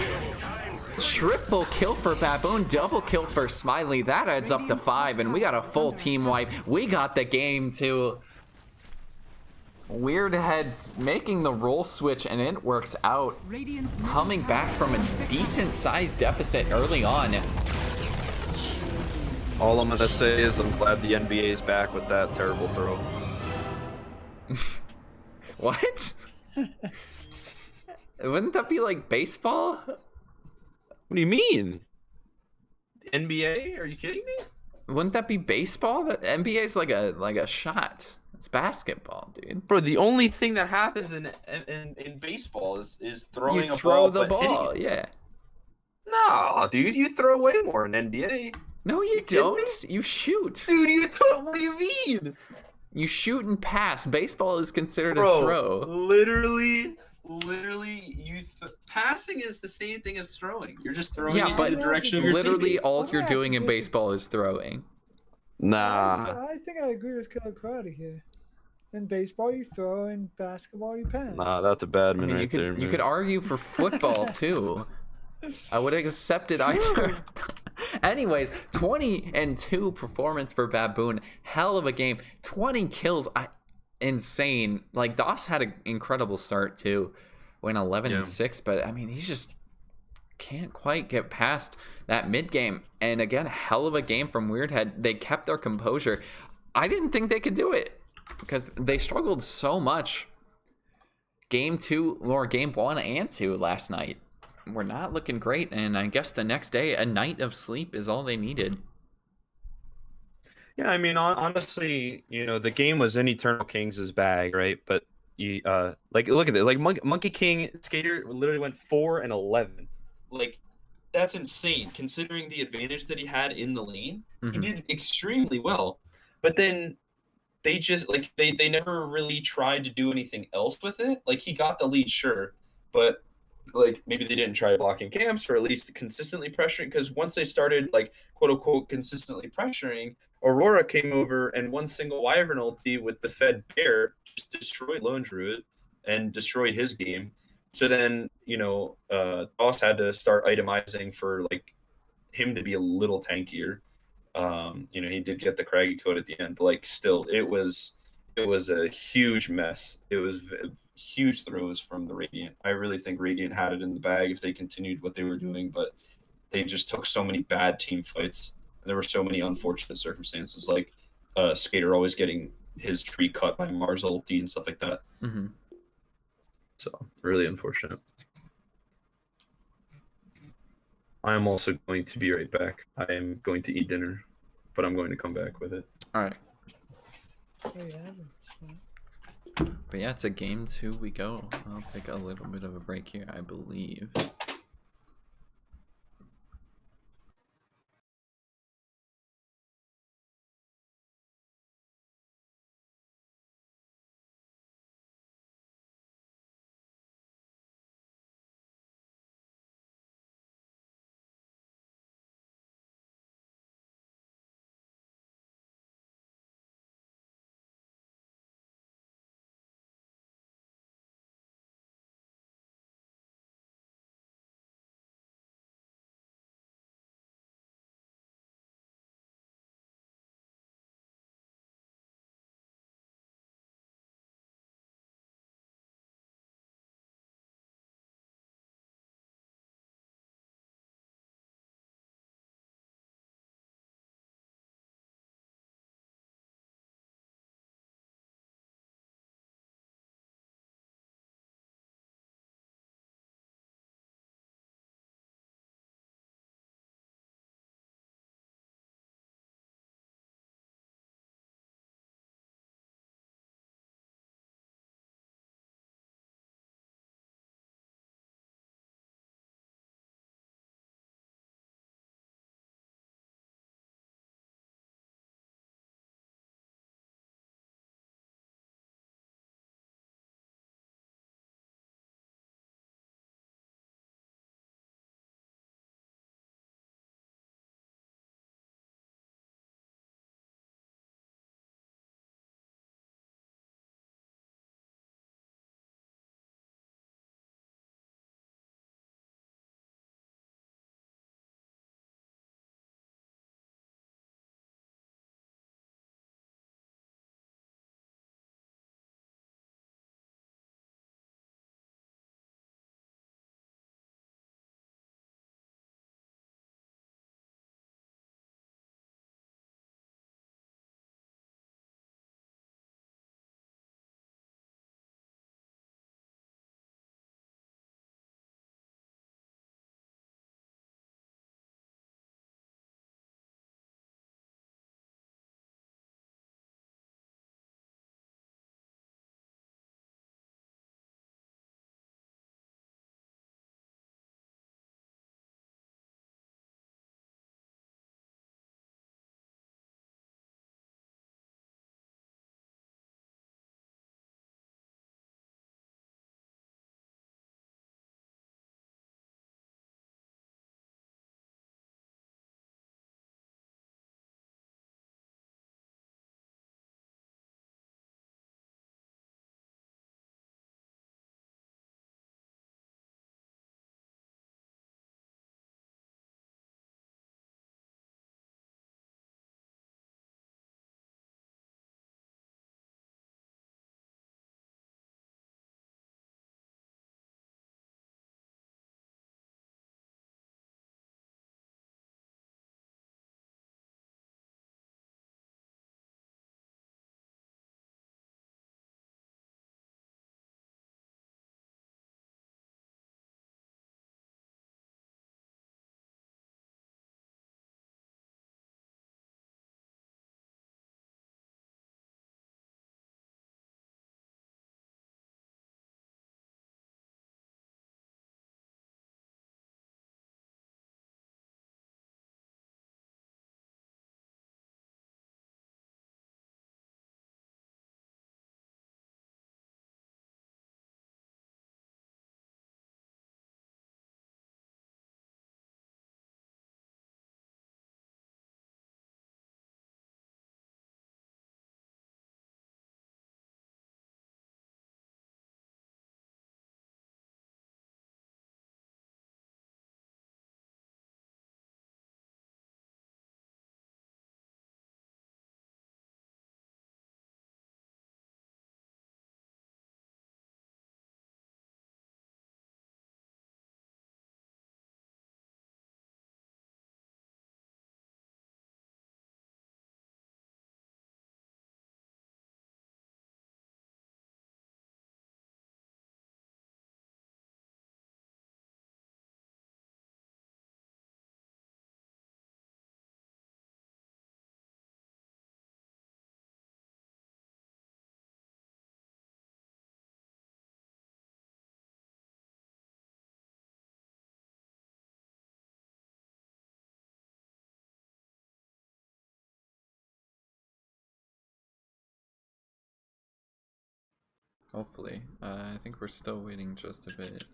Triple kill for Baboon, double kill for Smiley. That adds up to 5, and we got a full team wipe. We got the game too. WEIRDHEAD's making the role switch, and it works out. Radiant's Coming back from a decent-sized deficit early on. All I'm gonna say is I'm glad the NBA is back with that terrible throw. What? Wouldn't that be like baseball? What do you mean? NBA? Are you kidding me? Wouldn't that be baseball? That NBA is like a shot. It's basketball, dude. Bro, the only thing that happens in baseball is throwing You a throw ball. the but hitting ball, it. yeah. No, dude, you throw way more in NBA. No, you kidding me? don't. You shoot. Dude, you throw. What do you mean? You shoot and pass. Baseball is considered Bro, a throw. literally, passing is the same thing as throwing. You're just throwing Yeah, it but in the direction of your literally teammate. all Why do I you're have to doing in disagree? baseball is throwing. Nah, I think I agree with Killer Karate here. In baseball, you throw. In basketball, you pass. nah, that's a bad I man mean, right there. you could argue for football too. I would have accepted either. Anyways, 20-2 performance for Baboon. Hell of a game. 20 kills. Insane. Like, Das had an incredible start too. Went 11-6, but I mean, he's just can't quite get past that mid game. And again, hell of a game from WEIRDHEAD. They kept their composure. I didn't think they could do it because they struggled so much game 2 or game 1 and 2 last night. We're not looking great, and I guess the next day a night of sleep is all they needed. Yeah, I mean, honestly, you know, the game was in Eternal Kings' bag, right? But you, like, look at this. Like, Monkey King Skater literally went 4-11. Like, that's insane considering the advantage that he had in the lane. He did extremely well, but then they just like they never really tried to do anything else with it. Like, he got the lead, sure, but like maybe they didn't try blocking camps or at least consistently pressuring, because once they started like quote unquote consistently pressuring, Aurora came over and one single Wyvern ulti with the fed bear just destroyed Lone Druid and destroyed his game. So then, you know, Boss had to start itemizing for like him to be a little tankier. You know, he did get the craggy code at the end, but like still, it was a huge mess. It was huge throws from the Radiant. I really think Radiant had it in the bag if they continued what they were doing, but they just took so many bad team fights. And there were so many unfortunate circumstances, like Skater always getting his tree cut by Mars ulti and stuff like that. So really unfortunate. I am also going to be right back. I am going to eat dinner, but I'm going to come back with it. All right. Oh, yeah, But yeah, it's a game 2 we go. I'll take a little bit of a break here, I believe. Hopefully. I think we're still waiting just a bit.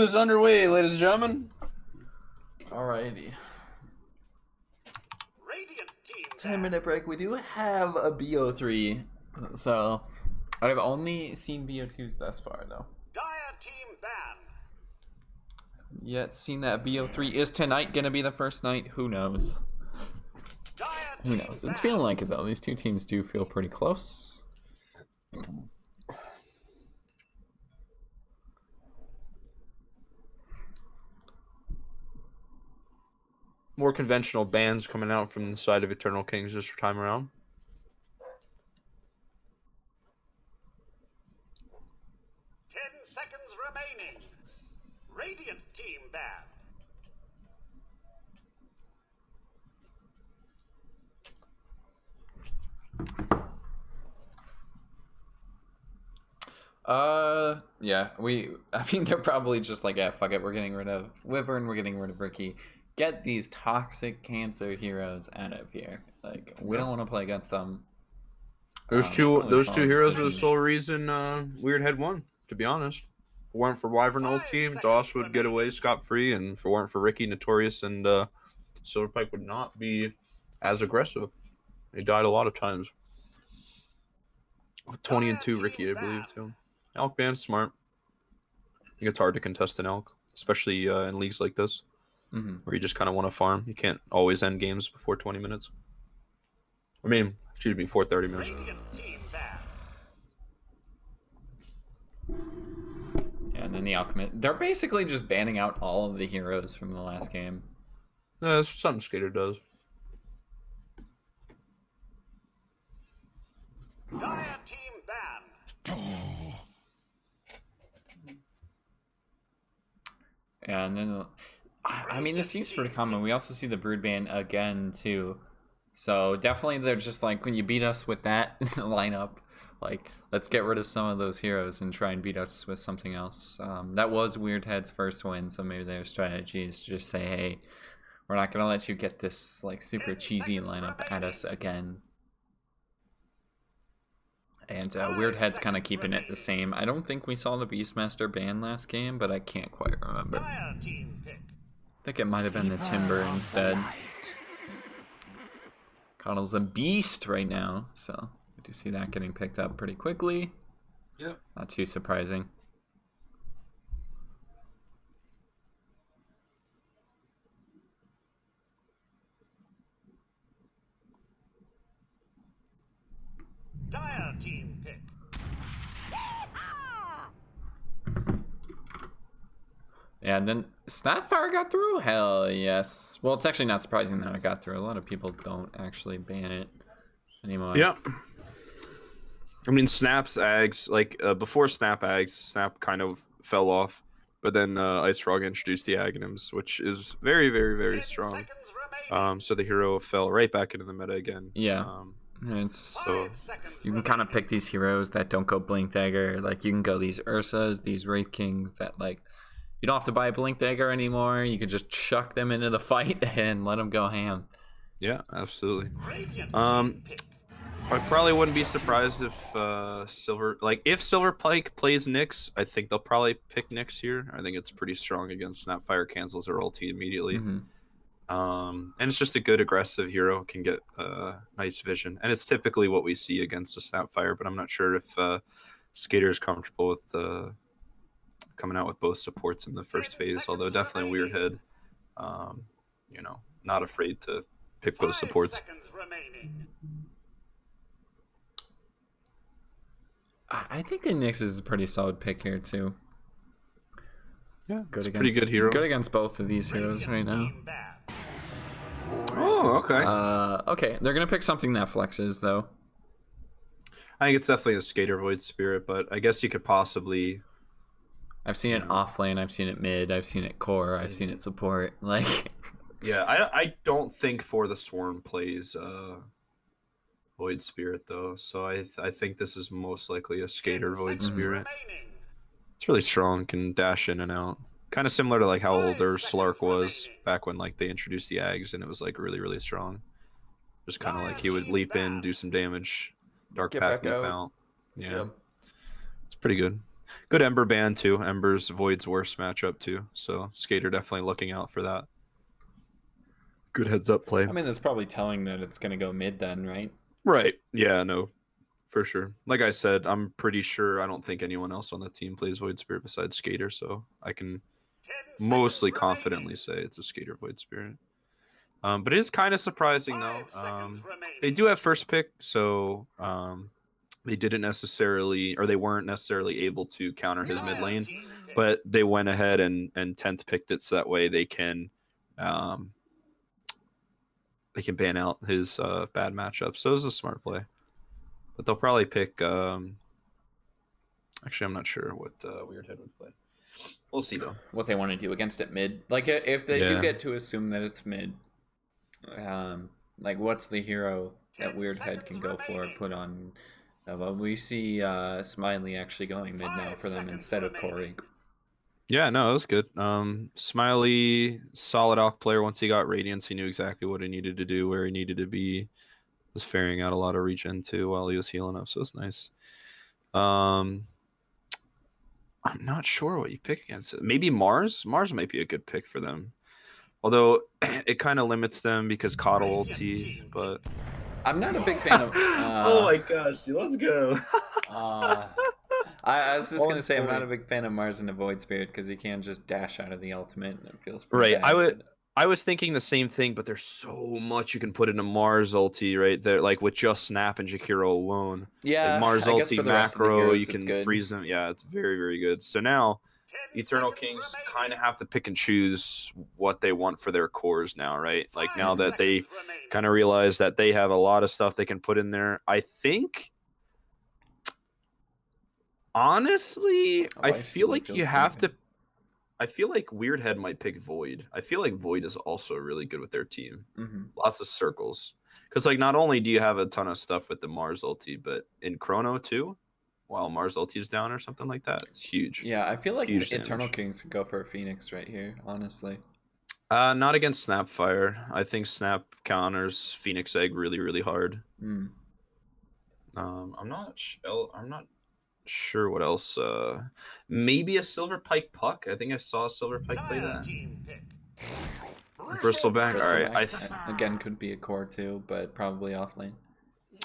is underway, ladies and gentlemen. Alrighty. Radiant team 10-minute break. We do have a BO3, so I've only seen BO2s thus far, though. Dire team ban. Yet seen that BO3 is tonight gonna be the first night. Who knows? Dire Who team knows? It's ban. feeling like it though. These two teams do feel pretty close. More conventional bans coming out from the side of Eternal Kings this time around. Seconds remaining. Radiant team ban. Yeah, I mean, they're probably just like, yeah, fuck it, we're getting rid of Wyvern, we're getting rid of Ricky. Get these toxic cancer heroes out of here. Like, we don't want to play against them. Those two solid heroes were the decision. sole reason WEIRDHEAD won, to be honest. If it weren't for Wyvern old team, Doss would get away scot-free, and if it weren't for Ricky, Notorious, and Silverpike would not be as aggressive. They died a lot of times. 20-2 Ricky, I believe, too. Elk ban's smart. I think it's hard to contest an Elk, especially in leagues like this, where you just kind of want to farm. You can't always end games before 20 minutes. I mean, excuse me, before 30 minutes. Radiant team ban. Yeah, and then the Alchemist. They're basically just banning out all of the heroes from the last game. That's something Skater does. Dire team ban. Yeah, and then, I mean, this seems pretty common. We also see the Brood ban again, too. So definitely they're just like, when you beat us with that lineup, like, let's get rid of some of those heroes and try and beat us with something else. That was WEIRDHEAD's first win, so maybe their strategy is to just say, hey, we're not going to let you get this, like, super cheesy lineup at us again. And WEIRDHEAD's kind of keeping it the same. I don't think we saw the Beastmaster ban last game, but I can't quite remember. Dire team pick. I think it might have been the Timber instead. Coddle's a beast right now, so we do see that getting picked up pretty quickly. Yep. Not too surprising. Dire team pick. Yeah, and then Snapfire got through? Hell yes. Well, it's actually not surprising that it got through. A lot of people don't actually ban it anymore. Yeah. I mean, Snap's Ags, like, before Snap Ags, Snap kind of fell off. But then Ice Frog introduced the Aghanims, which is very, very, very strong. So the hero fell right back into the meta again. Yeah. And it's So you can kind of pick these heroes that don't go Blink Dagger. Like, you can go these Ursas, these Wraith Kings that, like, you don't have to buy a Blink Dagger anymore. You can just chuck them into the fight and let them go ham. yeah, absolutely. I probably wouldn't be surprised if if Silverpike plays Nyx, I think they'll probably pick Nyx here. I think it's pretty strong against Snapfire, cancels her ulti immediately. And it's just a good aggressive hero, can get nice vision. And it's typically what we see against a Snapfire, but I'm not sure if Skater is comfortable with coming out with both supports in the first phase, although definitely WEIRDHEAD, you know, not afraid to pick both supports. I think the Nyx is a pretty solid pick here too. Yeah, Good it's a against, pretty good hero. Good against both of these heroes right now. Oh, okay. Okay, they're gonna pick something that flexes though. I think it's definitely a Skater Void Spirit, but I guess you could possibly. I've seen it off lane, I've seen it mid, I've seen it core, I've seen it support. Like, Yeah, I don't think For the Swarm plays Void Spirit though, so I think this is most likely a Skater Void Spirit. It's really strong, can dash in and out. Kind of similar to like how older Slark was back when like they introduced the Ags and it was like really, really strong. Just kind of like he would leap in, do some damage, Dark Get Path, back leap out. out. Yeah. Yep. It's pretty good. Good Ember ban too. Ember's Void's worst matchup too. So Skater definitely looking out for that. Good heads up play. I mean, that's probably telling that it's gonna go mid then, right? Right. Yeah, no. For sure. Like I said, I'm pretty sure I don't think anyone else on the team plays Void Spirit besides Skater, so I can 10 mostly seconds confidently say it's a Skater Void Spirit. But it is kind of surprising though. 5 seconds remaining. They do have first pick, so they didn't necessarily, or they weren't necessarily able to counter his mid lane, Team pick. but they went ahead and 10th picked it so that way they can ban out his bad matchup. So it was a smart play. But they'll probably pick. Actually, I'm not sure what Weirdhead would play. We'll see though. What they want to do against it mid. Like if they do Yeah. get to assume that it's mid, like what's the hero that 10 Weirdhead can seconds go for? remaining. Put on. Well, we see Smiley actually going mid now 5 for them seconds instead of Corey. remaining. Yeah, no, it was good. Smiley, solid off player. Once he got Radiance, he knew exactly what he needed to do, where he needed to be. Was ferrying out a lot of regen too while he was healing up, so it's nice. I'm not sure what you pick against it. Maybe Mars. Mars might be a good pick for them. Although it kind of limits them because Coddle ulti, but I'm not a big fan of. oh my gosh, dude, let's go. I was just On gonna say I'm not point. a big fan of Mars and the Void Spirit because he can just dash out of the ultimate and it feels pretty Right, bad. I was thinking the same thing, but there's so much you can put into Mars ulti right there, like with just Snap and Jakiro alone. Yeah, Like Mars I guess ulti for the rest of the macro, heroes, you it's can good. freeze them. Yeah, it's very, very good. So now 10 Eternal seconds Kings remaining. kind of have to pick and choose what they want for their cores now, right? Like now 5 that they seconds remaining. kind of realize that they have a lot of stuff they can put in there. I think, honestly, I Life feel stealing like feels you pretty have good. to. I feel like Weirdhead might pick Void. I feel like Void is also really good with their team. Mm-hmm. Lots of circles. Because like not only do you have a ton of stuff with the Mars ulti, but in Chrono too, while Mars ulti is down or something like that, it's huge. Yeah, I feel like Huge the Eternal damage. Kings could go for a Phoenix right here, honestly. Not against Snapfire. I think Snap counters Phoenix Egg really, really hard. Mm. I'm not sure what else. Maybe a Silver Pike Puck. I think I saw a Silver Pike play Dire that. team pick. Bristleback. All right. Bristleback, again, could be a core too, but probably off lane.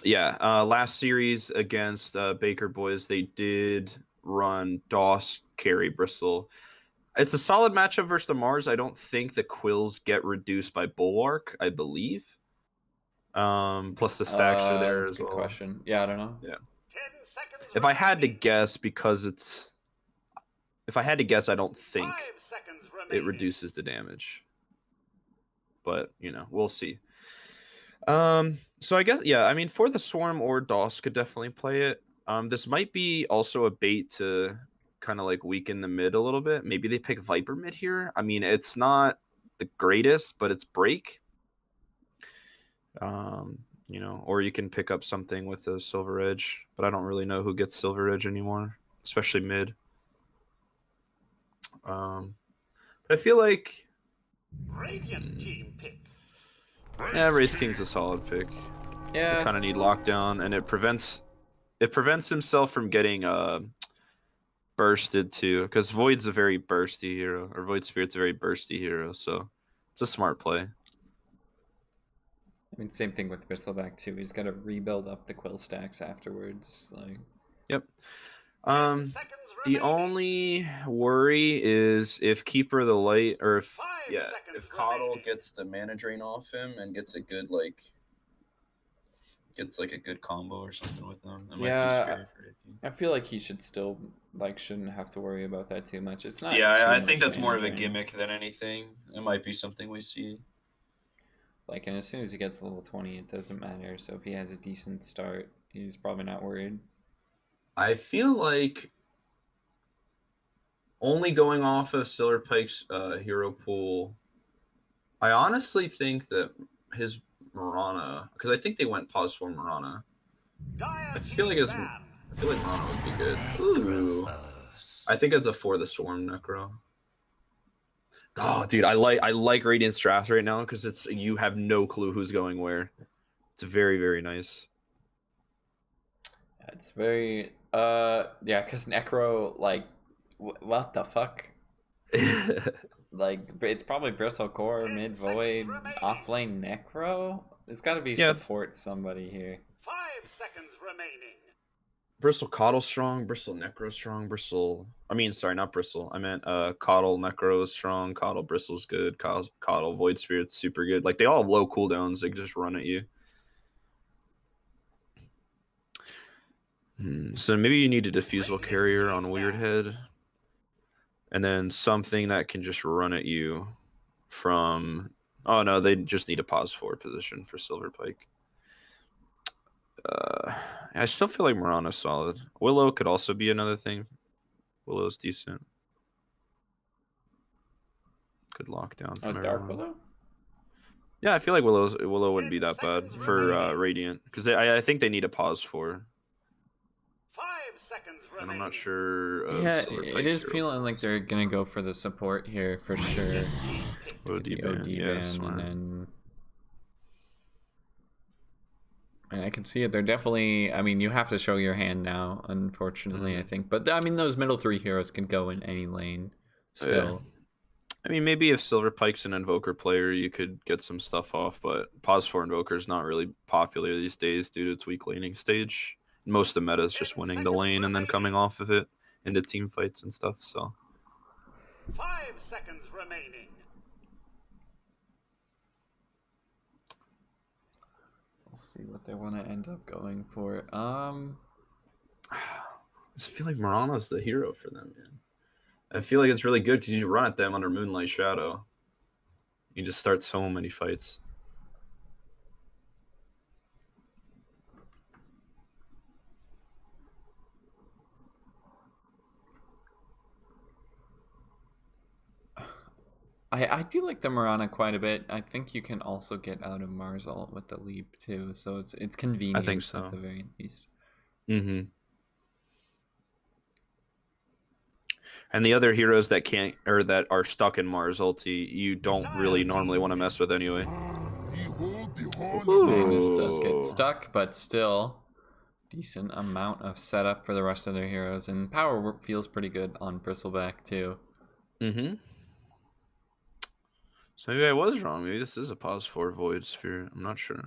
Yeah. Last series against Baker Boys, they did run DOS carry Bristol. It's a solid matchup versus the Mars. I don't think the Quills get reduced by Bulwark, I believe. Plus the stacks are there That's a as good well. question. Yeah, I don't know. Yeah. 10 seconds If I had to remaining. guess, I don't think 5 seconds it remaining. reduces the damage. But we'll see. So I guess I mean for the Swarm or DOS could definitely play it. This might be also a bait to kind of like weaken the mid a little bit. Maybe they pick Viper mid here. I mean, it's not the greatest, but it's break. Or you can pick up something with a Silver Edge, but I don't really know who gets Silver Edge anymore, especially mid. But I feel like Radiant team pick. Wraith King's a solid pick. Yeah, Kind of need lockdown, and it prevents himself from getting bursted too, because Void's a very bursty hero, or Void Spirit's a very bursty hero, so it's a smart play. I mean, same thing with Bristleback too. He's got to rebuild up the quill stacks afterwards. Like, Yep. 10 seconds The remaining. only worry is if Keeper of the Light, or if 5 seconds if Coddle remaining. gets the mana drain off him and gets a good a good combo or something with him. That might be Yeah, scary for Wraith King. I feel like he should still shouldn't have to worry about that too much. It's not. Yeah, too I much think that's more of a mana drain. gimmick than anything. It might be something we see. Like, and as soon as he gets level 20, it doesn't matter. So if he has a decent start, he's probably not worried. I feel like only going off of Silver Pike's hero pool, I honestly think that his Mirana, because I think they went pause for Mirana. Dire I feel like team it's- ban. I feel like Mirana would be good. Ooh. I think it's a for the Swarm Necro. Oh, dude, I like Radiance drafts right now because it's you have no clue who's going where. It's very, very nice. It's very Yeah, because Necro, like, what the fuck? Like, it's probably Bristle Core, mid Void, offlane Necro? It's gotta be Yeah. support somebody here. 5 seconds remaining. Bristle Coddle strong, Bristle Necro strong, Bristle. I mean, sorry, not Bristle. I meant Coddle Necro is strong, Coddle Bristle's good, Coddle Void Spirit's super good. Like they all have low cooldowns. They can just run at you. So maybe you need a Diffusal Carrier on WEIRDHEAD, and then something that can just run at you from. Oh no, they just need a pause forward position for Silver Pike. I still feel like Mirana's solid. Willow could also be another thing. Willow's decent. Good lockdown from Dark everyone. Willow? Yeah, I feel like Willow wouldn't be that bad for Radiant because I think they need a pause for. 5 seconds remaining. And I'm not sure. Yeah, Silver it Pike's is hero feeling like pause. they're gonna go for the support here for sure. OD The ban, OD yeah, ban, smart. and I can see it. They're definitely. I mean, you have to show your hand now, unfortunately. I think, but I mean, those middle 3 heroes can go in any lane. Still, I mean, maybe if Silver Pike's an Invoker player, you could get some stuff off, but Pause for Invoker is not really popular these days due to its weak laning stage. Most of the meta is just winning the lane and then coming off of it into team fights and stuff, so. 5 seconds remaining. we'll see what they want to end up going for. I just feel like Mirana's the hero for them, man. I feel like it's really good because you run at them under Moonlight Shadow. You just start so many fights. I do like the Mirana quite a bit. I think you can also get out of Mars ult with the leap too, so it's convenient. I think so. At the very least. Mm-hmm. And the other heroes that can't or that are stuck in Mars ulti, you don't really normally want to mess with anyway. Magnus does get stuck, but still decent amount of setup for the rest of their heroes, and power work feels pretty good on Bristleback too. Mm-hmm. So maybe I was wrong. Maybe this is a pause for Void Sphere. I'm not sure.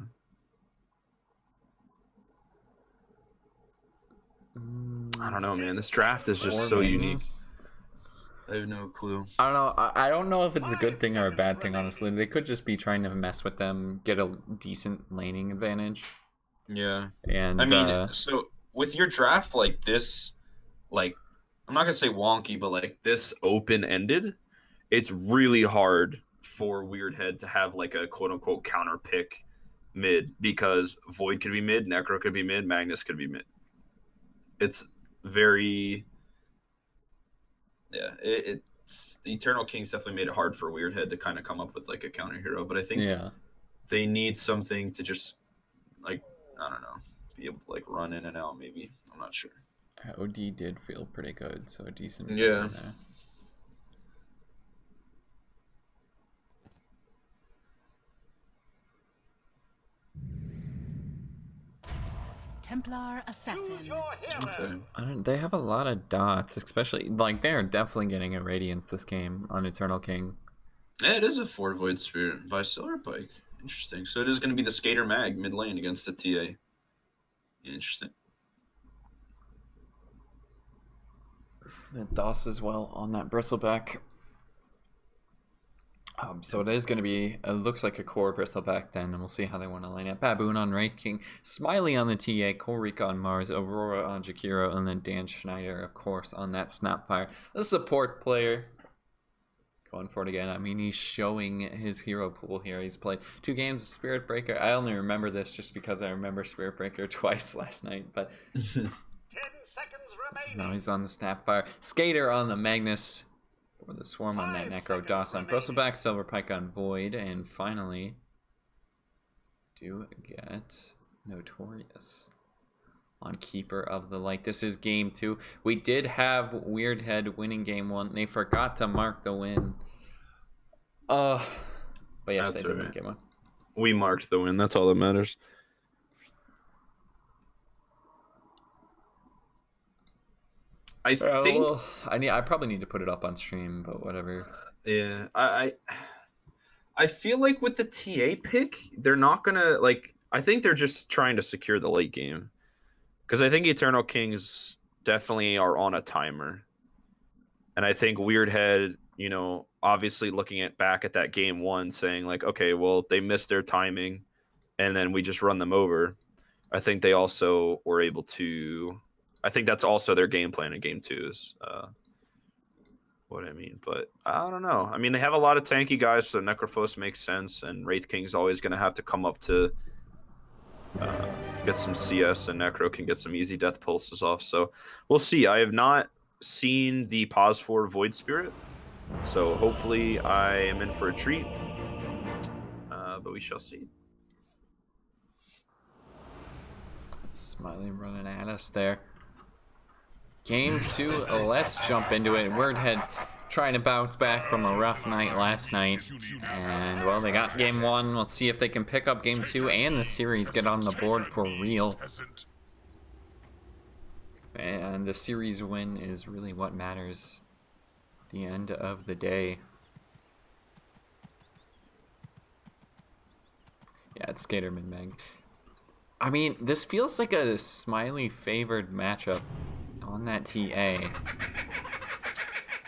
I don't know, man. This draft is just so unique. I have no clue. I don't know. I don't know if it's a good thing or a bad thing, honestly. They could just be trying to mess with them, get a decent laning advantage. Yeah. And I mean, so with your draft like this, like, I'm not going to say wonky, but like this open-ended, it's really hard for WEIRDHEAD to have like a quote-unquote counter pick mid because Void could be mid, Necro could be mid, Magnus could be mid. It's very... Yeah, it's Eternal Kings definitely made it hard for WEIRDHEAD to kind of come up with like a counter hero, but I think they need something to just like, I don't know, be able to like run in and out maybe. I'm not sure. OD did feel pretty good, so a decent. Yeah. Templar Assassin. Choose your hero. Okay. They have a lot of dots, especially like they're definitely getting a Radiance this game on Eternal King. Yeah, it is a 4 Void Spirit by Silver Pike. Interesting. So it is going to be the Skater Mag mid lane against a TA. Interesting. The DOS as well on that Bristleback. So it is going to be, it looks like a core Bristleback then, and we'll see how they want to line up. Baboon on Wraith King, Smiley on the TA, Korika on Mars, Aurora on Jakiro, and then Dan Schneider, of course, on that Snapfire. A support player. Going for it again. I mean, he's showing his hero pool here. He's played 2 games of Spirit Breaker. I only remember this just because I remember Spirit Breaker twice last night, but 10 seconds remaining. now he's on the Snapfire. Skater on the Magnus. For the Swarm on that Necro, DOS on Bristleback, Silver Pike on Void, and finally do get Notorious on Keeper of the Light. This is game 2. We did have WEIRDHEAD winning game 1. They forgot to mark the win. But yes, they did win game 1. We marked the win. That's all that matters. I think well, I probably need to put it up on stream, but whatever. yeah, I feel like with the TA pick, they're not gonna like. I think they're just trying to secure the late game, because I think Eternal Kings definitely are on a timer, and I think WEIRDHEAD, you know, obviously looking at back at that game one, saying like, okay, well they missed their timing, and then we just run them over. I think they also were able to. I think that's also their game plan in game two is what I mean. But I don't know. I mean, they have a lot of tanky guys, so Necrophos makes sense, and Wraith King's always going to have to come up to get some CS, and Necro can get some easy death pulses off. So we'll see. I have not seen the pause for Void Spirit, so hopefully I am in for a treat. But we shall see. Smiley running at us there. Game 2, let's jump into it. WEIRDHEAD trying to bounce back from a rough night last night. And, well, they got game 1. Let's see if they can pick up game 2 and the series get on the board for real. And the series win is really what matters at the end of the day. Yeah, it's Skater mid-mag. I mean, this feels like a Smiley favored matchup on that TA.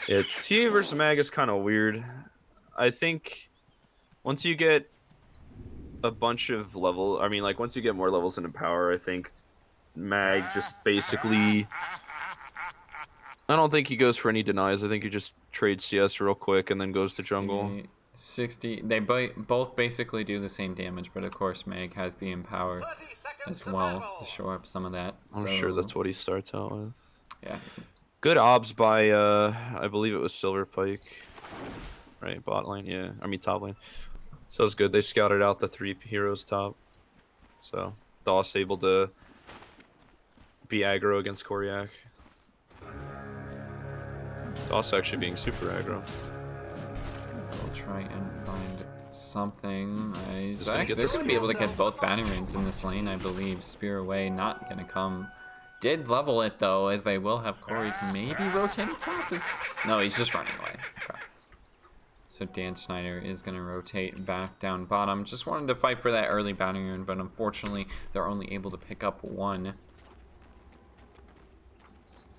Yeah, TA versus Mag is kind of weird. I think once you get a bunch of once you get more levels into power, I think Mag just basically... I don't think he goes for any denies. I think he just trades CS real quick and then goes to jungle. 60. They both basically do the same damage, but of course Mag has the empower as well to shore up some of that. I'm sure that's what he starts out with. Yeah. Good obs by I believe it was Silver Pike. Right, bot lane, yeah. I mean top lane. So it's good. They scouted out the 3 heroes top. So DOS able to be aggro against Koryak. DOS actually being super aggro. We'll try and find something. They're going to be able to get both Bannerings in this lane, I believe. Spear away, not going to come. Did level it, though, as they will have Corey maybe rotating top. No, he's just running away. Okay. So Dan Schneider is going to rotate back down bottom. Just wanted to fight for that early Banner, but unfortunately, they're only able to pick up one.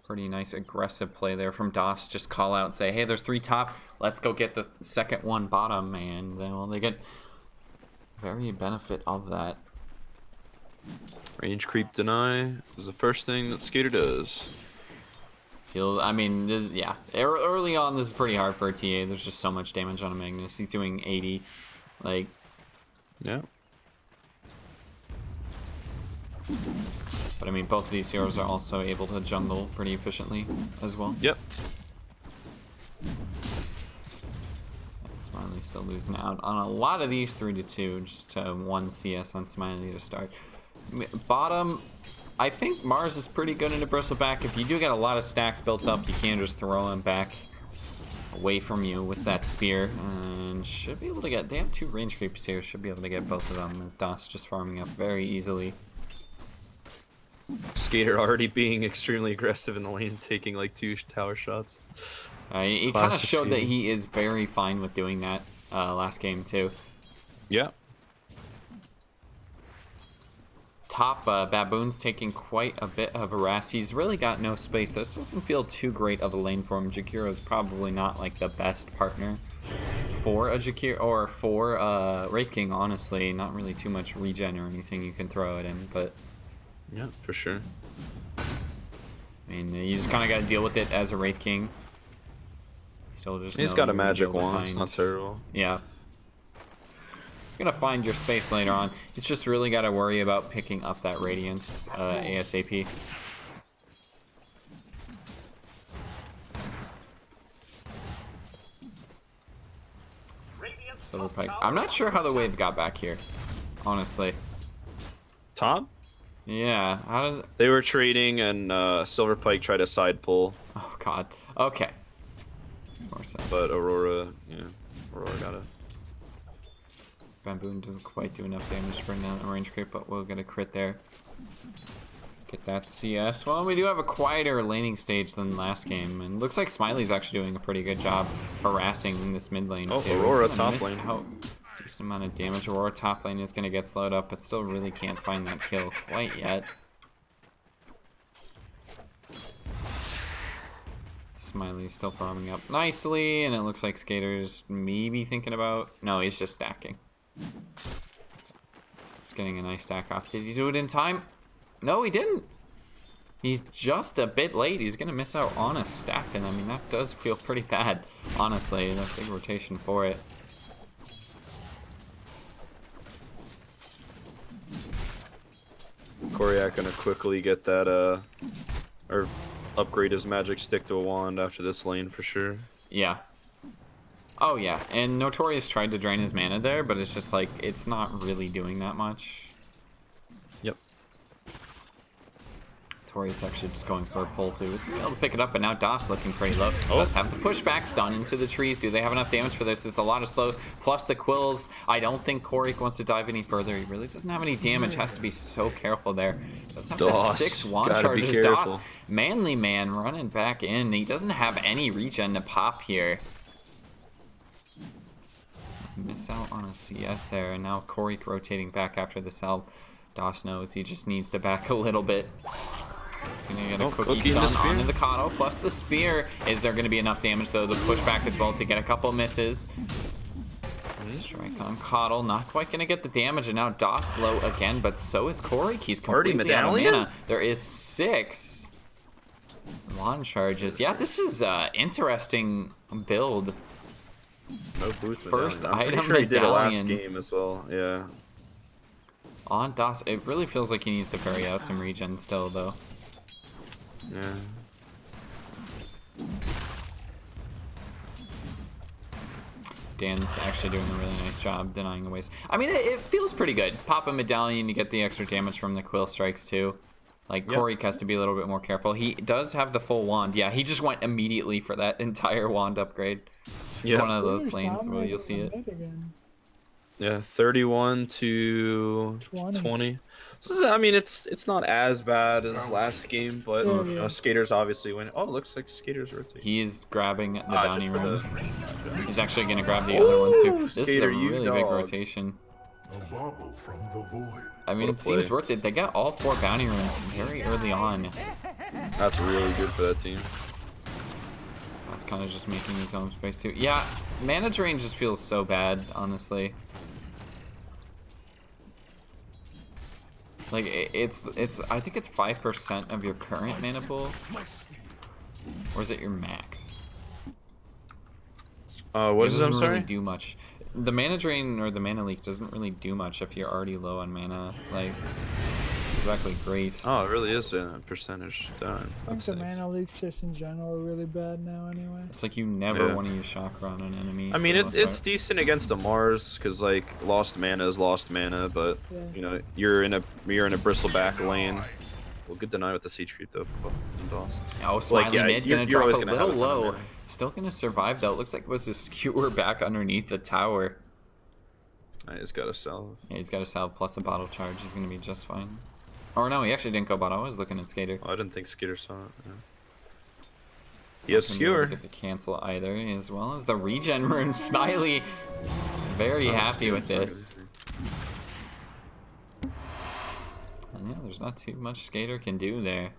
Pretty nice aggressive play there from DOS. Just call out and say, hey, there's 3 top. Let's go get the second one bottom. And well, they get very benefit of that. Range creep deny is the first thing that Skater does. I mean, yeah. Early on, this is pretty hard for a TA. There's just so much damage on a Magnus. He's doing 80. Like, yeah. But I mean, both of these heroes are also able to jungle pretty efficiently as well. Yep. And Smiley still losing out on a lot of these 3-2, just 1 CS on Smiley to start. Bottom, I think Mars is pretty good into Bristleback. If you do get a lot of stacks built up, you can just throw him back away from you with that spear. And should be able to get, they have 2 range creeps here, should be able to get both of them as DOS just farming up very easily. Skater already being extremely aggressive in the lane, taking like 2 tower shots. He kind of showed that he is very fine with doing that last game too. Yeah. Top Baboon's taking quite a bit of harass. He's really got no space. This doesn't feel too great of a lane for him. Jakiro's probably not like the best partner for a Jakiro or for Wraith King, honestly. Not really too much regen or anything you can throw at him, but yeah, for sure. I mean, you just kind of got to deal with it as a Wraith King. Still just He's got a magic wand. It's not terrible. Yeah. You're going to find your space later on. It's just really got to worry about picking up that Radiance ASAP. Silver Pike. I'm not sure how the wave got back here, honestly. Top? Yeah, how does... They were trading and Silver Pike tried a side pull. Oh god. Okay. Makes more sense. But Aurora got it. Bamboon doesn't quite do enough damage to bring down a range creep, but we'll get a crit there. Get that CS. Well, we do have a quieter laning stage than last game, and looks like Smiley's actually doing a pretty good job harassing this mid lane Oh, too. He's Aurora gonna top miss lane. out decent amount of damage. Aurora top lane is gonna get slowed up, but still really can't find that kill quite yet. Smiley's still farming up nicely, and it looks like Skater's maybe thinking about... No, he's just stacking. Just getting a nice stack off. Did he do it in time? No, he didn't. He's just a bit late. He's gonna miss out on a stack, and I mean that does feel pretty bad, honestly. That big rotation for it. Koryak gonna quickly get that or upgrade his magic stick to a wand after this lane for sure. Yeah. Oh yeah, and Notorious tried to drain his mana there, but it's just like it's not really doing that much. Yep. Notorious actually just going for a pull too. He's gonna be able to pick it up, but now DOS looking pretty low. Does have the pushback, stun into the trees. Do they have enough damage for this? It's a lot of slows, plus the quills. I don't think Korik wants to dive any further. He really doesn't have any damage. Has to be so careful there. Does have the DOS, 6 wand gotta be charges. careful. DOS, manly man running back in. He doesn't have any regen to pop here. Miss out on a CS there, and now Korik rotating back after the salve. DOS knows he just needs to back a little bit. He's gonna get a cookie Cookie in the stun spear. onto the Kato, plus the spear. Is there gonna be enough damage though? The pushback as well to get a couple misses. Strike on Coddle, not quite gonna get the damage, and now DOS low again, but so is Korik. He's Party completely out of medallion? mana. There is 6 wand charges. Yeah, this is interesting build. No boots. First medallion. I'm pretty item sure he did it last medallion. game as well. Yeah. On DOS, it really feels like he needs to carry out some regen still though. Yeah. Dan's actually doing a really nice job denying the waste. I mean, it feels pretty good. Pop a medallion, you get the extra damage from the quill strikes too. Like, Yep. Korik has to be a little bit more careful. He does have the full wand. Yeah, he just went immediately for that entire wand upgrade. It's Yeah. one of those Who's lanes where dominating you'll see the it. mid again? Yeah, 31 to 20. So, I mean, it's not as bad as last game, but Yeah, you know, yeah. Skaters obviously win. Oh, it looks like Skaters rotate. He's grabbing the Ah, bounty just for rune. the- He's actually going to grab the other one too. Ooh, This is a Skater, you really big dog. rotation. A bauble from the void. I mean, What a it seems play. worth it. They got all 4 bounty runes very early on. That's really good for that team. That's kind of just making his own space too. Yeah, mana drain just feels so bad, honestly. Like it's I think it's 5% of your current mana pool, or is it your max? What It is it? doesn't I'm really sorry. do much. The mana drain or the mana leak doesn't really do much if you're already low on mana. Like exactly great. Oh, it really is a percentage done. I think That's the nice. mana leaks just in general are really bad now anyway. It's like you never Yeah. want to use chakra on an enemy. I mean, for the it's most it's part. decent against a Mars because like lost mana is lost mana, but Yeah. you know you're in a bristleback lane. Well, good deny with the siege creep though from DOS. Oh, Smiley yeah, mid you're- gonna you're drop always a gonna have little a ton of low. mana. Still gonna survive though. It looks like it was a skewer back underneath the tower. I just got a salve. Yeah, he's got a salve plus a bottle charge. He's gonna be just fine. Or no, he actually didn't go bottle. I was looking at Skater. Oh, I didn't think Skitter saw it. Yeah. He has Couldn't be able to skewer. Get the cancel either, as well as the regen rune. Smiley, very Oh, happy with Skitter's not this. gonna And yeah, there's not too much Skater can do there.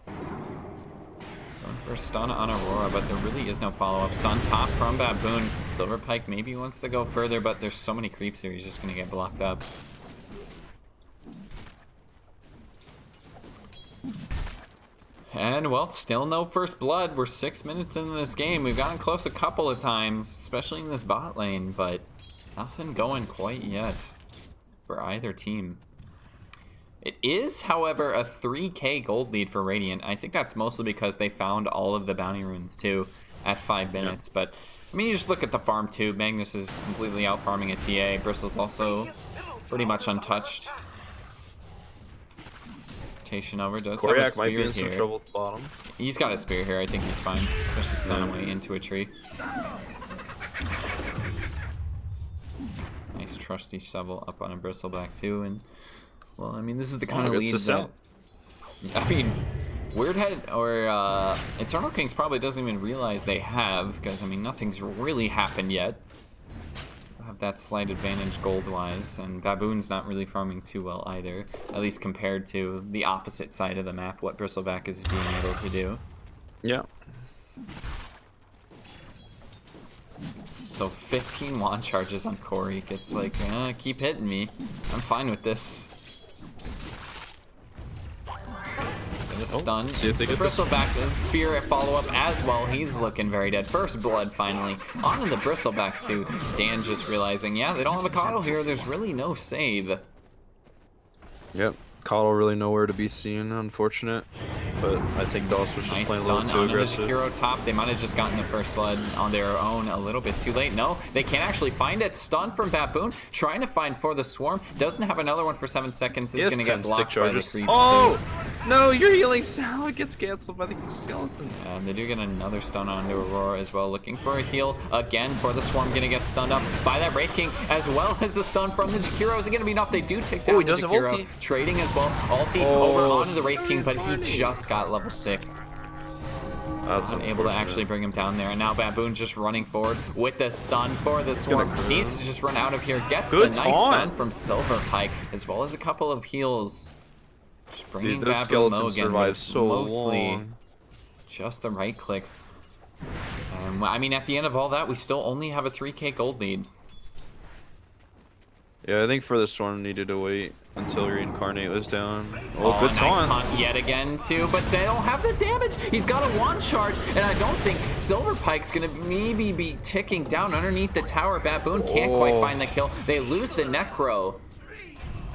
He's going for a stun on Aurora, but there really is no follow-up. Stun top from Baboon. Silver Pike maybe wants to go further, but there's so many creeps here, he's just gonna get blocked up. And, well, still no first blood. We're 6 minutes into this game. We've gotten close a couple of times, especially in this bot lane, but nothing going quite yet for either team. It is, however, a 3k gold lead for Radiant. I think that's mostly because they found all of the bounty runes, too, at 5 minutes. But, I mean, you just look at the farm, too. Magnus is completely out-farming a TA. Bristle's also pretty much untouched. Rotation over does have a Koryak might be spear in some here. trouble at the bottom. He's got a spear here. I think he's fine. Especially stun away into a tree. Nice trusty shovel up on a bristleback too. And well, I mean, this is the kind of it's lead the that cell. I mean, WEIRDHEAD or Eternal Kings probably doesn't even realize they have, because I mean nothing's really happened yet. Have that slight advantage gold-wise, and Baboon's not really farming too well either, at least compared to the opposite side of the map, what Bristleback is being able to do. Yeah. So 15 wand charges on Corey. It's like, keep hitting me. I'm fine with this. The stun. See if they The get this. Bristleback, the Spirit follow-up as well. He's looking very dead. First blood, finally. On to the Bristleback, too. Dan just realizing, yeah, they don't have a Coddle here. There's really no save. Yep. Coddle really nowhere to be seen, unfortunate. But I think DOS was just Nice playing a stun little too onto the aggressive. Jakiro top. They might have just gotten the first blood on their own a little bit too late. No, they can't actually find it. Stun from Baboon. Trying to find for the Swarm. Doesn't have another one for 7 seconds. Is He has going to 10 get stick blocked by the charges. creeps. Oh! No, your healing now it gets canceled by the skeletons. And they do get another stun onto Aurora as well, looking for a heal again for the Swarm, gonna get stunned up by that Wraith King, as well as the stun from the Jakiro. Is it gonna be enough? They do take down he the does have Jakiro, ulti. trading as well. Ulti over onto the Wraith King, but he just got level 6. That's Unable to actually bring him down there, and now Baboon's just running forward with the stun for the Swarm. gonna Needs to just run out of here. Gets Good the nice taunt. stun from Silverpike, as well as a couple of heals. Just bringing Dude, those Baboon low skeletons again, survive but so mostly long. just the right clicks. I mean, at the end of all that, we still only have a 3k gold lead. Yeah, I think for the Storm needed to wait until Reincarnate was down. Oh, good nice taunt. yet again, too, but they don't have the damage. He's got a wand charge, and I don't think Silverpike's gonna maybe be ticking down underneath the tower. Baboon can't quite find the kill. They lose the Necro.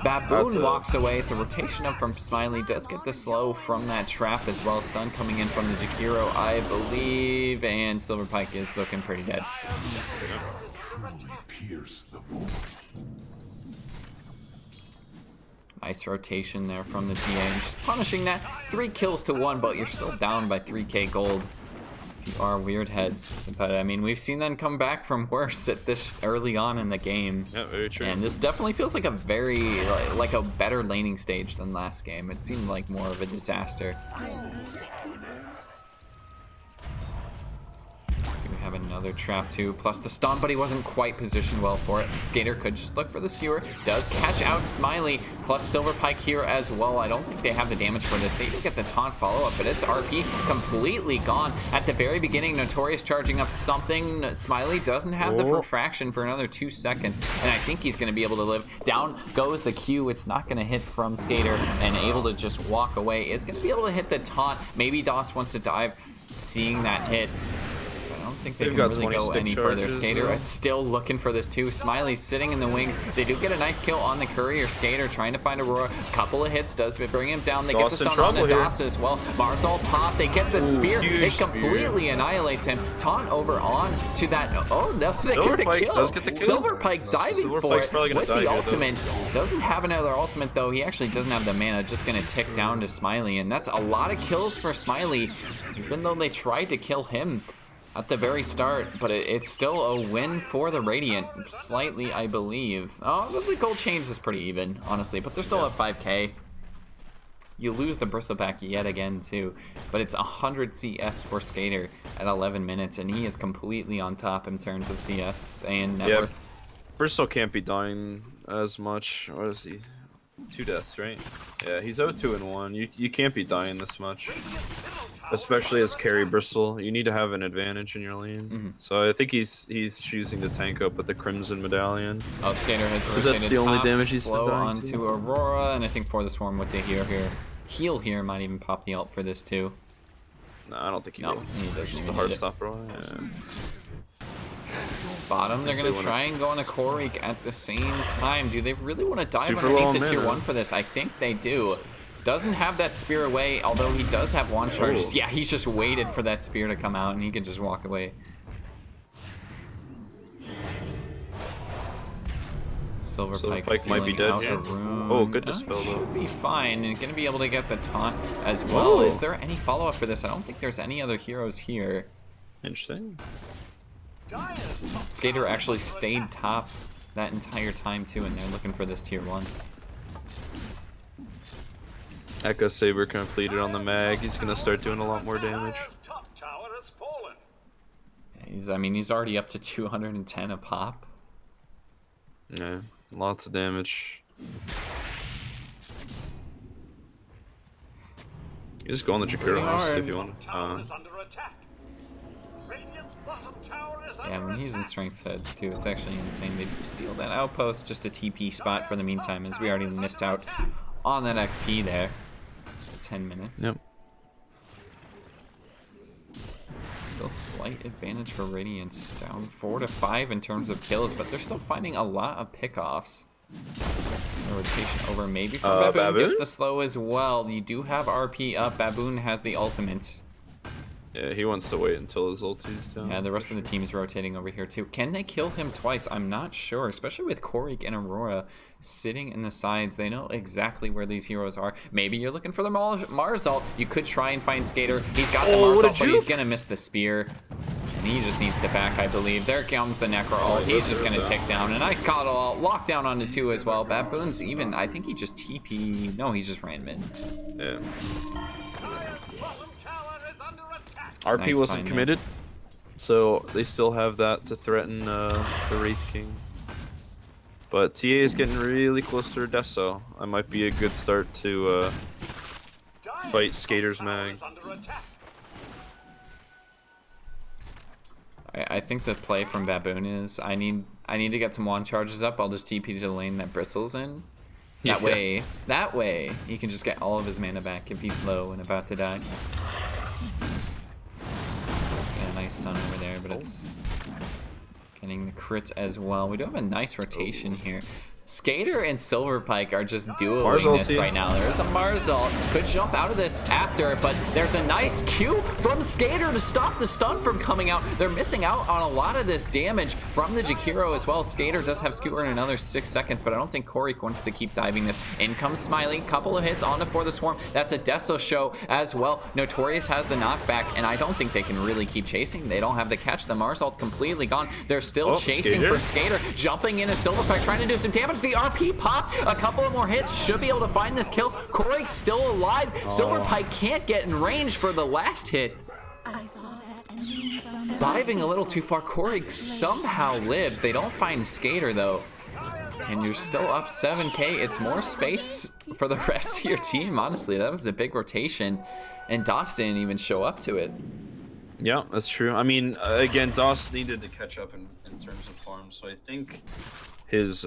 Baboon walks away. It's a rotation up from Smiley. Does get the slow from that trap as well. Stun coming in from the Jakiro, I believe. And Silverpike is looking pretty dead. Truly pierce the void. Nice rotation there from the TA. And just punishing that. 3 kills to 1, but you're still down by 3k gold. You are WEIRDHEADs, but I mean, we've seen them come back from worse at this early on in the game. Yeah, very true. And this definitely feels like a very, like a better laning stage than last game. It seemed like more of a disaster. We have another trap too, plus the stun, but he wasn't quite positioned well for it. Skater could just look for the skewer, does catch out Smiley, plus Silverpike here as well. I don't think they have the damage for this. They do get the taunt follow-up, but it's RP completely gone. At the very beginning, Notorious charging up something. Smiley doesn't have the refraction for another 2 seconds, and I think he's going to be able to live. Down goes the Q. It's not going to hit from Skater, and able to just walk away. It's going to be able to hit the taunt. Maybe DOS wants to dive, seeing that hit. I don't think they They've can got really 20 go stick any further. charges, Skater though. is still looking for this too. Smiley's sitting in the wings. They do get a nice kill on the courier. Skater trying to find Aurora. Couple of hits does bring him down. They get the DOS in stun on the trouble here. DOS as well. Marzal pop. They get the spear. huge It spear. completely annihilates him. Taunt over on to that. Oh no, they get the Silverpike kill. does get the kill. Silverpike diving for Silverpike's it probably gonna with die the here, though. ultimate. Doesn't have another ultimate though. He actually doesn't have the mana. Just gonna tick down to Smiley, and that's a lot of kills for Smiley. Even though they tried to kill him at the very start, but it's still a win for the Radiant, slightly, I believe. Oh, the gold change is pretty even, honestly, but they're still at 5k. You lose the Bristleback yet again, too, but it's 100 CS for Skater at 11 minutes, and he is completely on top in terms of CS and net Yeah. worth. Bristol can't be dying as much. What is he? 2 deaths, right? Yeah, he's 0-2-1. You can't be dying this much. Especially as carry Bristol. You need to have an advantage in your lane. So I think he's choosing to tank up with the Crimson Medallion. Oh, Skater has that's rotated the only top, damage he's been slow dying onto to. Aurora, and I think for the Swarm what they heal here might even pop the ult for this too. No, I don't think he No, will. he doesn't Just even the need hard it. stop, bro. Yeah. Bottom, they're They gonna wanna- try and go on a Korik at the same time. Do they really want to dive Super low underneath the tier mana. 1 for this? I think they do. Doesn't have that spear away, although he does have wand charges. Oh. Yeah, he's just waited for that spear to come out and he can just walk away. Silverpike might be dead here. Oh, good dispel, though. Should be fine, and gonna be able to get the taunt as well. Whoa. Is there any follow-up for this? I don't think there's any other heroes here. Interesting. Skater actually stayed top that entire time too, and they're looking for this tier 1. Echo Saber completed on the mag. He's gonna start doing a lot more damage. I mean, he's already up to 210 a pop. Yeah, lots of damage. You just go on the Jakiro honestly if you want. Yeah, when he's in strength edge too, it's actually insane. They steal that outpost, just a TP spot for the meantime, as we already missed out on that XP there. 10 minutes. Yep. Still slight advantage for Radiance, down 4 to 5 in terms of kills, but they're still finding a lot of pickoffs. A rotation over maybe from Baboon. Baboon Gets the slow as well. You do have RP up. Baboon has the ultimate. Yeah, he wants to wait until his ulti's down. Yeah, the rest of the team is rotating over here too. Can they kill him twice? I'm not sure, especially with Korik and Aurora sitting in the sides. They know exactly where these heroes are. Maybe you're looking for the Mars ult. You could try and find Skater. He's got the Mars ult, but he's going to miss the spear. And he just needs the back, I believe. There comes the Necro ult. He's just going to tick down. A nice Coddle ult. Locked down onto 2 as well. Baboon's even, I think he just TP. No, he just ran mid. Yeah. RP Nice wasn't find committed, so they still have that to threaten the Wraith King. But TA is getting really close to her death, so that might be a good start to fight Skater's mag. I think the play from Baboon is I need to get some wand charges up. I'll just TP to the lane that Bristle's in. That way he can just get all of his mana back if he's low and about to die. Nice stun over there, but it's getting the crit as well. We do have a nice rotation here. Skater and Silverpike are just dueling this right now. There's a Mars ult. Could jump out of this after, but there's a nice Q from Skater to stop the stun from coming out. They're missing out on a lot of this damage from the Jakiro as well. Skater does have Skewer in another 6 seconds, but I don't think Korik wants to keep diving this. In comes Smiley. Couple of hits onto For the Swarm. That's a Deso show as well. Notorious has the knockback, and I don't think they can really keep chasing. They don't have the catch. The Mars ult completely gone. They're still chasing for Skater. Jumping in a Silverpike, trying to do some damage. The RP pop, a couple of more hits, should be able to find this kill. Korik's still alive. Silverpike can't get in range for the last hit. Diving a little too far. Korik somehow lives. They don't find Skater though. And you're still up 7k. It's more space for the rest of your team. Honestly, that was a big rotation. And DOS didn't even show up to it. Yeah, that's true. I mean, again, DOS needed to catch up in terms of farm, so I think his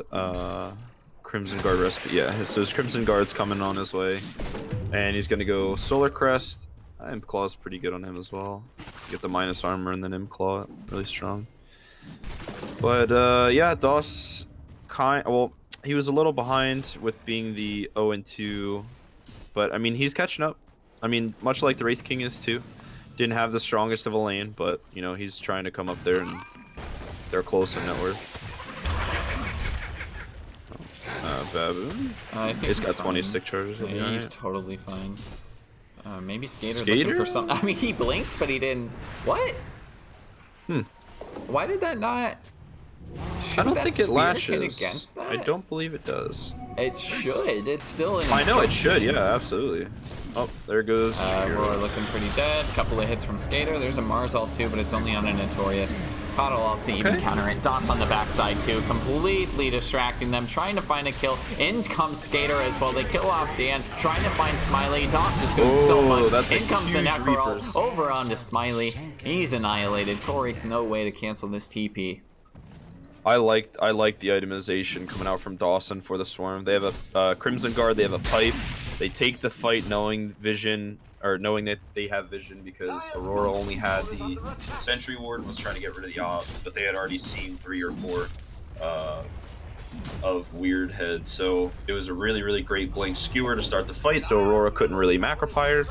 Crimson Guard recipe, yeah, so his Crimson Guard's coming on his way, and he's gonna go Solar Crest. Imp Claw's pretty good on him as well. You get the minus armor and then Imp Claw, really strong. But yeah, DOS he was a little behind with being the 0-2, but I mean he's catching up. I mean, much like the Wraith King is too. Didn't have the strongest of a lane, but you know he's trying to come up there, and they're close in net worth. Baboon? I think he's got 20 stick charges. Yeah, he's totally fine. Maybe Skater's looking for some. I mean, he blinked, but he didn't. What? Why did that not? I don't think it lashes. Against that? I don't believe it does. It should. It's still in. I know it should. Yeah, absolutely. Oh, there goes. We're looking pretty dead. Couple of hits from Skater. There's a Mars ult too, but it's only on a Notorious. Coddle ult to even counter it. DOS on the backside too, completely distracting them, trying to find a kill. In comes Skater as well. They kill off Dan, trying to find Smiley. DOS just doing so much. In comes the Necro ult over onto Smiley. He's annihilated. Korik, no way to cancel this TP. I like the itemization coming out from Dawson for the Swarm. They have a Crimson Guard. They have a pipe. They take the fight knowing that they have vision, because Aurora only had the Sentry Ward and was trying to get rid of the Obs, but they had already seen 3 or 4 of WEIRDHEAD. So it was a really, really great blink skewer to start the fight, so Aurora couldn't really macropire.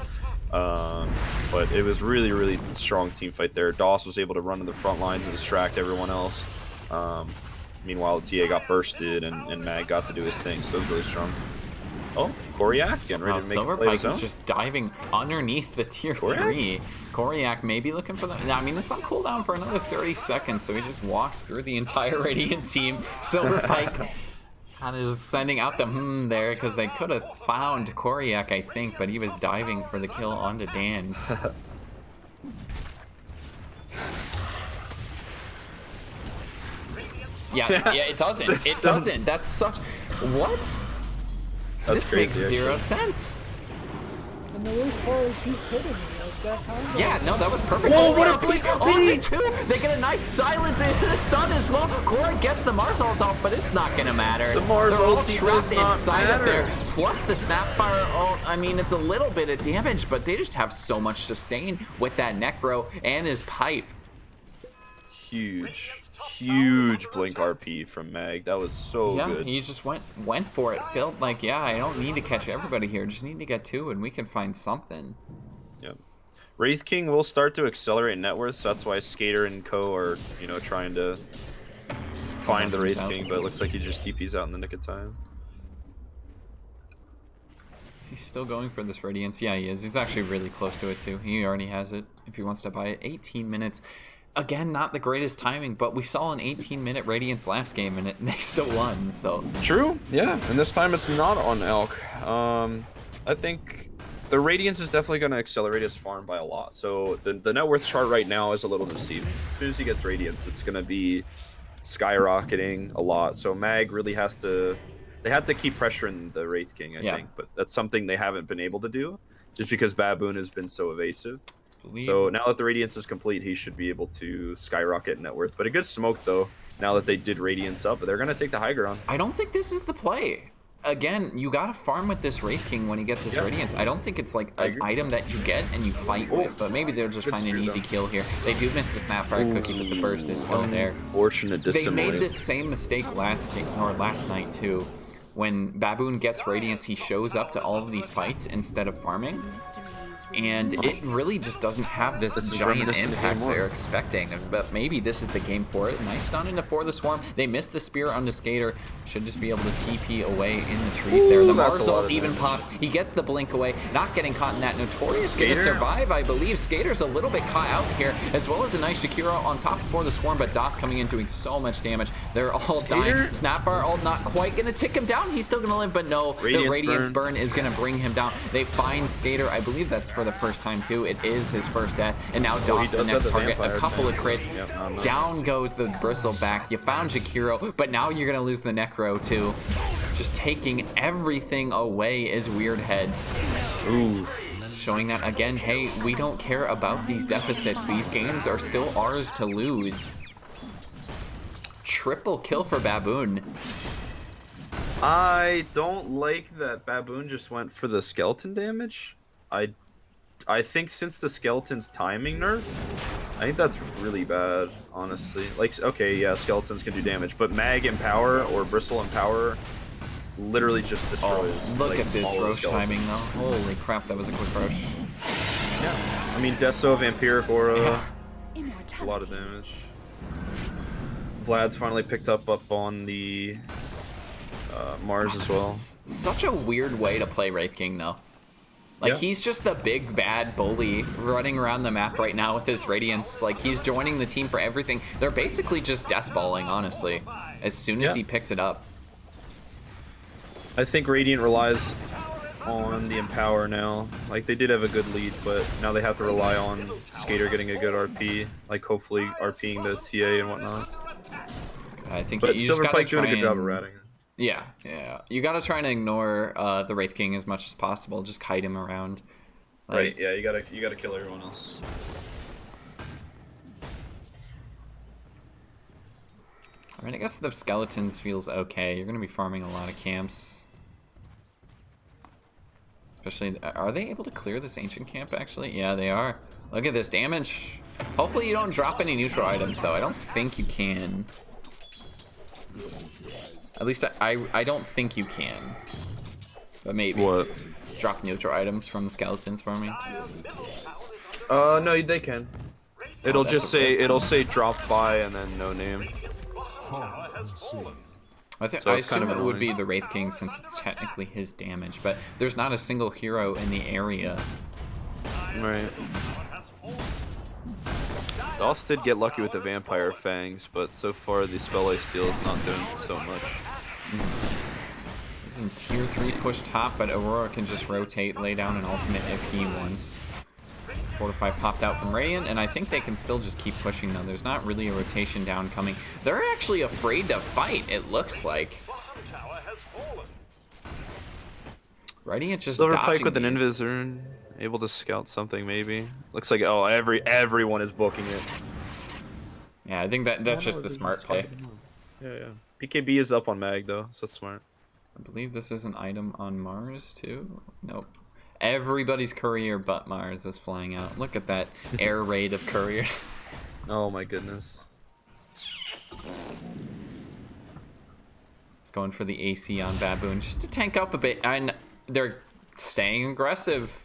But it was really, really strong team fight there. DOS was able to run to the front lines and distract everyone else. Meanwhile, TA got bursted and Mag got to do his thing, so it was really strong. Oh, Koryak getting ready to make a play Silverpike is just diving underneath the tier 3. Koryak may be looking for that. I mean, it's on cooldown for another 30 seconds, so he just walks through the entire Radiant team. Silverpike Kind of just sending out the there because they could have found Koryak, I think, but he was diving for the kill onto Dan. Yeah, it doesn't. It doesn't. That's such. What? That's This makes crazy, zero actually. sense. And the worst part is he's hitting me like that combo. Yeah, no, that was perfect. Whoa, Oh, what a RP blink on RP! the two. They get a nice silence and the stun as well. Cora gets the Mars ult off, but it's not gonna matter. The Mars They're all ulti trapped does not inside of there. matter. Plus the Snapfire ult. I mean, it's a little bit of damage, but they just have so much sustain with that Necro and his pipe. Huge blink RP from Mag. That was so Yeah, good. he just went for it. Felt like, yeah, I don't need to catch everybody here. Just need to get two, and we can find something. Yep. Wraith King will start to accelerate net worth, so that's why Skater and Co are, you know, trying to find the Wraith out. King, but it looks like he just TP's out in the nick of time. Is he still going for this Radiance? Yeah, he is. He's actually really close to it, too. He already has it if he wants to buy it. 18 minutes. Again, not the greatest timing, but we saw an 18-minute Radiance last game, and they still won, so... True, yeah, and this time it's not on Elk. I think the Radiance is definitely going to accelerate his farm by a lot. So the net worth chart right now is a little deceiving. As soon as he gets Radiance, it's going to be skyrocketing a lot. So Mag really has to... They have to keep pressuring the Wraith King, I think, but that's something they haven't been able to do, just because Baboon has been so evasive. So now that the Radiance is complete, he should be able to skyrocket net worth. But a good smoke, though, now that they did Radiance up, they're going to take the high ground. I don't think this is the play. Again, you gotta farm with this Wraith King when he gets his Radiance. I don't think it's like an item that you get and you fight with, but maybe they'll just find an easy kill here. They do miss the Snapfire cookie, but the burst is still there. Fortunate They dissimilate. made this same mistake last night too. When Baboon gets Radiance, he shows up to all of these fights instead of farming. And it really just doesn't have this giant reminiscent of impact Game 1. they're expecting. But maybe this is the game for it. Nice stun into For the Swarm. They missed the spear onto Skater. Should just be able to TP away in the trees there. The that's a Mars lot ult of even damage. pops. He gets the blink away. Not getting caught in that. Notorious gonna Skater? survive, I believe. Skater's a little bit caught out here, as well as a nice Jakiro on top For the Swarm, but Dot's coming in doing so much damage. They're all dying. Snapfire ult not quite gonna tick him down. He's still gonna live, but no, the Radiance burn is gonna bring him down. They find Skater. I believe that's for the first time too. It is his first death, and now Dot's the next target. A couple of crits. Down goes the Bristleback. You found Jakiro, but now you're gonna lose the Necro too. Just taking everything away is WEIRDHEAD's. Ooh. Showing that again, hey, we don't care about these deficits. These games are still ours to lose. Triple kill for Baboon. I don't like that Baboon just went for the skeleton damage. I think since the skeleton's timing nerf, I think that's really bad, honestly. Like, okay, yeah, skeletons can do damage, but Mag and Power or Bristle and Power literally just destroys. Look like, at this all the Roche skeletons. timing though. Holy crap, that was a quick rush. Yeah. I mean, Deso, Vampiric Aura, a lot of damage. Vlad's finally picked up on the Mars as well. Such a weird way to play Wraith King though. Like, he's just the big bad bully running around the map right now with his Radiance. Like, he's joining the team for everything. They're basically just deathballing, honestly, as soon as he picks it up. I think Radiant relies on the Empower now. Like, they did have a good lead, but now they have to rely on Skater getting a good RP. Like, hopefully RPing the TA and whatnot. I think But you just gotta Silverpike doing a good job of and- ratting. Yeah. You gotta try and ignore the Wraith King as much as possible. Just kite him around. Like, Right, yeah, you gotta kill everyone else. I mean, I guess the Skeletons feels okay. You're gonna be farming a lot of camps. Especially, are they able to clear this ancient camp actually? Yeah, they are. Look at this damage. Hopefully you don't drop any neutral items though. I don't think you can. At least I don't think you can. But maybe. What? Drop neutral items from the Skeletons for me. No, they can. It'll that's just okay. it'll say drop by and then no name. I So I it's kind assume of it would be annoying. the Wraith King since it's technically his damage, but there's not a single hero in the area. Right. Doss did get lucky with the Vampire Fangs, but so far the Spell Ice Seal is not doing so much. Some tier 3 push top, but Aurora can just rotate, lay down an ultimate if he wants. Fortify popped out from Radiant, and I think they can still just keep pushing though. There's not really a rotation down coming. They're actually afraid to fight, it looks like. Radiant just Silver dodging Pike with an these. Invisor, able to scout something maybe. Looks like everyone is booking it. Yeah, I think that's just the smart play. Yeah. PKB is up on Mag though, so it's smart. I believe this is an item on Mars too. Nope. Everybody's courier but Mars is flying out. Look at that air raid of couriers. Oh my goodness. It's going for the AC on Baboon just to tank up a bit, and they're staying aggressive.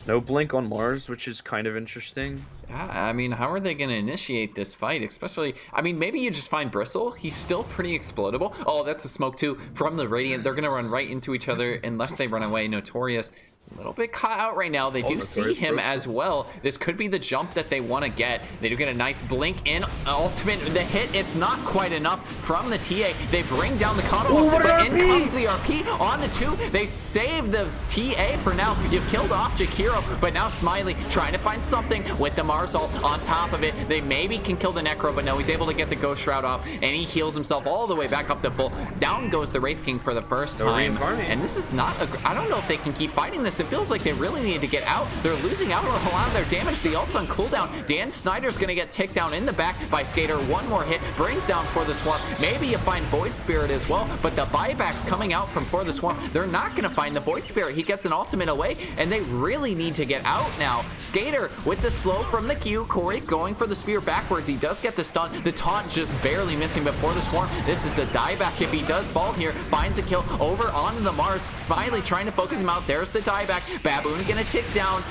No blink on Mars, which is kind of interesting. Yeah, I mean, how are they going to initiate this fight? Especially, I mean, maybe you just find Bristle. He's still pretty explodable. Oh, that's a smoke too from the Radiant. They're going to run right into each other unless they run away. Notorious. A little bit caught out right now. They do see him as well. This could be the jump that they want to get. They do get a nice blink in. Ultimate, the hit, it's not quite enough from the TA. They bring down the combo, but in comes the RP on the 2. They save the TA for now. You've killed off Jakiro, but now Smiley trying to find something with the Mars ult on top of it. They maybe can kill the Necro, but no, he's able to get the Ghost Shroud off, and he heals himself all the way back up to full. Down goes the Wraith King for the first time. And this is not a, I don't know if they can keep fighting this. It feels like they really need to get out. They're losing out on a lot of their damage. The ult's on cooldown. Dan Snyder's gonna get ticked down in the back by Skater. One more hit brings down For the Swarm. Maybe you find Void Spirit as well, but the buybacks coming out from For the Swarm, they're not gonna find the Void Spirit. He gets an ultimate away, and they really need to get out now. Skater with the slow from the Q. Corey going for the spear backwards. He does get the stun. The taunt just barely missing, but For the Swarm, this is a dieback if he does fall here. Finds a kill over onto the Mars. Smiley trying to focus him out. There's the dieback. Baboon gonna tick down.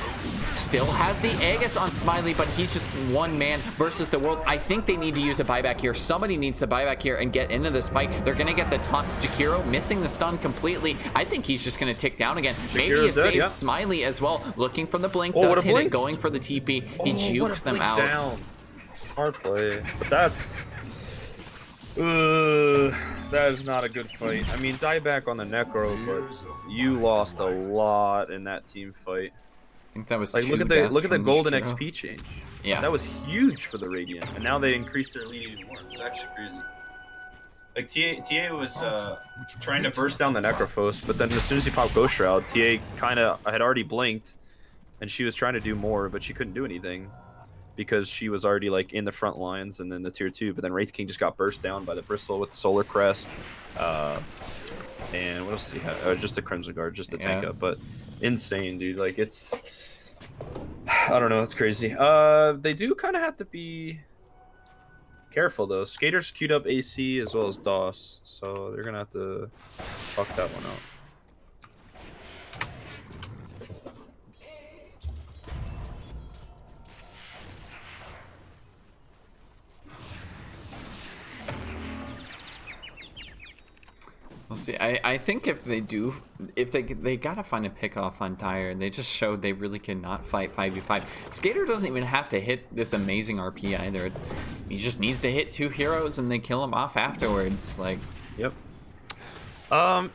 Still has the Aegis on Smiley, but he's just one man versus the world. I think they need to use a buyback here. Somebody needs to buy back here and get into this fight. They're gonna get the taunt. Jakiro missing the stun completely. I think he's just gonna tick down again. Maybe he saves Smiley as well. Looking from the blink, does hit it, going for the TP. He jukes them out. Down. Smart play, but that's that is not a good fight. I mean, die back on the Necro, but you lost a lot in that team fight. I think that was like, look at the golden XP change. Yeah, that was huge for the Radiant, and now they increased their lead even more. It's actually crazy. Like TA was trying to burst down the Necrophos, but then as soon as he popped Ghost Shroud, TA kind of had already blinked, and she was trying to do more, but she couldn't do anything because she was already like in the front lines and then the tier 2. But then Wraith King just got burst down by the Bristle with the Solar Crest, and what else did he have? Just the Crimson Guard, just to tank up. But insane, dude. Like, it's, I don't know, it's crazy. They do kind of have to be careful though. Skater's queued up AC as well as DOS, so they're gonna have to fuck that one out. We'll see. I think if they do, if they gotta find a pick off on Dire. They just showed they really cannot fight 5v5. Skater doesn't even have to hit this amazing RP either. He just needs to hit 2 heroes and they kill him off afterwards. Like, yep.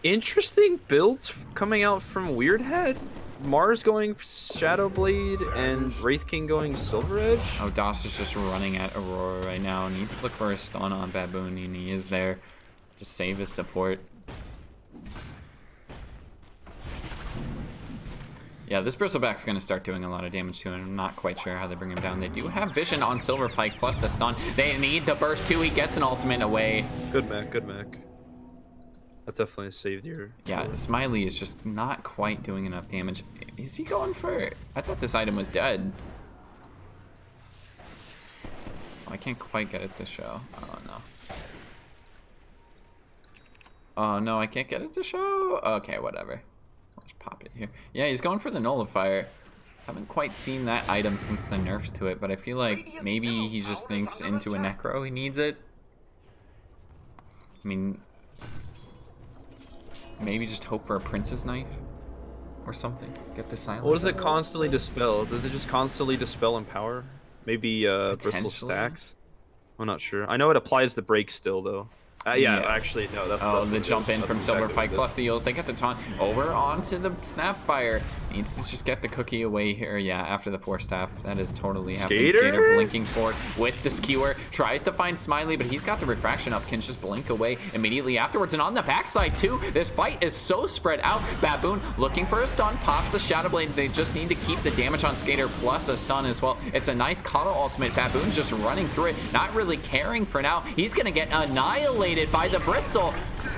Interesting builds coming out from WEIRDHEAD. Mars going Shadowblade and Wraith King going Silver Edge. Oh, DOS is just running at Aurora right now. Need to look for a stun on Baboon, and he is there. Just save his support. Yeah, this Bristleback's going to start doing a lot of damage to him. I'm not quite sure how they bring him down. They do have vision on Silver Pike plus the stun. They need the burst too. He gets an ultimate away. Good mech, good mech. That definitely saved your... Yeah, Smiley is just not quite doing enough damage. Is he going for... I thought this item was dead. Oh, I can't quite get it to show. Oh, no. Oh, no, I can't get it to show? Okay, whatever. I'll just pop it here. Yeah, he's going for the Nullifier. Haven't quite seen that item since the nerfs to it, but I feel like maybe he just thinks into a Necro he needs it. I mean... Maybe just hope for a Prince's Knife or something. Get the silence. What does it constantly dispel? Does it just constantly dispel Empower? Maybe Bristle stacks? I'm not sure. I know it applies the break still though. Yeah, Yes. actually, no. That's Oh, that's the what it jump is. in That's from exactly Silver Pike what it plus is. the Eels. They get the taunt over onto the Snapfire. Needs to just get the cookie away here. Yeah, after the Force Staff. That is totally happening. Skater blinking forward with the skewer. Tries to find Smiley, but he's got the refraction up. Can just blink away immediately afterwards. And on the backside, too, this fight is so spread out. Baboon looking for a stun. Pops the Shadow Blade. They just need to keep the damage on Skater plus a stun as well. It's a nice Coddle ultimate. Baboon just running through it. Not really caring for now. He's going to get annihilated by the Bristle.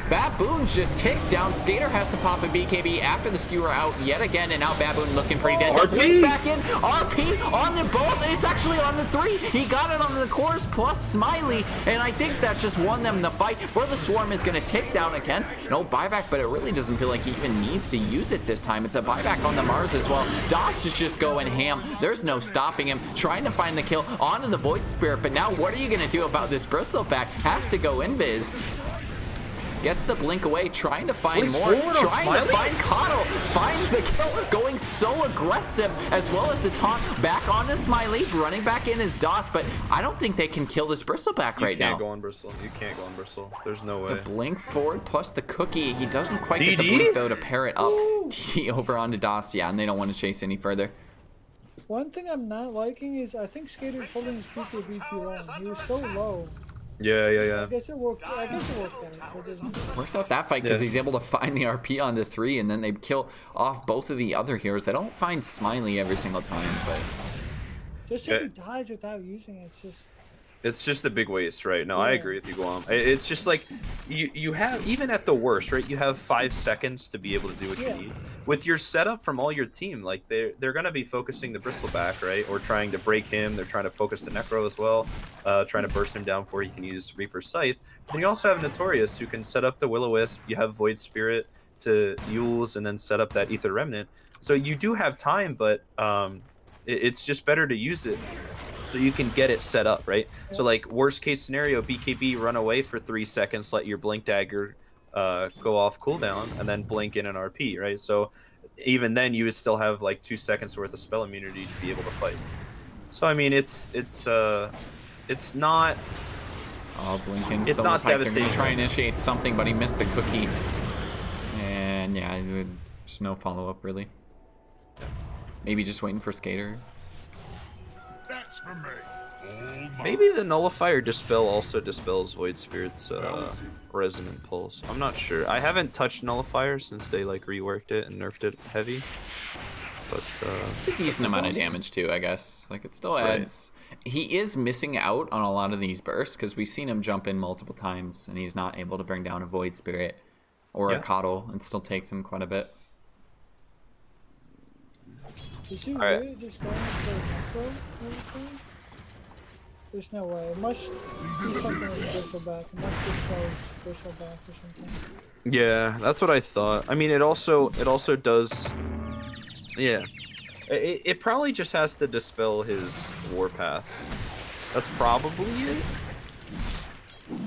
Baboon just ticks down. Skater has to pop a BKB after the skewer out yet again, and now Baboon looking pretty dead. RP Back in. RP on the both. It's actually on the 3. He got it on the cores plus Smiley, and I think that just won them the fight. For the Swarm is going to tick down again. No buyback, but it really doesn't feel like he even needs to use it this time. It's a buyback on the Mars as well. Dosh is just going ham. There's no stopping him. Trying to find the kill onto the Void Spirit, but now what are you going to do about this Bristleback? Has to go invis. Gets the blink away, trying to find Blinks more, forward on trying to Smiley? find Coddle, finds the kill, going so aggressive, as well as the taunt back onto Smiley, running back in as DOS, but I don't think they can kill this Bristleback right You can't now. go on Bristle. You can't go on Bristle. There's no The way. blink forward plus the cookie. He doesn't quite get the DD? blink though to pair it up. DD over onto DOS, yeah, and they don't want to chase any further. One thing I'm not liking is I think Skater's holding his BKB too long. He was so low. Yeah. I guess it worked out, so it doesn't. Works out that fight because Yeah. he's able to find the RP on the 3, and then they kill off both of the other heroes. They don't find Smiley every single time, but Just if he dies without using it, It's just a big waste, right? No, I Yeah. agree with you, Guam. It's just like you have, even at the worst, right? You have 5 seconds to be able to do what Yeah. you need. With your setup from all your team, like they're gonna be focusing the Bristleback, right? Or trying to break him. They're trying to focus the Necro as well, trying to burst him down before he can use Reaper's Scythe. Then you also have Notorious, who can set up the Will-O-Wisp. You have Void Spirit to Yules, and then set up that Ether Remnant. So you do have time, but it's just better to use it so you can get it set up, right? So like worst case scenario, BKB run away for 3 seconds, let your Blink Dagger go off cooldown, and then blink in an RP, right? So even then you would still have like 2 seconds worth of spell immunity to be able to fight. So I mean it's not blinking. It's not They're gonna devastating. try and initiate something, but he missed the cookie. And yeah, there's no follow-up really. Maybe just waiting for Skater. That's for me. maybe the Nullifier Dispel also dispels Void Spirit's Resonant Pulse. I'm not sure. I haven't touched Nullifier since they like reworked it and nerfed it heavy. But It's a decent amount of damage too, I guess. Like it still adds. He is missing out on a lot of these bursts because we've seen him jump in multiple times, and he's not able to bring down a Void Spirit or a Coddle. It still takes him quite a bit. Is he Alright. really just going for Necro everything? There's no way. It must do something with Bristleback. It must dispose Bristleback or something. yeah, that's what I thought. I mean, it also does. Yeah, it probably just has to dispel his Warpath. That's probably it.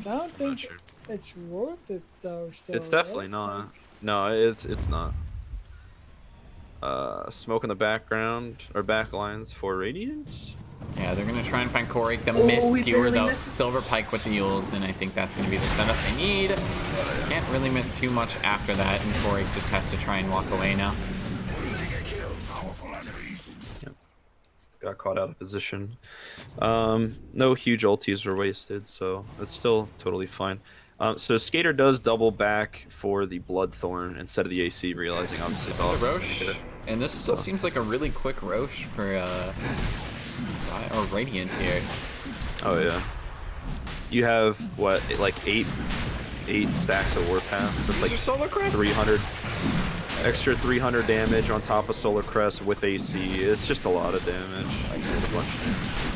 I don't think it's worth it though. Still, It's definitely not. No, it's not. Smoke in the background or backlines for Radiant. Yeah, they're gonna try and find Corey. The miss skewer though. Silver Pike with the Yules, and I think that's gonna be the setup they need. Can't really miss too much after that, and Corey just has to try and walk away now. Got caught out of position. No huge ultis were wasted, so it's still totally fine. So Skater does double back for the Bloodthorn instead of the AC, realizing obviously The Boss is gonna Roche, get it. and this still seems like a really quick Roche for Radiant here. Oh yeah. You have what, like eight stacks of Warpath. So it's These like are Solar Crest? 300 extra 300 damage on top of Solar Crest with AC. It's just a lot of damage.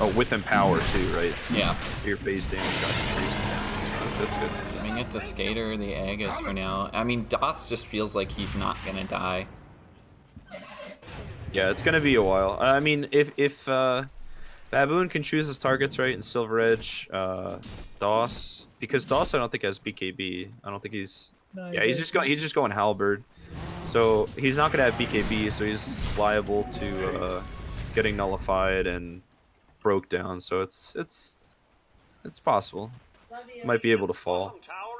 Oh, with Empower too, right? Yeah. So your base damage got increased. So that's good. Giving it to Skater, the Aegis for now. I mean, DOS just feels like he's not gonna die. Yeah, it's gonna be a while. I mean, if Baboon can choose his targets right, and Silver Edge, DOS, because DOS I don't think has BKB. I don't think he's. No, Yeah, he's just going Halberd, so he's not gonna have BKB, so he's liable to getting nullified and broke down. So it's possible. Might be able to fall. Tower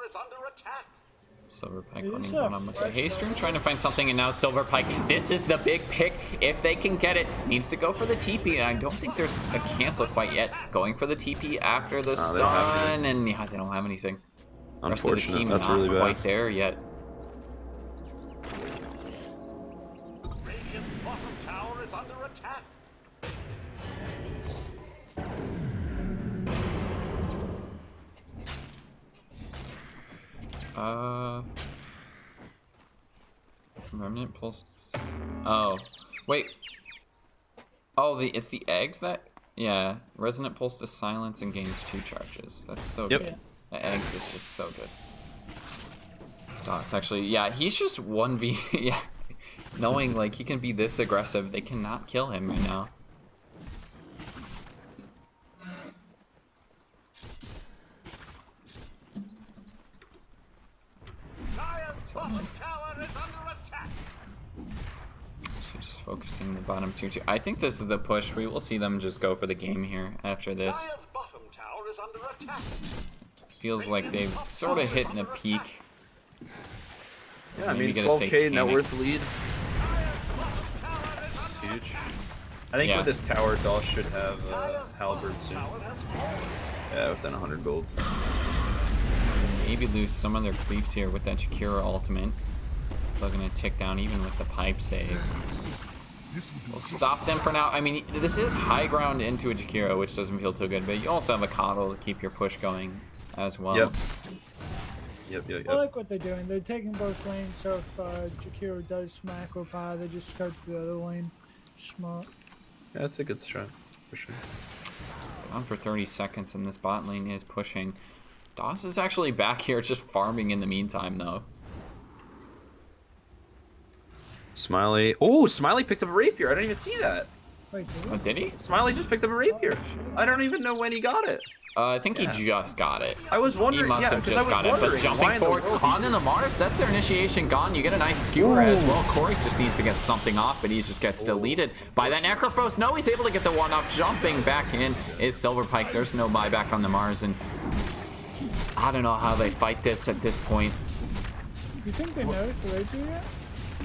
Silverpike It running is down a on Mateo. fresh Haystream trying to find something, and now Silverpike. This is the big pick. If they can get it, needs to go for the TP, and I don't think there's a cancel quite yet. Going for the TP after the they don't have stun, and yeah, they don't have anything. Rest of the Unfortunate. team That's not really bad. quite there yet. Radiant's bottom tower is under attack. Remnant pulse. Oh, wait. Oh, it's the eggs that. Yeah, resonant pulse to silence and gains 2 charges. That's so Yep. good. The eggs is just so good. Dots actually, yeah, he's just 1v. Yeah, knowing like he can be this aggressive, they cannot kill him right now. Dire's bottom tower is under attack. So just focusing the bottom 2. I think this is the push. We will see them just go for the game here after this. Dire's bottom tower is under attack. Feels like they've sort of hit in a peak. Yeah, I Maybe mean, get a 12k net satanic. worth lead. Bottom tower is It's under huge. I think Yeah. with this tower, Doss should have Halberd soon. tower has fallen. Yeah, within 100 gold. Maybe lose some of their creeps here with that Jakira ultimate. Still gonna tick down even with the pipe save. We'll stop them for now. I mean, this is high ground into a Jakira, which doesn't feel too good, but you also have a Coddle to keep your push going as well. Yep. I like what they're doing. They're taking both lanes, so if Jakiro does smack or pie, they just scope the other lane. Smart. Yeah, that's a good strat, for sure. On for 30 seconds, and this bot lane is pushing. Doss is actually back here just farming in the meantime, though. Smiley. Oh, Smiley picked up a rapier. I didn't even see that. Wait, did Oh, did he? Smiley just picked up a rapier. I don't even know when he got it. I think he just got it. I was wondering. He must yeah, have 'cause I just was got it, but wondering why jumping in the forward world on he- in the Mars, that's their initiation gone. You get a nice skewer as well. Corey just needs to get something off, but he just gets deleted by that Necrophos. No, he's able to get the one off. Jumping back in is Silverpike. There's no buyback on the Mars, and I don't know how they fight this at this point. you think they noticed the rapier yet?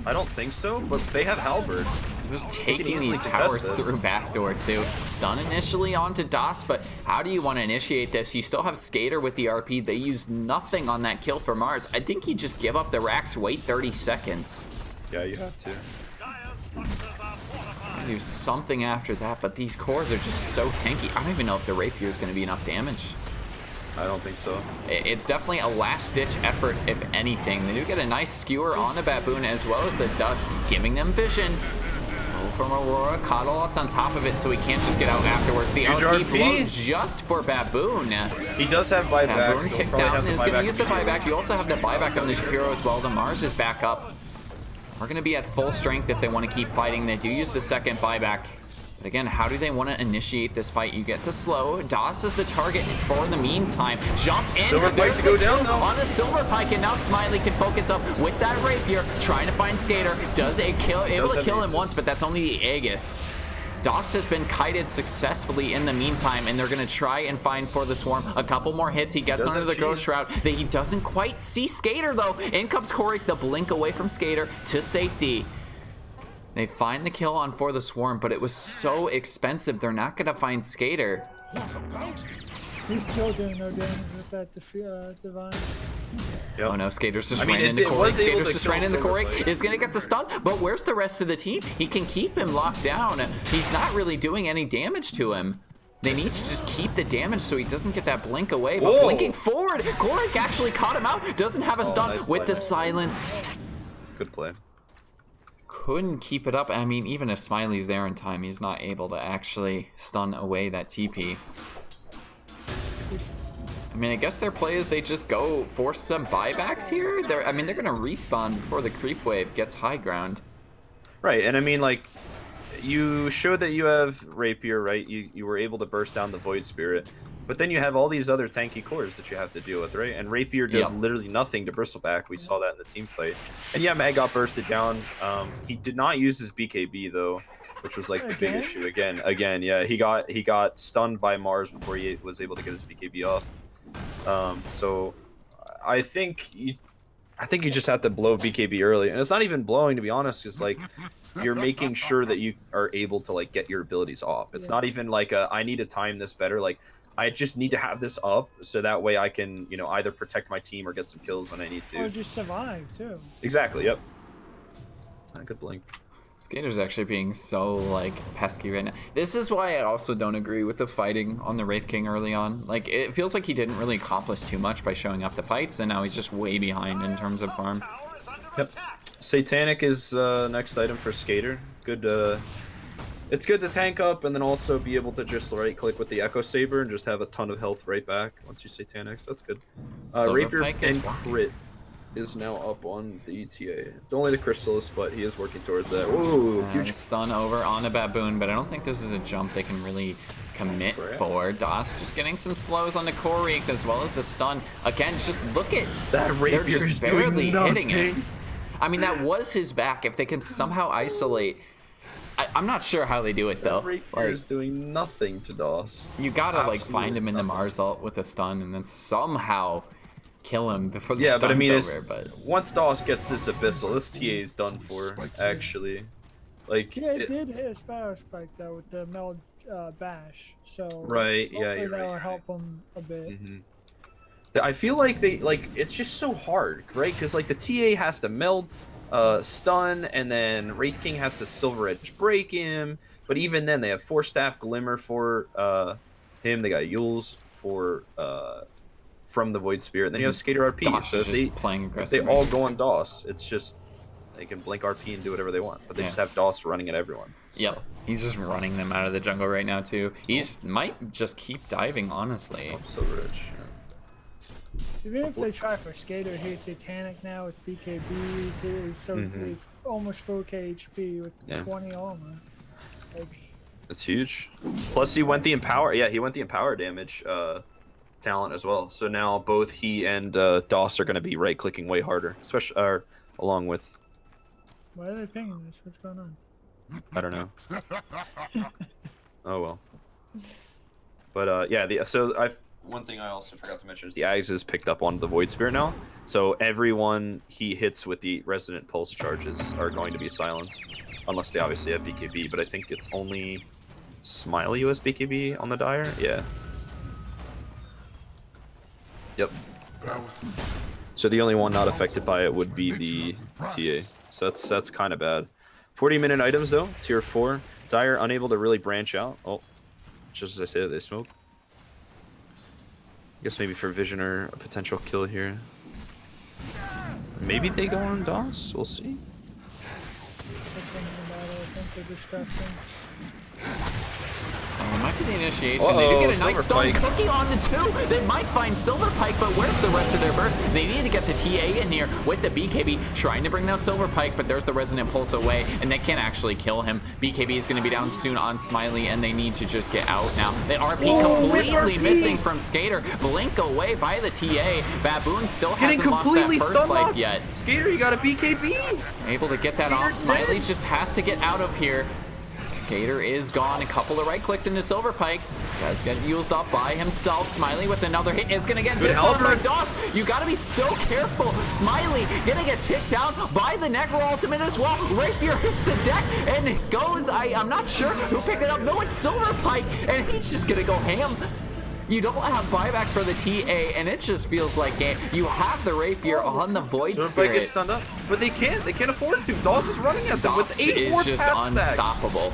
I don't think so, but they have Halberd. Just can taking easily these contest towers this. through backdoor too. Stun initially onto Doss, but how do you want to initiate this? You still have Skater with the RP. They used nothing on that kill for Mars. I think you just give up the racks, wait 30 seconds. Yeah, you have to. Dire's structures are fortified. Do something after that, but these cores are just so tanky. I don't even know if the rapier is going to be enough damage. I don't think so. It's definitely a last-ditch effort, if anything. They do get a nice skewer on a baboon as well as the dust, giving them vision. Slow from Aurora, Coddle on top of it, so he can't just get out afterwards. The Huge RP RP. blow just for baboon. He does have buyback. Baboon so tick probably down have the is going to buyback use the immediately. buyback. You also have the buyback on the Jakiro as well. The Mars is back up. We're going to be at full strength if they want to keep fighting. They do use the second buyback. But again, how do they want to initiate this fight? You get the slow. Doss is the target for the meantime. Jump in. Silverpike There's to the go down, kill though. on the Silverpike, and now Smiley can focus up with that rapier, trying to find Skater. Does a kill, able to have kill the him once, but that's only the Aegis. Doss has been kited successfully in the meantime, and they're going to try and find for the swarm. A couple more hits. He gets Does under have the Ghost cheese. Shroud. He doesn't quite see Skater, though. In comes Corey, the blink away from Skater to safety. They find the kill on For the Swarm, but it was so expensive, they're not going to find Skater. He's still doing no damage with that divine. Yep. Oh no, Skater's just I mean, ran into it Corey. was able Skater's to just kill ran into Corey. Silverpike. Is going to get the stun, but where's the rest of the team? He can keep him locked down. He's not really doing any damage to him. They need to just keep the damage so he doesn't get that blink away. But Whoa. blinking forward, Corey actually caught him out. Doesn't have a stun nice with play. the silence. Good play. Couldn't keep it up. I mean, even if Smiley's there in time, he's not able to actually stun away that TP. I mean, I guess their play is they just go force some buybacks here. I mean, they're gonna respawn before the creep wave gets high ground. Right, and I mean, like, you showed that you have Rapier, right? You were able to burst down the Void Spirit, but then you have all these other tanky cores that you have to deal with, right? And Rapier does Yep. literally nothing to Bristleback. We saw that in the team fight. And yeah, Mag got bursted down. He did not use his BKB though, which was like the big Again? issue. Again, yeah, he got stunned by Mars before he was able to get his BKB off. So I think you just have to blow BKB early, and it's not even blowing, to be honest. It's like you're making sure that you are able to like get your abilities off. It's not even like I need to time this better. Like I just need to have this up so that way I can, you know, either protect my team or get some kills when I need to. Or just survive too. Exactly. Yep. Good blink. Skater's actually being so like pesky right now. This is why I also don't agree with the fighting on the Wraith King early on. Like it feels like he didn't really accomplish too much by showing up to fights, and now he's just way behind in terms of farm. Yep. Satanic is next item for Skater. Good. It's good to tank up and then also be able to just right click with the Echo Saber and just have a ton of health right back once you Satanic. So that's good. Rapier and crit is now up on the ETA. It's only the Chrysalis, but he is working towards that. Ooh, huge stun over on a Baboon, but I don't think this is a jump they can really commit for. DOS just getting some slows on the Korik as well as the stun. Again, just look at that Rapier. They're just barely hitting him. I mean, that was his back. If they can somehow isolate, I'm not sure how they do it though. Rapier is doing nothing to DOS. You gotta like find him in the Mars ult with a stun and then somehow kill him before the stun's but I mean, over. But once DOS gets this Abyssal, this TA is done for. Actually, like it did hit a Sparrow Spike though with the meld bash. So right, yeah, hopefully that'll right. help him a bit. I feel like it's just so hard, right? Because like the TA has to meld, stun, and then Wraith King has to Silver Edge break him. But even then, they have Force Staff Glimmer for him. They got Yules for from the Void Spirit. And then you have Skater RP. DOS so is if just playing aggressive. they all go on DOS, it's just they can blink RP and do whatever they want. But they just have DOS running at everyone. So. Yep, he's just running them out of the jungle right now too. He's might just keep diving, honestly. Silver Edge. Even if they try for Skater, he's Satanic now with BKB. He's almost full KHP with 20 armor. Like, that's huge. Plus he went the Empower. Yeah, he went the Empower damage talent as well. So now both he and DOS are going to be right clicking way harder, especially along with. Why are they pinging this? What's going on? I don't know. Oh well. But yeah, one thing I also forgot to mention is the Ags is picked up on the Void Spirit now. So everyone he hits with the Resonant Pulse charges are going to be silenced. Unless they obviously have BKB, but I think it's only Smiley who has BKB on the Dire. Yeah. Yep. So the only one not affected by it would be the TA. So that's kind of bad. 40-minute items though, tier 4. Dire unable to really branch out. Oh, just as I said, they smoke. I guess maybe for Visioner, a potential kill here. Maybe they go on DOS? We'll see. I think they're disgusting. Oh, it might be the initiation. They do get a nice stone cookie on the 2. They might find Silver Pike, but where's the rest of their burst? They need to get the TA in here with the BKB, trying to bring down Silver Pike, but there's the Resonant Pulse away, and they can't actually kill him. BKB is going to be down soon on Smiley, and they need to just get out now. The RP completely missing from Skater. Blink away by the TA. Baboon still hasn't lost that first life yet. Skater, you got a BKB! Able to get that off. Smiley just has to get out of here. Skater is gone. A couple of right clicks into Silver Pike. Does get used up by himself. Smiley with another hit is gonna get disarmed by DOS. You gotta be so careful. Smiley gonna get ticked down by the Necro ultimate as well. Rapier hits the deck and it goes. I'm not sure who picked it up. No, it's Silver Pike, and he's just gonna go ham. You don't have buyback for the TA, and it just feels like you have the Rapier on the Void Spirit. Silver Pike gets stunned up, but they can't afford to. DOS is running at them with 8 more is just unstoppable.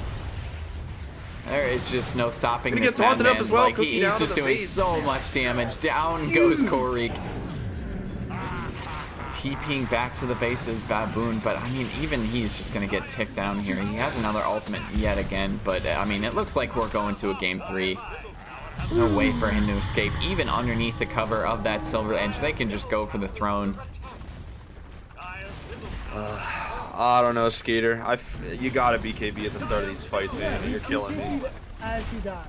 There is just no stopping this madman. As well. Like, he's just doing so much damage. Down goes Korik. TPing back to the base is Baboon, but I mean, even he's just gonna get ticked down here. He has another ultimate yet again, but I mean, it looks like we're going to a game 3. No way for him to escape, even underneath the cover of that Silver Edge. They can just go for the throne. I don't know, Skater. You gotta BKB at the start of these fights, man. You're killing me. As he died.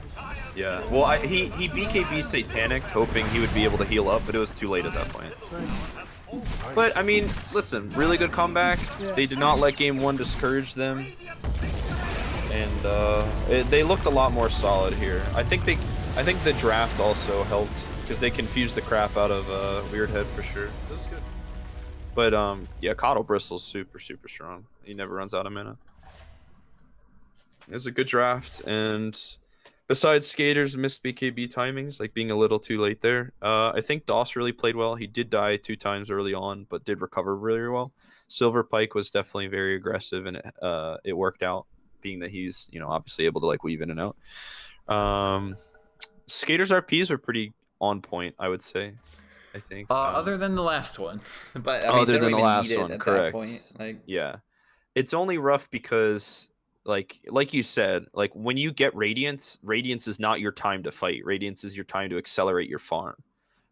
Yeah. Well, he BKB Satanic, hoping he would be able to heal up, but it was too late at that point. But I mean, listen, really good comeback. Yeah. They did not let game 1 discourage them, and they looked a lot more solid here. I think the draft also helped because they confused the crap out of WEIRDHEAD for sure. That's good. But yeah, Coddle Bristle's super strong. He never runs out of mana. It was a good draft, and besides Skater's missed BKB timings, like being a little too late there, I think Doss really played well. He did die 2 times early on, but did recover really well. Silver Pike was definitely very aggressive, and it worked out, being that he's, you know, obviously able to like weave in and out. Skater's RPs were pretty on point, I would say. I think. Other than the last one, but I mean, Other they than don't the even last need it one, at correct? that point. Like, yeah, it's only rough because, like you said, like when you get Radiance is not your time to fight. Radiance is your time to accelerate your farm.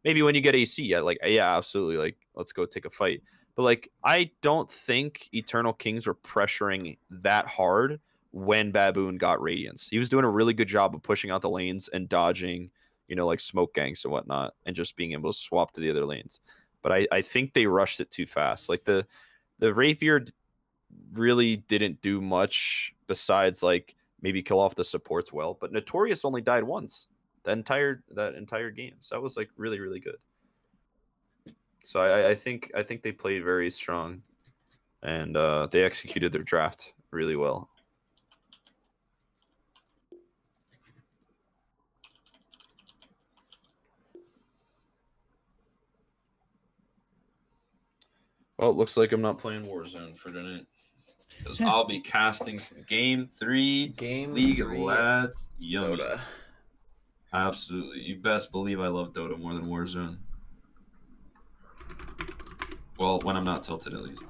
Maybe when you get AC, yeah, absolutely, like let's go take a fight. But like, I don't think Eternal Kings were pressuring that hard when Baboon got Radiance. He was doing a really good job of pushing out the lanes and dodging, you know, like smoke ganks and whatnot, and just being able to swap to the other lanes. But I think they rushed it too fast. Like the Rapier really didn't do much besides like maybe kill off the supports well. But Notorious only died once that entire game. So that was like really good. So I think they played very strong, and they executed their draft really well. Well, it looks like I'm not playing Warzone for tonight, because I'll be casting some Game 3 League of Legends. Yummy. Dota. Absolutely. You best believe I love Dota more than Warzone. Well, when I'm not tilted, at least.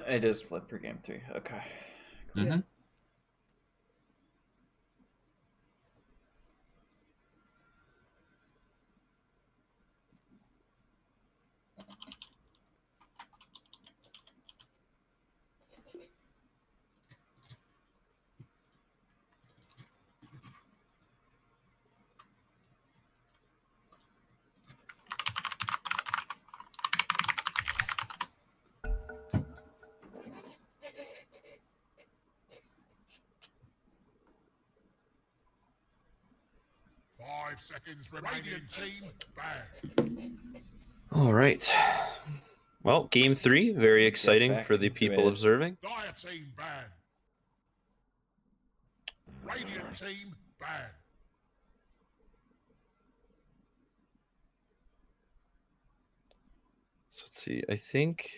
It is split for game 3. Okay. Mm-hmm. Seconds remaining. Team banned. All right. Well, Game 3, very exciting for the people observing. Dire team banned. Radiant team banned. So let's see. I think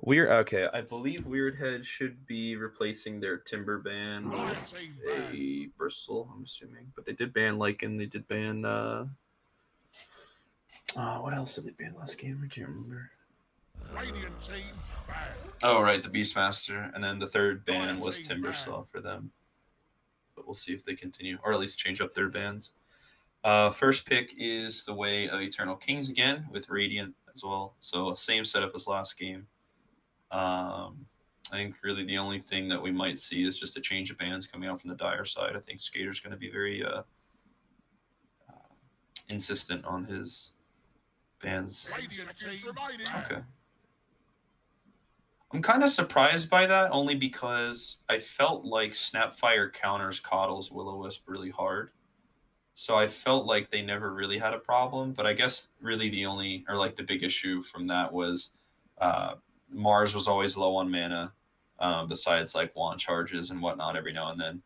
I believe WEIRDHEAD should be replacing their Timber ban with a Bristle, I'm assuming. But they did ban Lycan, they did ban what else did they ban last game? I can't remember. Radiant team banned. Oh right, the Beastmaster, and then the third ban was Timbersaw for them. But we'll see if they continue, or at least change up their bans. First pick is the Way of Eternal Kings again, with Radiant as well. So same setup as last game. I think really the only thing that we might see is just a change of bans coming out from the Dire side. I think Skater's going to be very insistent on his bans. Okay. I'm kind of surprised by that, only because I felt like Snapfire counters Coddle's Will-O-Wisp really hard. So I felt like they never really had a problem. But I guess really the big issue from that was Mars was always low on mana, besides like wand charges and whatnot every now and then.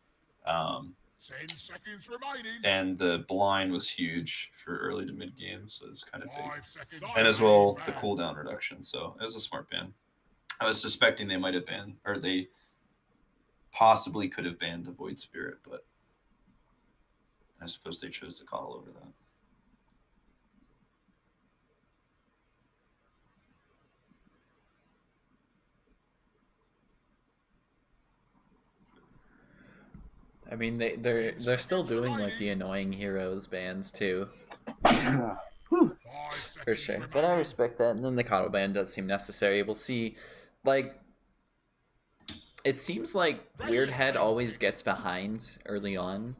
10 seconds remaining. And the blind was huge for early to mid game, so it's kind of big. 5 seconds. And as well, the cooldown reduction. So it was a smart ban. I was suspecting they might have banned, or they possibly could have banned the Void Spirit, but I suppose they chose to coddle over that. I mean, they're still doing like the annoying heroes bans too. For sure, but I respect that. And then the coddle ban does seem necessary. We'll see. Like, it seems like WEIRDHEAD always gets behind early on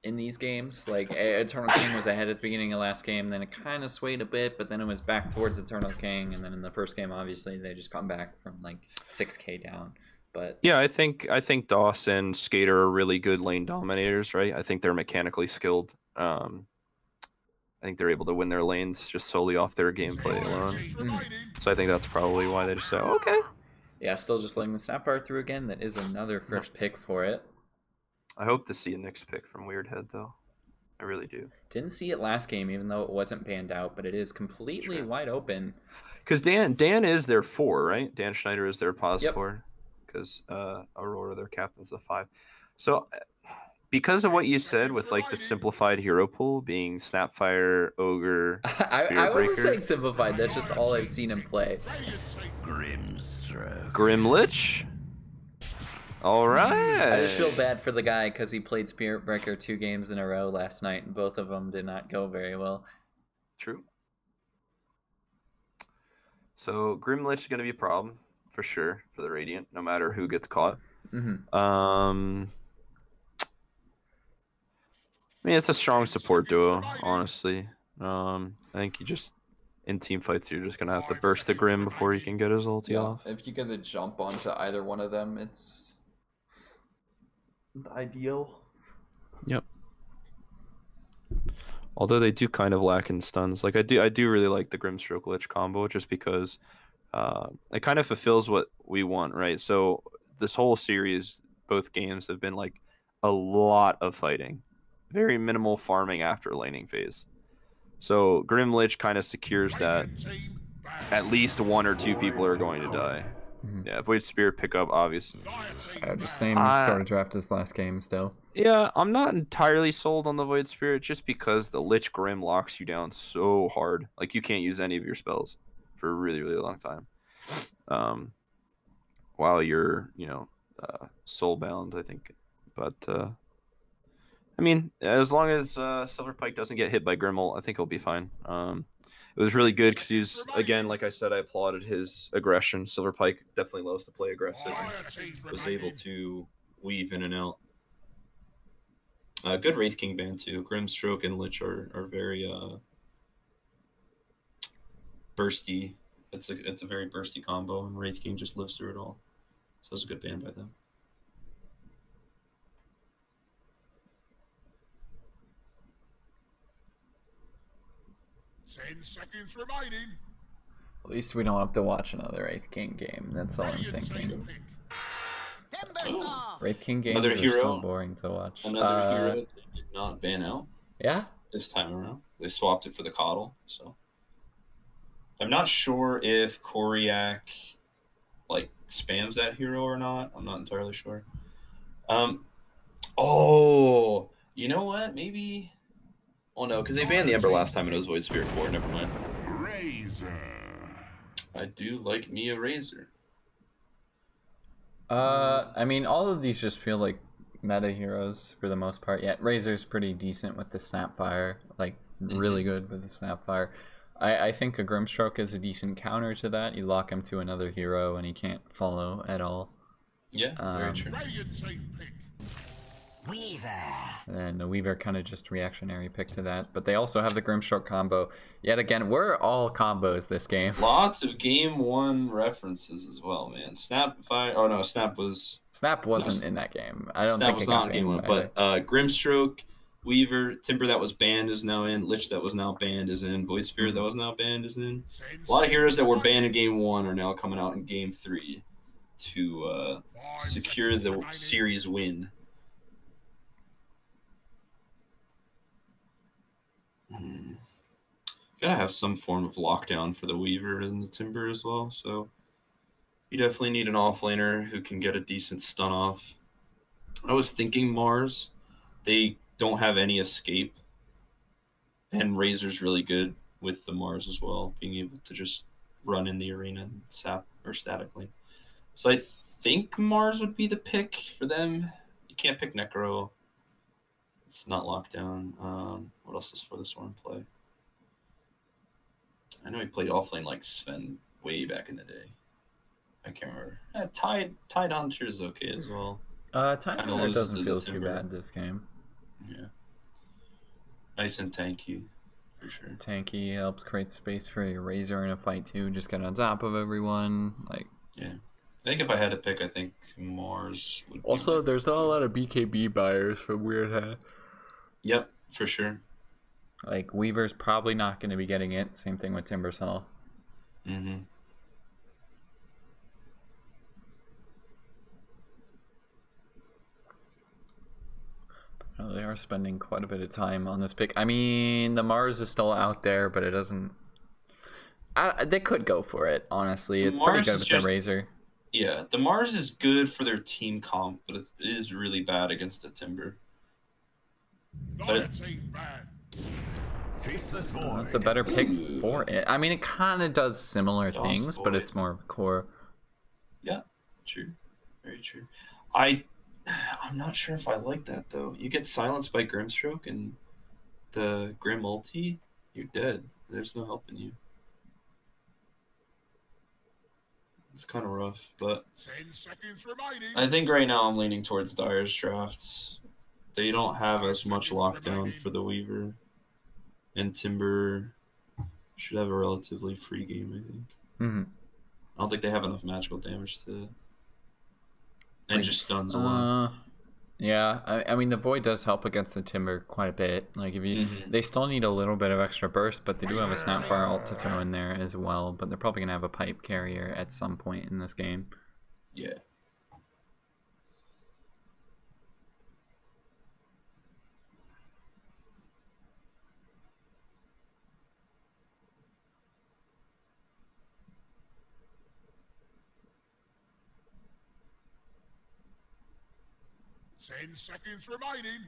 in these games. Like, Eternal King was ahead at the beginning of last game, then it kind of swayed a bit, but then it was back towards Eternal King, and then in the first game, obviously, they just come back from like 6k down. But yeah, I think DOS and Skater are really good lane dominators, right? I think they're mechanically skilled. I think they're able to win their lanes just solely off their gameplay alone. So I think that's probably why they just say, oh, okay. Yeah, still just letting the Snapfire through again. That is another first pick for it. I hope to see a next pick from WEIRDHEAD, though. I really do. Didn't see it last game, even though it wasn't banned out, but it is completely wide open. Because Dan is their 4, right? Dan Schneider is their pos 4. Because Aurora, their captain's a 5. So because of what you said with like the simplified hero pool being Snapfire, Ogre, I wasn't saying simplified. That's just all I've seen him play. Grimlich. All right. I just feel bad for the guy because he played Spirit Breaker 2 games in a row last night, and both of them did not go very well. True. So Grimlich is going to be a problem for sure for the Radiant, no matter who gets caught. I mean, it's a strong support duo, honestly. I think you just, in team fights, you're just going to have to burst the Grim before you can get his ulti off. If you get to jump onto either one of them, it's ideal. Yep. Although they do kind of lack in stuns. Like, I do really like the Grimstroke Lich combo, just because it kind of fulfills what we want, right? So this whole series, both games have been like a lot of fighting. Very minimal farming after laning phase. So Grim Lich kind of secures that at least 1 or 2 people are going to die. Yeah, Void Spirit pickup, obviously. Just same sort of draft as last game still. Yeah, I'm not entirely sold on the Void Spirit just because the Lich Grim locks you down so hard. Like, you can't use any of your spells for a really, really long time. While you're, soulbound, I think. But I mean, as long as Silver Pike doesn't get hit by Grimmel, I think he'll be fine. It was really good because he's, again, like I said, I applauded his aggression. Silver Pike definitely loves to play aggressive. Was able to weave in and out. Good Wraith King ban too. Grimstroke and Lich are very bursty. It's a very bursty combo, and Wraith King just lives through it all. So it's a good ban by them. Ten seconds remaining. At least we don't have to watch another Wraith King game. That's all I'm thinking. Wraith King games are so boring to watch. Another hero that did not ban out. Yeah? This time around. They swapped it for the Coddle, so. I'm not sure if Koryak, spams that hero or not. I'm not entirely sure. Oh, you know what? Maybe... Oh, no, because they banned the Ember last time and it was Void Spirit 4. Never mind. Razor. I do like me a Razor. I mean, all of these just feel like meta heroes for the most part. Yeah, Razor's pretty decent with the Snapfire. Really good with the Snapfire. I think a Grimstroke is a decent counter to that. You lock him to another hero and he can't follow at all. Yeah, very true. Weaver. And the Weaver kind of just reactionary pick to that. But they also have the Grimstroke combo. Yet again, we're all combos this game. Lots of game 1 references as well, man. Snap wasn't in that game. I don't Snap think was it got not in game 1, banned but Grimstroke, Weaver, Timber that was banned is now in, Lich that was now banned is in, Void Spirit that was now banned is in. A lot of heroes that were banned in game 1 are now coming out in game 3 to secure the series win. Gotta have some form of lockdown for the Weaver and the Timber as well, so you definitely need an offlaner who can get a decent stun off. I was thinking Mars. They don't have any escape, and Razor's really good with the Mars as well, being able to just run in the arena and sap or statically. So I think Mars would be the pick for them. You can't pick Necro. It's not locked down. What else is for this one play? I know he played offlane like Sven way back in the day. I can't remember. Tide Hunter is okay as well. Tide Hunter doesn't feel too bad this game. Yeah. Nice and tanky, for sure. Tanky helps create space for a Razor in a fight too. Just get on top of everyone. Yeah. I think if I had to pick, I think Mars would be also, there's not a lot of BKB buyers from WEIRDHEAD. Yep, for sure. Weaver's probably not going to be getting it. Same thing with Timbersaw. Mm-hmm. Oh, they are spending quite a bit of time on this pick. I mean, the Mars is still out there, but it doesn't... they could go for it, honestly. It's pretty good with the Razor. Yeah, the Mars is good for their team comp, but it is really bad against the Timber. It's a better pick for it. I mean, it kind of does similar things, but it's more of a core. Yeah, true. Very true. I'm not sure if I like that, though. You get silenced by Grimstroke and the Grim ulti, you're dead. There's no helping you. It's kind of rough, but 10 seconds remaining. I think right now I'm leaning towards Dire's drafts. They don't have as much lockdown for the Weaver. And Timber should have a relatively free game, I think. Mm-hmm. I don't think they have enough magical damage to... And just stuns a lot. Yeah, I mean, the Void does help against the Timber quite a bit. If you, they still need a little bit of extra burst, but they do have a Snapfire ult to throw in there as well. But they're probably gonna have a pipe carrier at some point in this game. Yeah. Ten seconds remaining.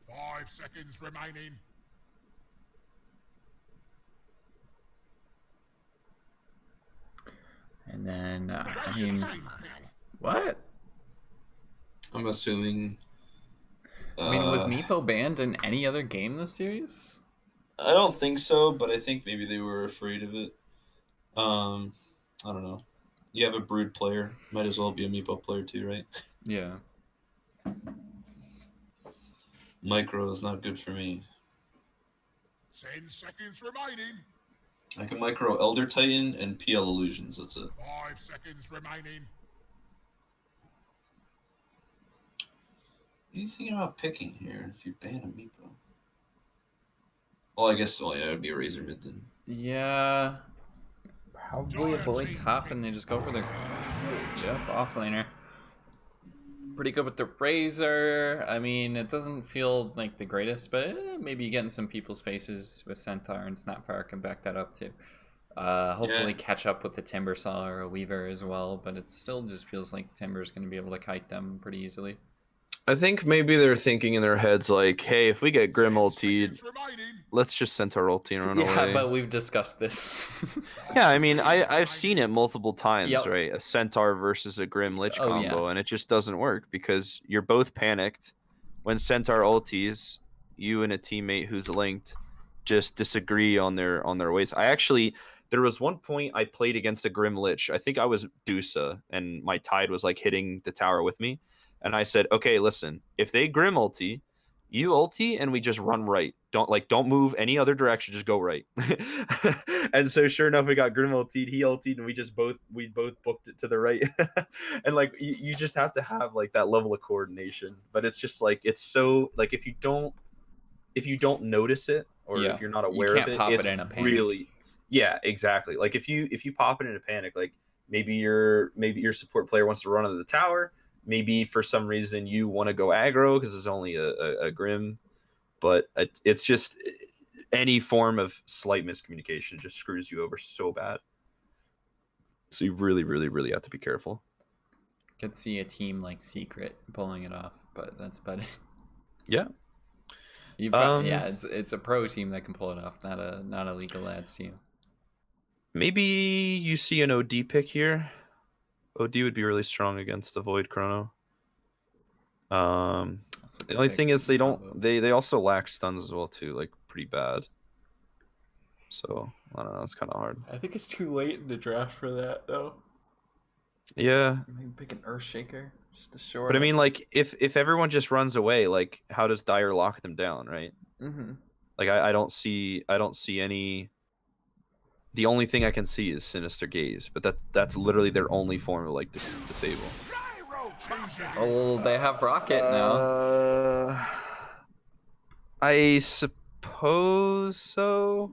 5 seconds remaining. And then, I mean, what? I'm assuming... I mean, was Meepo banned in any other game this series? I don't think so, but I think maybe they were afraid of it. I don't know. You have a Brood player. Might as well be a Meepo player too, right? Yeah. Micro is not good for me. 10 seconds remaining. I can micro Elder Titan and PL Illusions. That's it. 5 seconds remaining. What are you thinking about picking here if you ban a Meepo? Well, I guess, yeah, it would be a Razor mid then. Yeah. Probably a Void top, and they just go for the offlaner. Pretty good with the Razor. I mean, it doesn't feel like the greatest, but maybe getting some people's faces with Centaur and Snapfire can back that up too. Hopefully catch up with the Timbersaw or a Weaver as well, but it still just feels like Timber's going to be able to kite them pretty easily. I think maybe they're thinking in their heads like, hey, if we get Grim ultied, let's just Centaur ulti and run away. Yeah, but we've discussed this. Yeah, I mean, I've seen it multiple times, right? A Centaur versus a Grim Lich combo, and it just doesn't work because you're both panicked. When Centaur ulties, you and a teammate who's linked just disagree on their ways. There was one point I played against a Grim Lich. I think I was Dusa, and my Tide was like hitting the tower with me. And I said, okay, listen, if they Grim ulti, you ulti, and we just run right. Don't move any other direction, just go right. And so sure enough, we got Grim ultied, he ultied, and we both booked it to the right. And like you just have to have like that level of coordination. But it's just like it's so like if you don't notice it, or Yeah, if you're not you aware can't of it, pop it it's in a panic. really, yeah, exactly. Like if you pop it in a panic, like maybe your support player wants to run into the tower, maybe for some reason you want to go aggro because it's only a Grim, but it's just any form of slight miscommunication just screws you over so bad. So you really, really, really have to be careful. Could see a team like Secret pulling it off, but that's about it. Yeah. Yeah, it's a pro team that can pull it off, not a League of Lads team. Maybe you see an OD pick here. OD would be really strong against a Void Chrono. The only thing is they also lack stuns as well too, like pretty bad. So I don't know, it's kind of hard. I think it's too late in the draft for that though. Yeah. Maybe pick an Earthshaker just to short. But I mean, like if everyone just runs away, like how does Dire lock them down, right? Mm-hmm. Like I don't see any. The only thing I can see is Sinister Gaze, but that's literally their only form of like disable. Oh, they have Rocket now. I suppose so.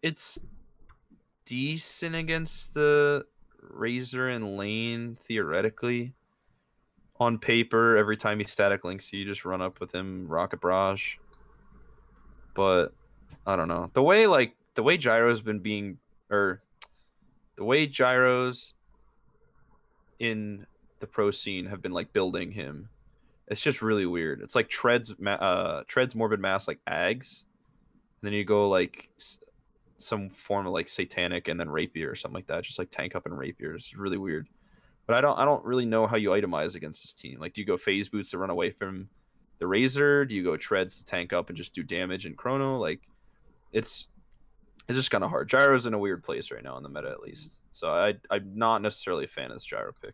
It's decent against the Razor and Lane theoretically. On paper, every time he static links you just run up with him, Rocket Barrage. But I don't know. The way Gyro's been being, or the way Gyros in the pro scene have been like building him, it's just really weird. It's like treads Morbid Mass like Ags, and then you go like some form of like Satanic and then Rapier or something like that. Just like tank up and Rapier. It's really weird. But I don't really know how you itemize against this team. Like, do you go Phase Boots to run away from the Razor? Do you go Treads to tank up and just do damage in Chrono? Like, it's just kind of hard. Gyro's in a weird place right now in the meta, at least. So I'm not necessarily a fan of this Gyro pick.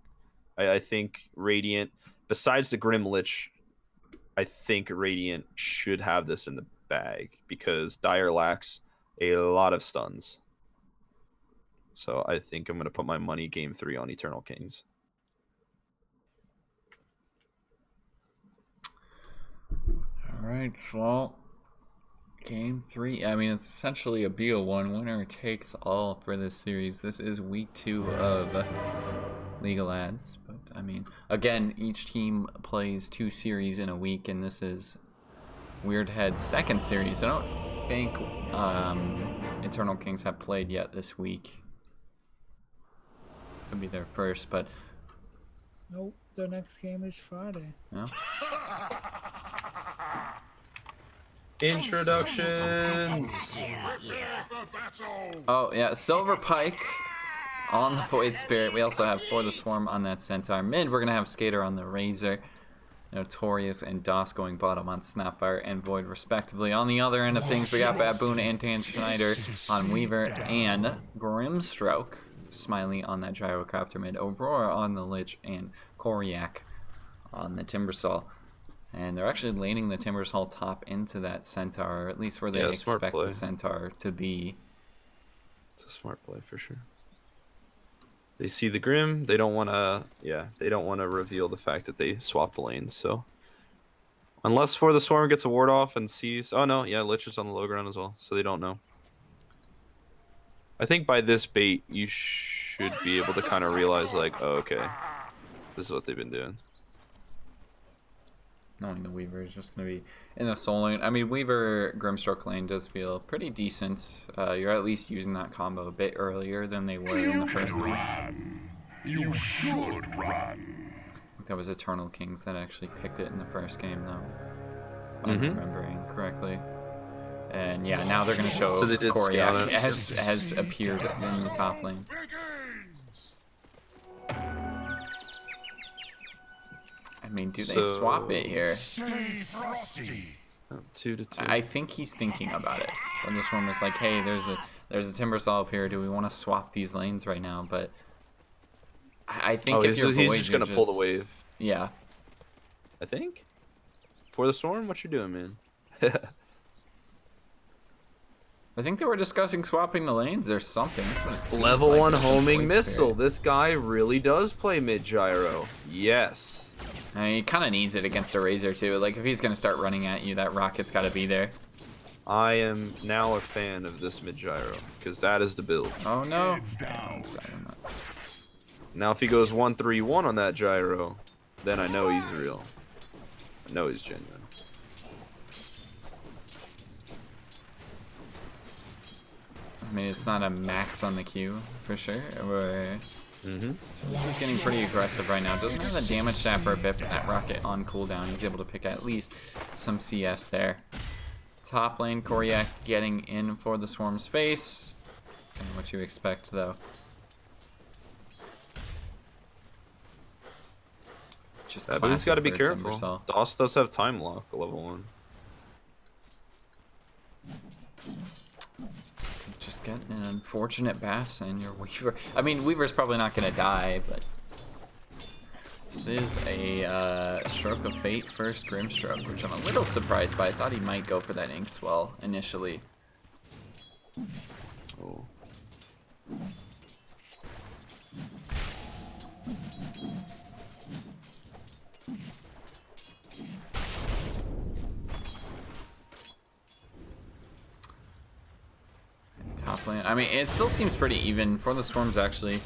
I think Radiant, besides the Grim Lich, I think Radiant should have this in the bag because Dire lacks a lot of stuns. So I think I'm going to put my money game 3 on Eternal Kings. All right, well, game 3. I mean, it's essentially a BO1. Winner takes all for this series. This is week 2 of League of Lads. But, I mean, again, each team plays 2 series in a week, and this is WEIRDHEAD's second series. I don't think Eternal Kings have played yet this week. Could be their first, but nope, their next game is Friday. no. Introduction. Oh yeah, Silver Pike on the Void Spirit. We also have For the Swarm on that Centaur. Mid, we're gonna have Skater on the Razor, Notorious and DOS going bottom on Snapfire and Void respectively. On the other end of things, we got Baboon and Tan Schneider on Weaver and Grimstroke. Smiley on that Gyrocopter mid, Aurora on the Lich, and Koryak on the Timbersaw. And they're actually laning the Timbersaw top into that Centaur, or at least where they expect the Centaur to be. It's a smart play for sure. They see the Grim, they don't want to reveal the fact that they swapped lanes, so unless For the Swarm gets a ward off and sees, oh no, yeah, Lich is on the low ground as well, so they don't know. I think by this bait, you should be able to kind of realize, like, oh, okay, this is what they've been doing. Knowing the Weaver is just going to be in the soul lane. I mean, Weaver Grimstroke lane does feel pretty decent. You're at least using that combo a bit earlier than they were in the first game. You should run. I think that was Eternal Kings that actually picked it in the first game, though. If I'm remembering correctly. And yeah, now they're going to show Koryak has appeared in the top lane. I mean, do they swap it here? 2-2. I think he's thinking about it. When this one was like, hey, there's There's a Timber Saw up here. Do we want to swap these lanes right now? But I think Oh, if you're he's Void, just you're gonna pull the wave. Yeah. I think. For the storm, what you doing, man? I think they were discussing swapping the lanes or something. That's what it seems Level like. 1 It's a homing Void missile. Spirit. This guy really does play mid gyro. Yes. I mean, he kind of needs it against a Razor too. Like if he's gonna start running at you, that rocket's got to be there. I am now a fan of this mid gyro because that is the build. Oh no! down. Now if he goes 1-3-1 on that gyro, then I know he's real. I know he's genuine. I mean, it's not a max on the Q for sure. Or he's getting pretty aggressive right now. Doesn't have the damage stat for a bit, but that rocket on cooldown, he's able to pick at least some CS there. Top lane, Koryak getting in for the swarm space. And what you expect though. Just Yeah, but he's got to be classic for a careful. Timbersaw. DOS does have time lock, level 1. Just get an unfortunate bass and your Weaver. I mean, Weaver's probably not going to die, but this is a stroke of fate first Grimstroke, which I'm a little surprised by. I thought he might go for that Inkswell initially. Oh. Top lane. I mean, it still seems pretty even. For the Swarm's actually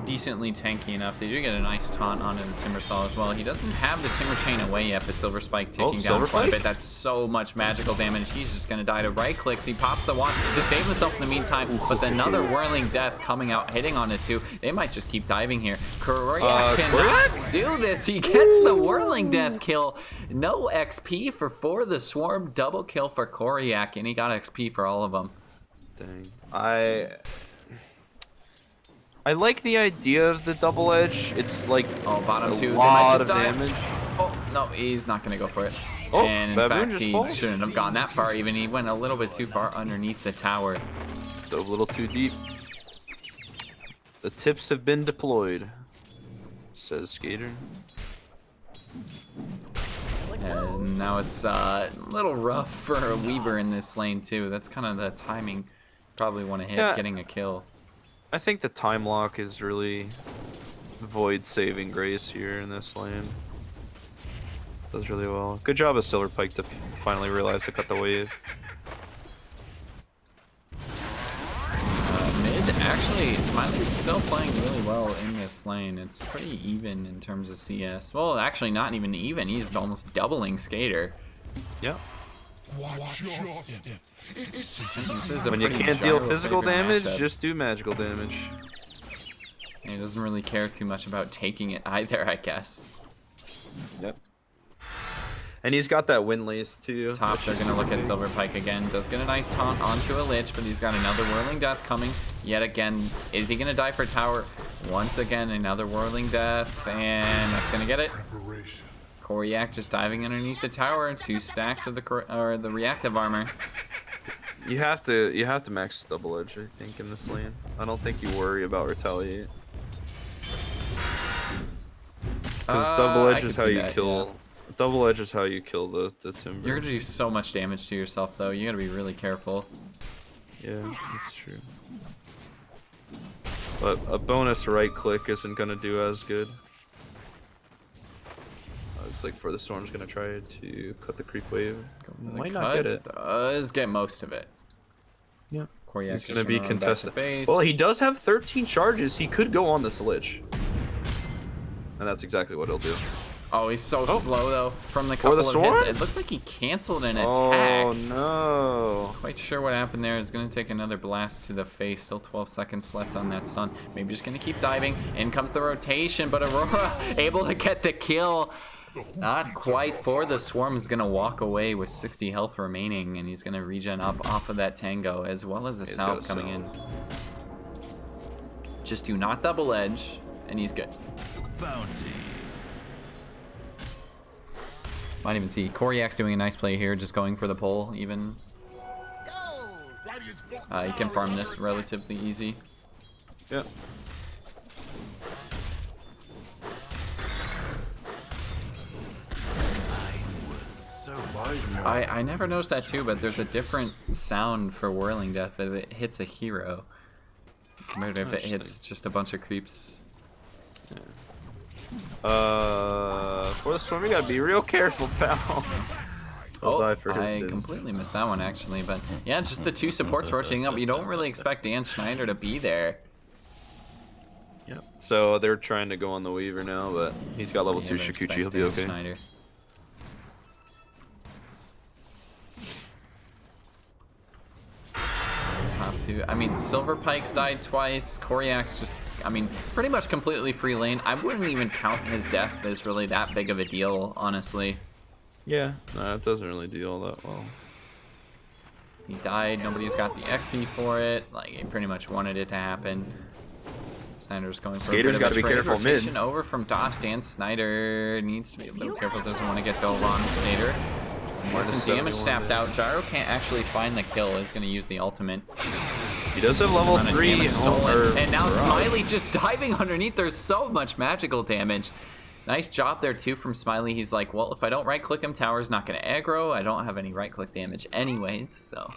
decently tanky enough. They do get a nice taunt onto the Timbersaw as well. He doesn't have the Timber Chain away yet, but Silver Spike ticking down Silver quite a Spike? bit. That's so much magical damage. He's just going to die to right clicks. He pops the wand to save himself in the meantime, but another Whirling Death coming out, hitting on it too. They might just keep diving here. Koryak cannot do this. He gets the Whirling Death kill. No XP for the Swarm. Double kill for Koryak, and he got XP for all of them. Dang. I like the idea of the double edge. It's like Oh, bottom a two. They might lot just of die. damage. Oh, no, he's not going to go for it. Oh, and in Baboon fact, just he falls. shouldn't have gone that far even. He went a little bit too far underneath the tower. Dove a little too deep. The tips have been deployed, says Skater. And now it's a little rough for a Weaver in this lane too. That's kind of the timing. Probably want to hit Yeah. getting a kill. I think the time lock is really Void saving grace here in this lane. Does really well. Good job of Silver Pike to finally realize to cut the wave. Mid, actually, Smiley's still playing really well in this lane. It's pretty even in terms of CS. Well, actually not even even. He's almost doubling Skater. Yeah. This is a When you pretty can't deal gyro physical flavored damage, matchup. just do magical damage. And he doesn't really care too much about taking it either, I guess. Yep. And he's got that windlace too. Top, which they're is going to look super at big. Silver Pike again. Does get a nice taunt onto a Lich, but he's got another Whirling Death coming. Yet again, is he going to die for tower? Once again, another Whirling Death, and that's going to get it. Koryak just diving underneath the tower. 2 stacks of the reactive armor. You have to max double edge, I think, in this lane. I don't think you worry about retaliate. Because double I edge is could how see you that, kill. yeah. Double edge is how you kill the timber. You're going to do so much damage to yourself, though. You got to be really careful. Yeah, that's true. But a bonus right click isn't gonna do as good. Looks like For the Storm's gonna try to cut the creep wave. The Might not cut get it. Does get most of it. Yeah. Koryak He's just gonna be running back to contested. base. Well, he does have 13 charges. He could go on this Lich. And that's exactly what he'll do. Oh, he's so slow though. From the For couple the of sword? hits, it looks like he canceled an Oh attack. no. Quite sure what happened there. Is going to take another blast to the face. Still 12 seconds left on that stun. Maybe just going to keep diving. In comes the rotation, but Aurora able to get the kill. Not quite. For the Swarm is going to walk away with 60 health remaining, and he's going to regen up off of that Tango, as well as a He's got salve a coming in. salve. Just do not double edge, and he's good. Might even see Koryak's doing a nice play here, just going for the pull even. You can farm this relatively easy. Yeah. I never noticed that too, but there's a different sound for Whirling Death if it hits a hero compared to if it hits just a bunch of creeps. For this one, we gotta be real careful, pal. Oh, I completely missed that one actually, but yeah, just the two supports rotating up. You don't really expect Dan Schneider to be there. Yep. So they're trying to go on the Weaver now, but he's got level 2 Shikuchi. He'll be okay. Schneider. Top two. I mean, Silver Pike's died twice. Koryak's just, I mean, pretty much completely free lane. I wouldn't even count his death as really that big of a deal, honestly. Yeah, no, it doesn't really do all that well. He died. Nobody's got the XP for it. Like, he pretty much wanted it to happen. Snyder's going for Skater's a bit of a trade careful rotation mid. over from DOS. Dan Snyder needs to be a little careful. Doesn't want to get dove on Skater. More damage sapped out. Gyro can't actually find the kill. He's going to use the ultimate. He does have level 3 Homer. And now Smiley just diving underneath. There's so much magical damage. Nice job there too from Smiley. He's like, well, if I don't right click him, tower's not going to aggro. I don't have any right click damage anyways, so.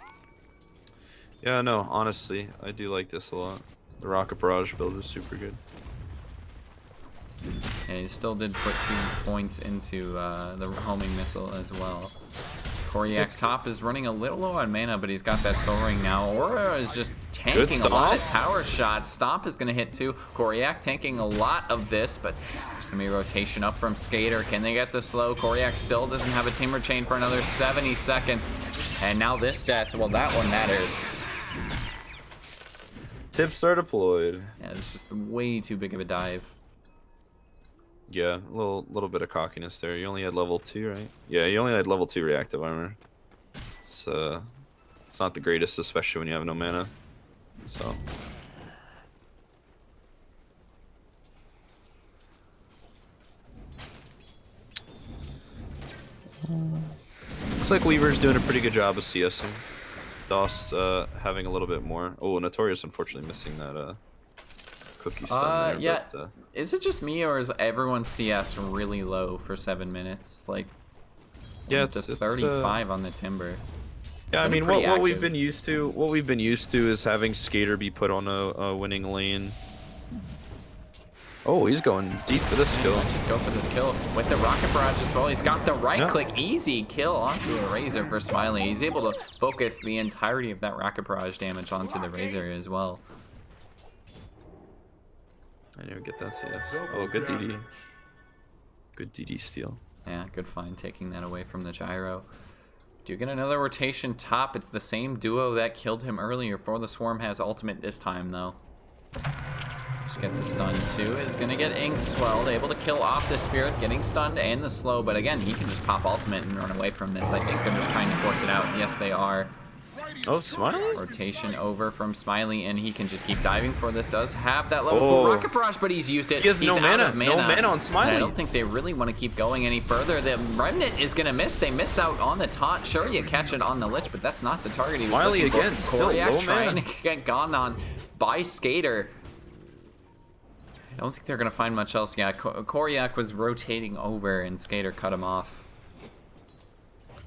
Yeah, no, honestly, I do like this a lot. The Rocket Barrage build is super good. And he still did put 2 points into the homing missile as well. Koryak's top is running a little low on mana, but he's got that Soul Ring now. Aura is just tanking a lot of tower shots. Stomp is going to hit too. Koryak tanking a lot of this, but there's going to be a rotation up from Skater. Can they get the slow? Koryak still doesn't have a Timber Chain for another 70 seconds. And now this death, well, that one matters. Tips are deployed. Yeah, it's just way too big of a dive. Yeah, a little bit of cockiness there. You only had level 2, right? Yeah, you only had level 2 reactive armor. It's not the greatest, especially when you have no mana. So. Looks like Weaver's doing a pretty good job of CSing. DOS having a little bit more. Oh, Notorious unfortunately missing that cookie stun there. Yeah. But, is it just me or is everyone's CS really low for 7 minutes? Like, yeah, it's 35 on the Timber. Yeah, I mean, what we've been used to, is having Skater be put on a winning lane. Oh, he's going deep for this kill. Just go for this kill with the Rocket Barrage as well. He's got the right click, easy kill onto a Razor for Smiley. He's able to focus the entirety of that Rocket Barrage damage onto the Razor as well. I never get that CS. Oh, good DD. Good DD steal. Yeah, good find taking that away from the Gyro. Do you get another rotation top? It's the same duo that killed him earlier. For the Swarm has ultimate this time though. Just gets a stun too. Is gonna get Ink Swelled, able to kill off the Spirit, getting stunned and the slow, but again, he can just pop ultimate and run away from this. I think they're just trying to force it out. Yes, they are. Oh, Smiley? Rotation over from Smiley, and he can just keep diving for this. Does have that level 4 Rocket Barrage, but he's used it. He has he's no out mana. of mana. No mana on Smiley. And I don't think they really want to keep going any further. The Remnant is going to miss. They missed out on the taunt. Sure, you catch it on the Lich, but that's not the target he was Smiley looking again, for. still low Koryak trying mana. to get gone on by Skater. I don't think they're going to find much else. Yeah, Koryak was rotating over, and Skater cut him off.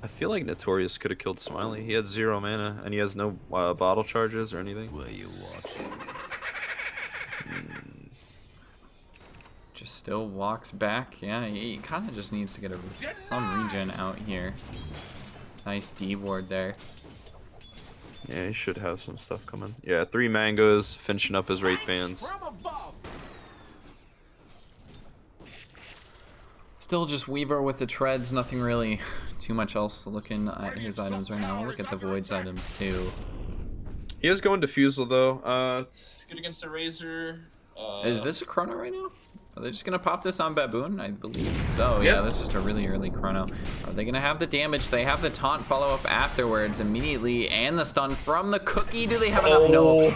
I feel like Notorious could have killed Smiley. He had 0 mana, and he has no bottle charges or anything. Were you watching? Just still walks back. Yeah, he kind of just needs to get some regen out here. Nice D ward there. Yeah, he should have some stuff coming. Yeah, 3 mangoes, finishing up his Wraith Bands. From above. Still just Weaver with the treads, nothing really too much else looking at his items right now. We'll look at the Void's items too. He is going Diffusal though. It's good against a Razor. Is this a chrono right now? Are they just gonna pop this on Baboon? I believe so. Yeah, that's just a really early chrono. Are they gonna have the damage? They have the taunt follow up afterwards immediately, and the stun from the cookie. Do they have enough? No.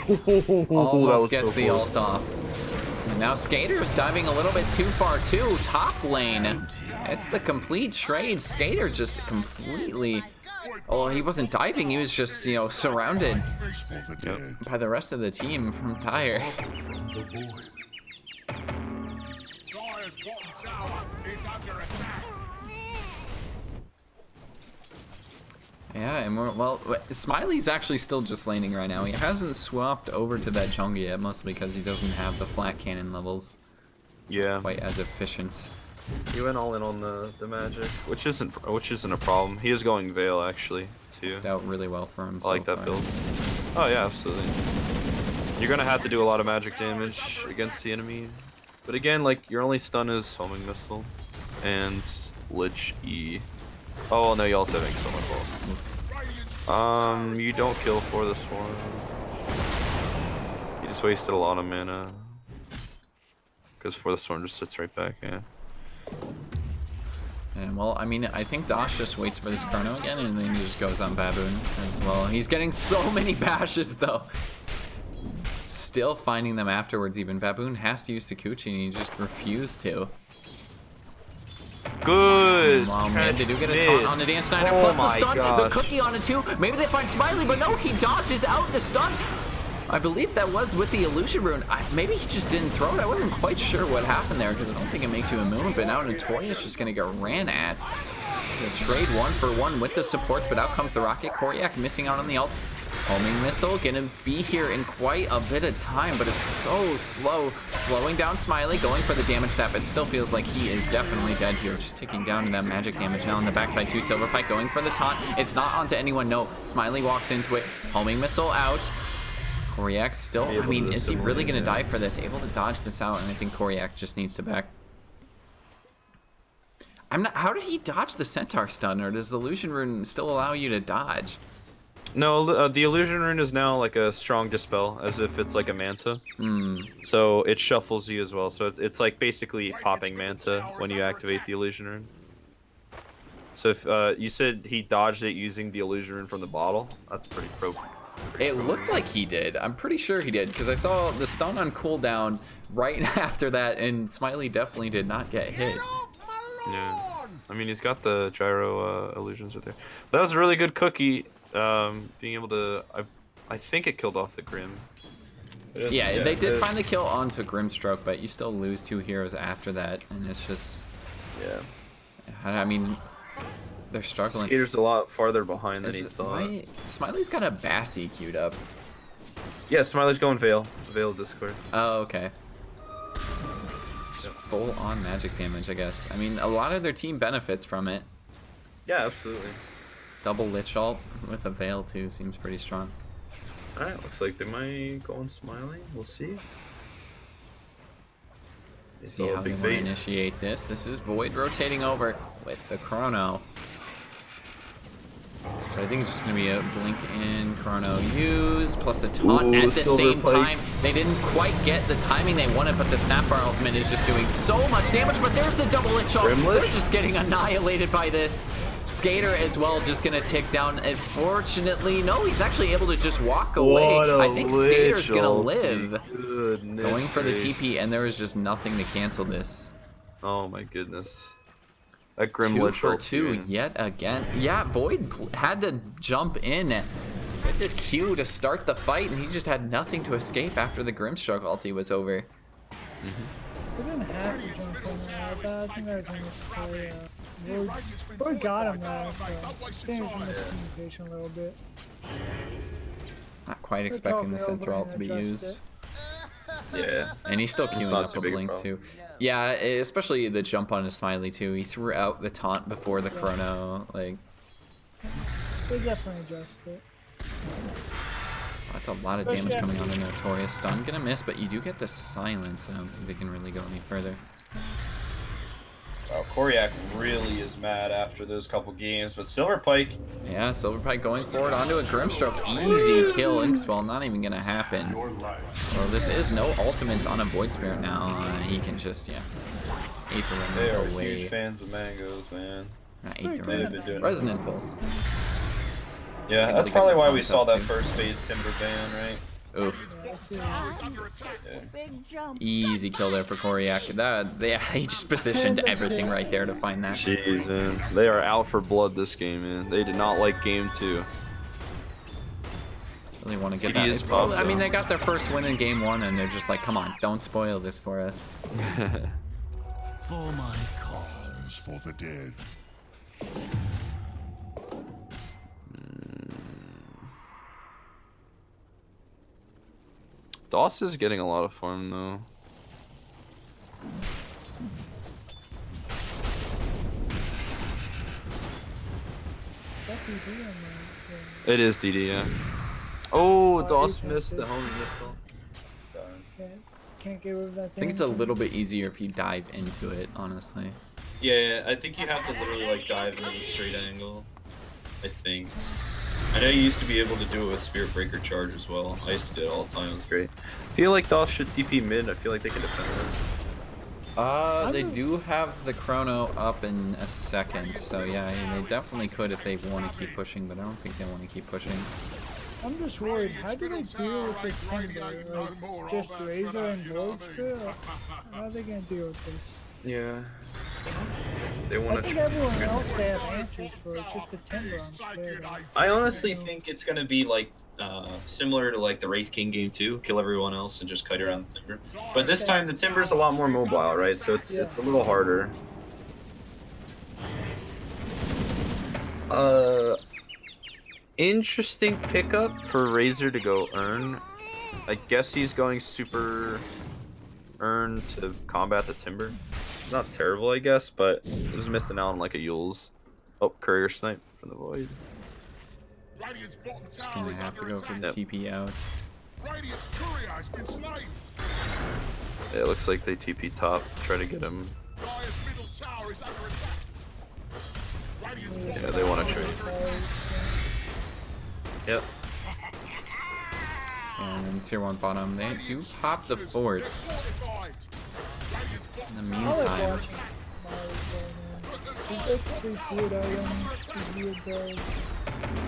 Almost gets the ult off. And now Skater's diving a little bit too far too. Top lane. It's the complete trade. Skater just completely Oh, he wasn't diving. He was just, you know, surrounded by the rest of the team from Tyre. Dire's bottom tower is under attack. Yeah, and well, Smiley's actually still just laning right now. He hasn't swapped over to that jungle yet, mostly because he doesn't have the flat cannon levels. Yeah. Quite as efficient. He went all in on the magic, which isn't a problem. He is going Veil actually too. Worked out really well for him. I like that build. Oh yeah, absolutely. You're gonna have to do a lot of magic damage against the enemy, but again, like your only stun is homing missile and Lich E. Oh no, you also have so much fault. You don't kill for this one. You just wasted a lot of mana. Because For the Storm just sits right back, yeah. And well, I mean, I think Dosh just waits for this chrono again, and then he just goes on Baboon as well. He's getting so many bashes though. Still finding them afterwards. Even Baboon has to use Sakuchi, and he just refused to. Good. Oh man, they do get a taunt on the Dan Snyder, plus the stun, the cookie on it too. Maybe they find Smiley, but no, he dodges out the stun. I believe that was with the illusion rune. Maybe he just didn't throw it. I wasn't quite sure what happened there because I don't think it makes you immune, but now Notorious just gonna get ran at. So trade 1-for-1 with the supports, but out comes the rocket. Koryak missing out on the ult. Homing missile gonna be here in quite a bit of time, but it's so slow. Slowing down Smiley, going for the damage tap. It still feels like he is definitely dead here. Just ticking down to that magic damage. Now on the backside too, Silverpike going for the taunt. It's not onto anyone, no. Smiley walks into it. Homing missile out. Koryak still, I mean, is he really gonna die for this? Able to dodge this out, and I think Koryak just needs to back. How did he dodge the Centaur stun, or does the illusion rune still allow you to dodge? No, the illusion rune is now like a strong dispel, as if it's like a manta. So it shuffles you as well. So it's like basically popping manta when you activate the illusion rune. So if you said he dodged it using the illusion rune from the bottle, that's pretty pro. It looked like he did. I'm pretty sure he did, because I saw the stun on cooldown right after that, and Smiley definitely did not get hit. Yeah, I mean he's got the gyro illusions right there. That was a really good cookie. Being able to, I think it killed off the Grim. Yeah, they did find the kill onto Grimstroke, but you still lose 2 heroes after that, and it's just, yeah. I mean, they're struggling. Skater's a lot farther behind than he thought. Smiley's got a Bassy queued up. Yeah, Smiley's going Veil Discord. Oh, okay. Just full on magic damage, I guess. I mean, a lot of their team benefits from it. Yeah, absolutely. Double Lich ult with a Veil too seems pretty strong. Alright, looks like they might go on Smiley. We'll see. See how they want to initiate this. This is Void rotating over with the Chrono. So I think it's just going to be a blink in, Chrono use, plus the taunt at the same time. They didn't quite get the timing they wanted, but the Snapbar ultimate is just doing so much damage. But there's the double Lich ult. They're just getting annihilated by this. Skater as well, just gonna tick down. Unfortunately, no, he's actually able to just walk away. I think Skater's gonna live. Going for the TP, and there is just nothing to cancel this. Oh my goodness. That Grim 2 Lich for ult 2 yet again. Yeah, Void had to jump in and get this Q to start the fight, and he just had nothing to escape after the Grimstroke ulti was over. They didn't have to jump in there, but I think that was a misplay. Void got him there, so I think it was a miscommunication a little bit. Not quite expecting the Centaur ult to be used. Yeah. And he's still queuing up a blink too. Yeah, especially the jump on his Smiley too. He threw out the taunt before the Chrono. Like, they definitely adjusted it. That's a lot of damage coming on the Notorious. Stun gonna miss, but you do get the silence. I don't think they can really go any further. Oh, Koryak really is mad after those couple games, but Silverpike. Yeah, Silverpike going forward onto a Grimstroke. Easy kill. Inkswell not even gonna happen. Well, this is no ultimates on a Void Spirit now. He can just, yeah. They are huge fans of mangoes, man. Not Aether Resonant Pulse. Yeah, that's probably why we saw that first phase Timber ban, right? Oof. Yeah, I see. Big jump. Easy kill there for Koryak. He just positioned everything right there to find that. Jeez, man. They are out for blood this game, man. They did not like game 2. Really want to get It that. is Well, I popped mean, up. they got their first win in game 1, and they're just like, come on, don't spoil this for us. For my coffin. Coffins for the dead. DOS is getting a lot of farm though. That DD on It is DD, yeah. Oh, Oh, DOS he missed the missed. homing missile. yeah, can't get rid of that I think it's a little bit easier if you dive into it, honestly. Yeah, I think you have to literally like dive into the straight angle. I think. I know you used to be able to do it with Spirit Breaker Charge as well. I used to do it all the time. It was great. I feel like DOS should TP mid. I feel like they can defend this. They do have the chrono up in a second, so yeah, they definitely could if they want to keep pushing, but I don't think they want to keep pushing. I'm just worried. How do they deal with this Timber? Like, just Razor and Void Spirit? How are they gonna deal with this? Yeah. They I want think to. everyone else they have answers for. It's just the Timber I'm scared of. I honestly think it's gonna be like similar to like the Wraith King game 2, kill everyone else and just kite around the Timber. But this time the Timber's a lot more mobile, right? So it's a little harder. Interesting pickup for Razor to go earn. I guess he's going super earn to combat the Timber. Not terrible, I guess, but he's missing out on like a Yule's. Oh, courier snipe from the void. Radiant's bottom Just tower gonna is have to under go for attack. the TP out. Radiant's courier has been slain. Yeah, it looks like they TP top, try to get him. Dire's middle tower is under attack. Radiant's Yeah, they want to trade. Yep. And then tier 1 bottom, they do pop the fort. fortified. Radiant's bottom In the I like meantime, watching Myers play, man. He gets these weird items, these weird builds.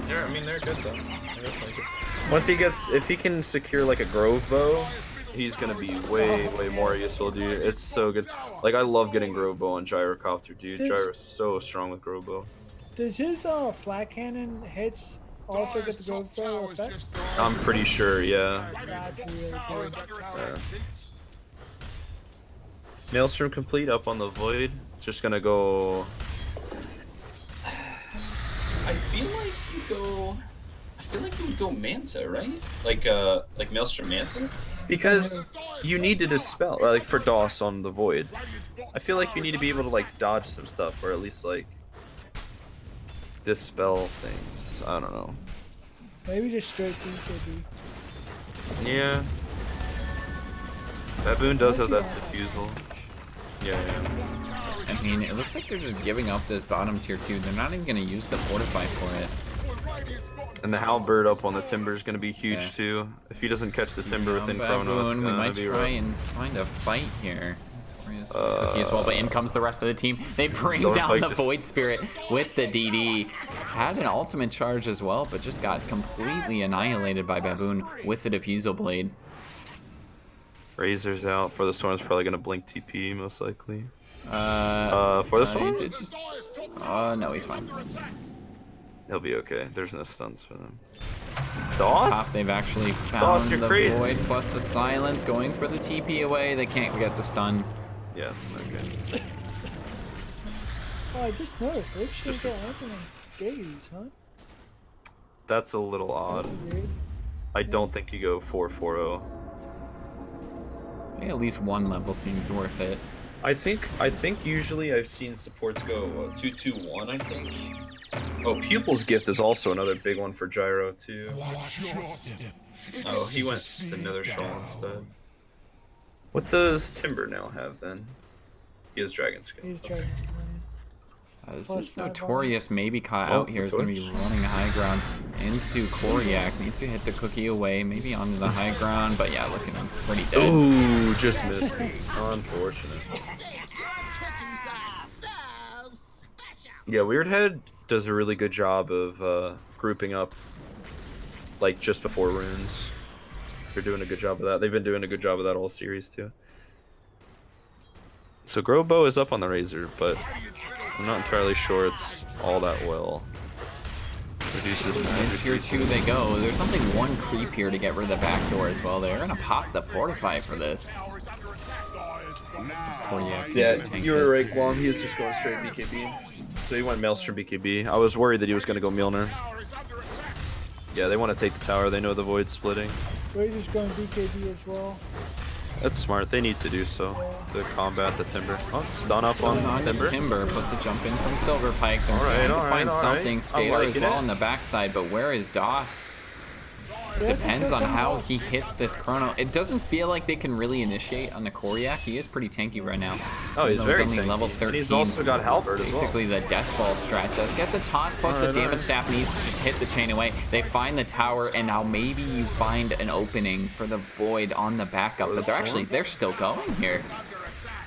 I mean, they're good though. They're definitely good. Once he gets, if he can secure like a Grove Bow, he's gonna be way more useful, dude. It's so good. Like, I love getting Grove Bow on Gyrocopter, dude. Gyro's so strong with Grove Bow. Does his flat cannon hits also get the Grove Bow effect? I'm pretty sure, yeah. That's really good. Maelstrom complete up on the Void. Just gonna go. I feel like you go. I feel like you would go Manta, right? Like Maelstrom Manta. Because you need to dispel, like for DOS on the Void. I feel like you need to be able to like dodge some stuff, or at least like dispel things. I don't know. Maybe just straight BKB. Yeah. Baboon does have that diffusal. Yeah. I mean, it looks like they're just giving up this bottom tier 2. They're not even going to use the fortify for it. And the Halberd up on the Timber is going to be huge Yeah. too. If he doesn't catch the Timber within Baboon, Chrono, it's we going might to be try rough. and find a fight here. Notorious Cookie as well, but in comes the rest of the team. They bring Zone down fight the just- Void Spirit with the DD. Had an ultimate charge as well, but just got completely annihilated by Baboon with the Diffusal Blade. Razor's out. For the Storm's probably going to blink TP most likely. For the he Storm? did just- no, he's fine. He'll be okay. There's no stuns for them. Top, DOS? they've actually found DOS, you're the crazy. Void plus the Silence, going for the TP away. They can't get the stun. Yeah, okay. Oh, I just noticed. Rich didn't get anything on Gaze, huh? That's a little odd. Weird. I don't think you go 4-4-0. I think at least one level seems worth it. I think usually I've seen supports go 2-2-1. I think. Oh, Pupil's Gift is also another big one for Gyro too. Oh, he went to Nether Shawl instead. What does Timber now have then? He has Dragon Skin. He's trying to This Plus is that Notorious maybe caught Oh, out here. Is going to be running high ground into Koryak. Needs to hit the cookie away, maybe onto the high ground, but yeah, looking pretty dead. Ooh, just missed. Unfortunate. Yeah, Weirdhead does a really good job of grouping up, like just before runes. They're doing a good job of that. They've been doing a good job of that all series too. So Grobo is up on the Razor, but I'm not entirely sure it's all that well. Reduces And tier 2 they go. There's only one creep here to get rid of the back door as well. They're gonna pop the fortify for this. Yeah, you were right, Guam. He was just going straight BKB. So he went Maelstrom BKB. I was worried that he was going to go Milner. Yeah, they want to take the tower. They know the Void's splitting. Razor's going BKB as well. That's smart. They need to do so to combat the Timber. Oh, stun up Stun on Timber. Timber plus the jump in from Silver Pike. They're trying to find something. Skater as well on the backside, but where is DOS? Depends on how he hits this chrono. It doesn't feel like they can really initiate on the Koryak. He is pretty tanky right now. Oh, he's very only tanky. level 13. And he's also got Halberd as well. Basically, the Death Ball strat does get the taunt plus the damage staff needs to just hit the chain away. They find the tower, and now maybe you find an opening for the Void on the backup. But they're still going here.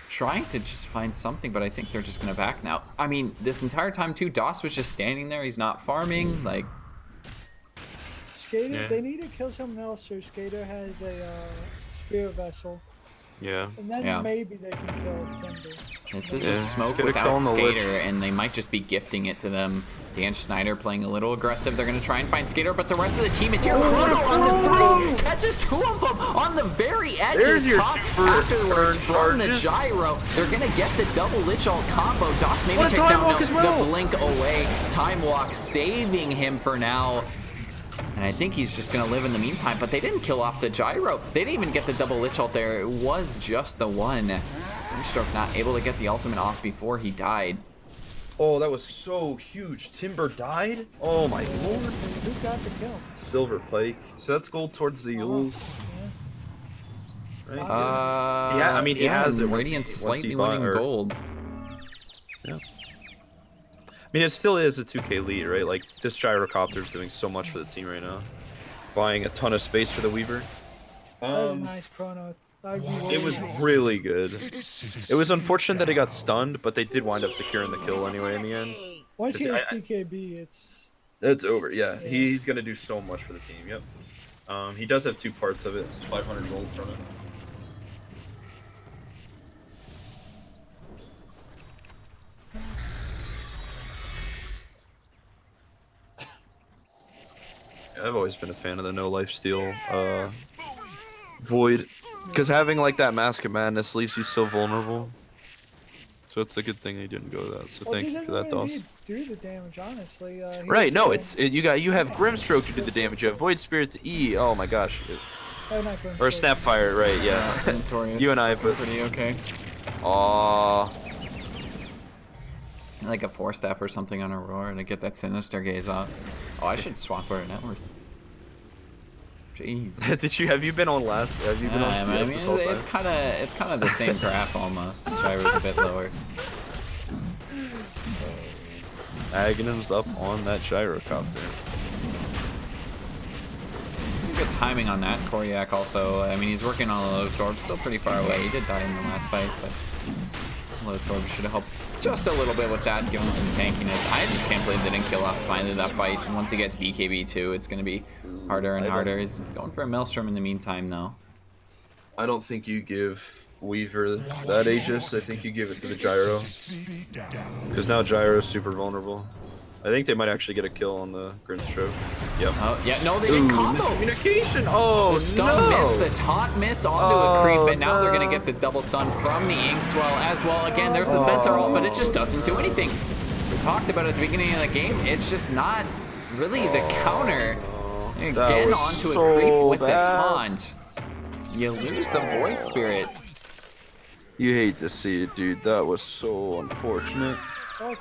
Trying to just find something, but I think they're just gonna back now. I mean, this entire time too, DOS was just standing there. He's not farming. Like, Skater, they need to kill someone else, so Skater has a Spirit Vessel. Yeah. And then maybe they can kill Timber. This is a smoke without Skater, and they might just be gifting it to them. Dan Schneider playing a little aggressive. They're going to try and find Skater, but the rest of the team is here. Chrono on the 3! Catches 2 of them on the very edges. There's your top super afterwards from the charges. gyro. They're going to get the double Lich Ult combo. DOS maybe takes down the blink away. Time Walk saving him for now. And I think he's just going to live in the meantime, but they didn't kill off the gyro. They didn't even get the double Lich Ult there. It was just the one. Grimstroke not able to get the ultimate off before he died. Oh, that was so huge. Timber died? Oh my lord. Who got the kill? Silver Pike. So that's gold towards the Yules. Right? Yeah, I mean, he has it. Radiant slightly winning gold. Yeah. I mean, it still is a 2K lead, right? Like, this Gyrocopter is doing so much for the team right now. Buying a ton of space for the Weaver. That was a nice chrono. It was really good. It was unfortunate that he got stunned, but they did wind up securing the kill anyway in the end. Once he has BKB, it's over, yeah. He's going to do so much for the team, yep. He does have 2 parts of it. It's 500 gold from it. I've always been a fan of the no lifesteal Void, because having like that Mask of Madness leaves you so vulnerable. So it's a good thing they didn't go that. So thank you for that, DOS. Do the damage, honestly. Right? No, you have Grimstroke to do the damage. You have Void Spirit to E. Oh my gosh. Or Snapfire, right? Yeah. You and I, but pretty okay. Aww. Like a 4-staff or something on Aurora to get that Sinister Gaze off. Oh, I should swap her net worth. Jeez. Have you been on last? Have you been on CS I mean, this whole time? it's kind of the same graph almost. Gyro's a bit lower. Aghanim's up on that Gyrocopter. Good timing on that. Koryak also. I mean, he's working on a low storm, still pretty far away. He did die in the last fight, but low storm should have helped just a little bit with that, give him some tankiness. I just can't believe they didn't kill off Smiley that fight. And once he gets BKB too, it's going to be harder and harder. He's going for a Maelstrom in the meantime, though. I don't think you give Weaver that Aegis. I think you give it to the Gyro. Because now Gyro's super vulnerable. I think they might actually get a kill on the Grimstroke. Yep. Oh, yeah, no, they didn't combo. Miscommunication. Oh, the stun missed, the taunt miss onto a creep, and now they're going to get the double stun from the Inkswell as well. Again, there's the Centaur ult, but it just doesn't do anything. We talked about it at the beginning of the game. It's just not really the counter. Again, onto a creep with the taunt. You lose the Void Spirit. You hate to see it, dude. That was so unfortunate. Oh,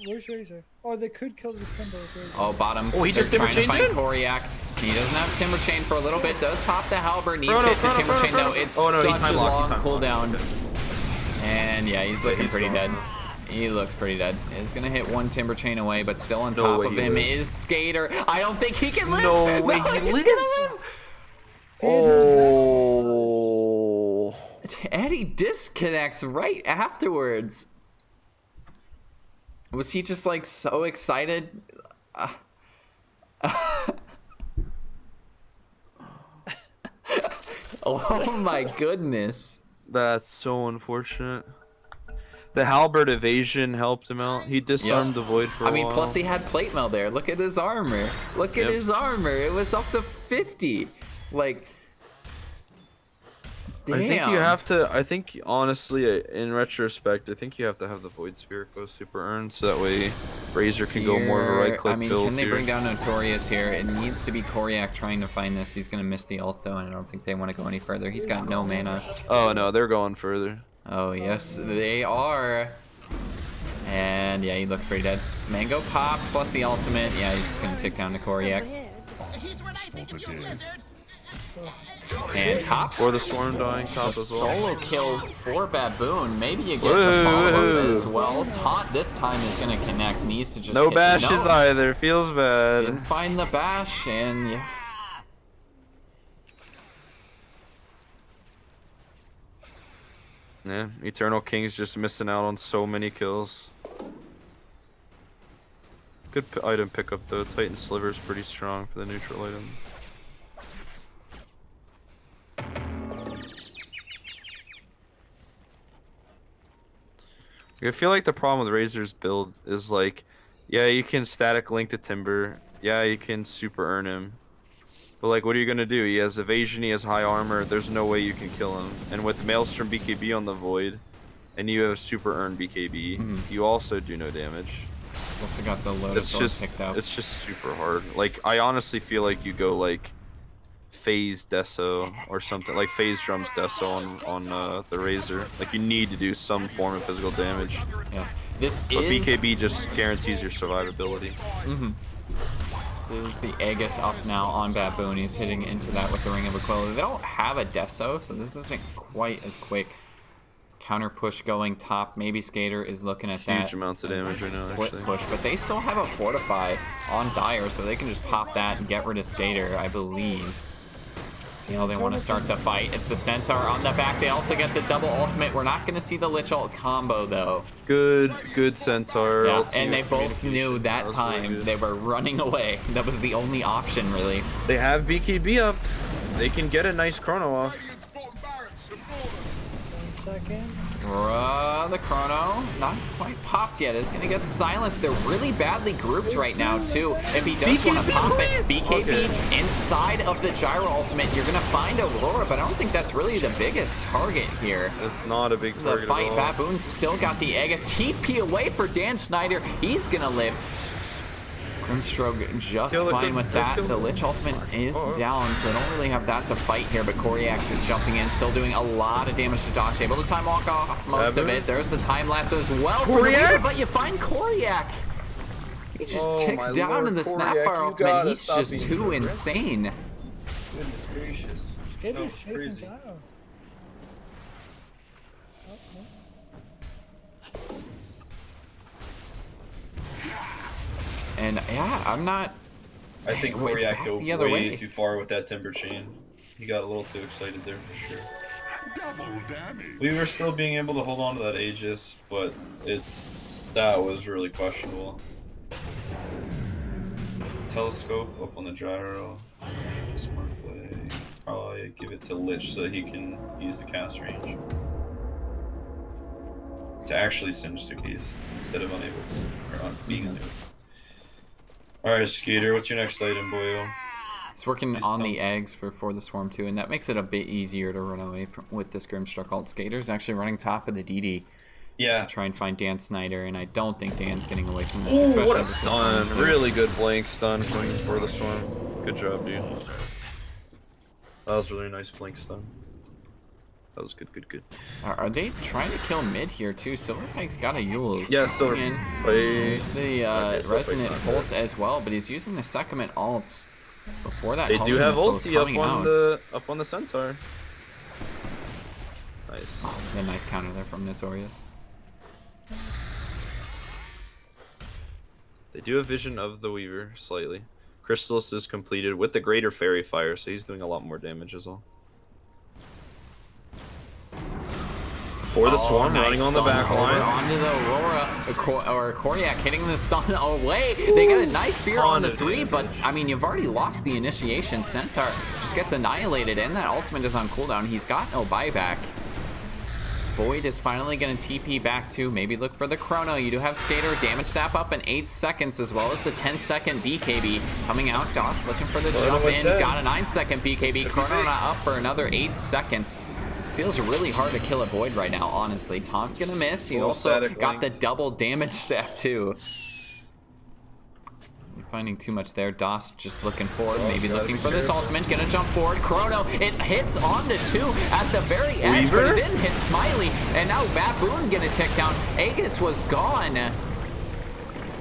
where's Razor? Oh, they could kill the Timber. Oh, bottom. Oh, he just trying to Timber find chained Koryak. He doesn't have Timber Chain for a little bit. Does pop the Halberd. Needs to hit the Timber Chain. No, it's such a long cooldown. And yeah, he's looking pretty dead. He looks pretty dead. He's gonna hit one Timber Chain away, but still on top of him is Skater. I don't think he can live. No way he lives. Oh. Eddie disconnects right afterwards. Was he just like so excited? Oh my goodness. That's so unfortunate. The halberd evasion helped him out. He disarmed the void for a I mean, while. plus he had plate mail there. Look at his armor. Look at his armor. It was up to 50. Like, damn. I think you have to. I think honestly, in retrospect, I think you have to have the void spirit go super earned, so that way Razor can go more of a right click I mean, build can they here. bring down Notorious here? It needs to be Koryak trying to find this. He's gonna miss the ult though, and I don't think they want to go any further. He's got no mana. Oh no, they're going further. Oh yes, they are. And yeah, he looks pretty dead. Mango popped plus the ultimate. Yeah, he's just gonna tick down to Koryak. He's what I think of you, lizard. And top. Or the swarm dying top as well. Solo kill for Baboon. Maybe you get the follow-up as well. Taunt this time is gonna connect. Needs to just No hit. bashes either. Feels bad. Didn't find the bash, and yeah. Yeah, Eternal King's just missing out on so many kills. Good item pickup though. Titan Sliver's pretty strong for the neutral item. I feel like the problem with Razor's build is like, yeah, you can static link to Timber. Yeah, you can super earn him. But like, what are you gonna do? He has evasion, he has high armor. There's no way you can kill him. And with Maelstrom BKB on the Void, and you have super earned BKB, you also do no damage. He's also got the Lotus Orb picked up. It's just super hard. Like, I honestly feel like you go like phase Deso or something, like phase drums Deso on the Razor. Like, you need to do some form of physical damage. Yeah. This But is BKB just guarantees your survivability. This is the Aegis up now on Baboon. He's hitting into that with the Ring of Aquila. They don't have a Deso, so this isn't quite as quick. Counter push going top. Maybe Skater is looking at that. Huge amounts of damage right now, Split actually. push, but they still have a Fortify on Dire, so they can just pop that and get rid of Skater, I believe. See how they want to start the fight. It's the Centaur on the back. They also get the double ultimate. We're not going to see the Lich ult combo, though. Good Centaur. Yeah, ulti and they both communication. knew that was really time good. they were running away. That was the only option, really. They have BKB up. They can get a nice chrono off. Radiant's bottom barracks have fallen. 1 second. The chrono, not quite popped yet. It's gonna get silenced. They're really badly grouped right now, too. If he does want to pop it, BKB inside of the Gyro ultimate, you're gonna find Aurora, but I don't think that's really the biggest target here. It's not a big The target fight, at all. Baboon's still got the Aegis. TP away for Dan Snyder. He's gonna live. Grimstroke just Kill it, fine with that. kill it. The Lich ultimate is down, so they don't really have that to fight here, but Koryak just jumping in, still doing a lot of damage to Josh. Able to time walk off most of it. There's the time lapse as well for the Weaver, but you find Koryak. He just ticks my down lord, in the Koryak, Snapfire you ultimate. gotta He's stop just being too so aggressive. insane. Goodness gracious. Skater's chasing crazy. Gyro. Oh, no. And yeah, I'm not. I think Well, it's Koryak back dove the other way way. too far with that Timber Chain. He got a little too excited there for sure. Double damage. We were still being able to hold on to that Aegis, but that was really questionable. Telescope up on the gyro. Smart play. Probably give it to Lich so he can use the cast range. To actually singe the keys instead of unable to, or being unable to. Alright, Skater, what's your next item, boyo? He's working Please on tell the me. eggs for the Swarm too, and that makes it a bit easier to run away from, with this Grimstruck ult. Skater's actually running top of the DD. Yeah. Try and find Dan Snyder, and I don't think Dan's getting away from this. Ooh, especially what a with the stun. Storm, too. Really good blank stun for the Storm. Good job, dude. That was really nice blink stun. That was good, good, good. Are they trying to kill mid here too? Silverpike's got a Eul's. Yeah, jumping in. Silverpike. There's the Okay, Silverpike's Resonant not Pulse dead. as well, but he's using the Second ult before that They do have Holy Missile is ulti coming out. up on the Centaur. Nice. Oh, a nice counter there from Notorious. They do have vision of the Weaver slightly. Chrysalis is completed with the greater Fairy Fire, so he's doing a lot more damage as well. For the Swarm, nice running on the stun back over line. onto the Aurora, or Koryak hitting the stun away. They get a nice fear on the Ton of 3, but damage. I mean, you've already lost the initiation. Centaur just gets annihilated, and that ultimate is on cooldown. He's got no buyback. Void is finally going to TP back to maybe look for the chrono. You do have Skater damage sap up in 8 seconds, as well as the 10-second BKB coming out. DOS looking for the jump in. Got a 9-second BKB. Chrono not up for another 8 seconds. Feels really hard to kill a Void right now, honestly. Tom's gonna miss. He also got the double damage sap too. You're finding too much there. DOS just looking forward, maybe looking for this ultimate. Gonna jump forward. Chrono, it hits on the 2 at the very edge, but it didn't hit Smiley. And now Baboon gonna tick down. Aegis was gone.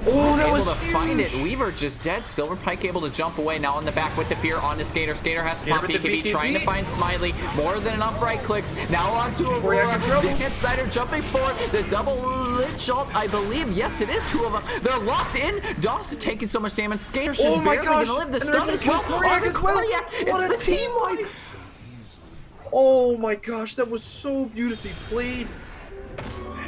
Oh, that able was to huge. find it. Weaver just dead. Silver Pike able to jump away. Now on the back with the fear onto Skater. Skater has to pop BKB, trying to find Smiley. More than enough right clicks. Now onto Aurora. Dan Snyder jumping forward. The double lich ult, I believe. Yes, it is 2 of them. They're locked in. DOS is taking so much damage. Skater's just barely gonna live. The stun as well. It's the team wipe. Oh my gosh, that was so beautifully played.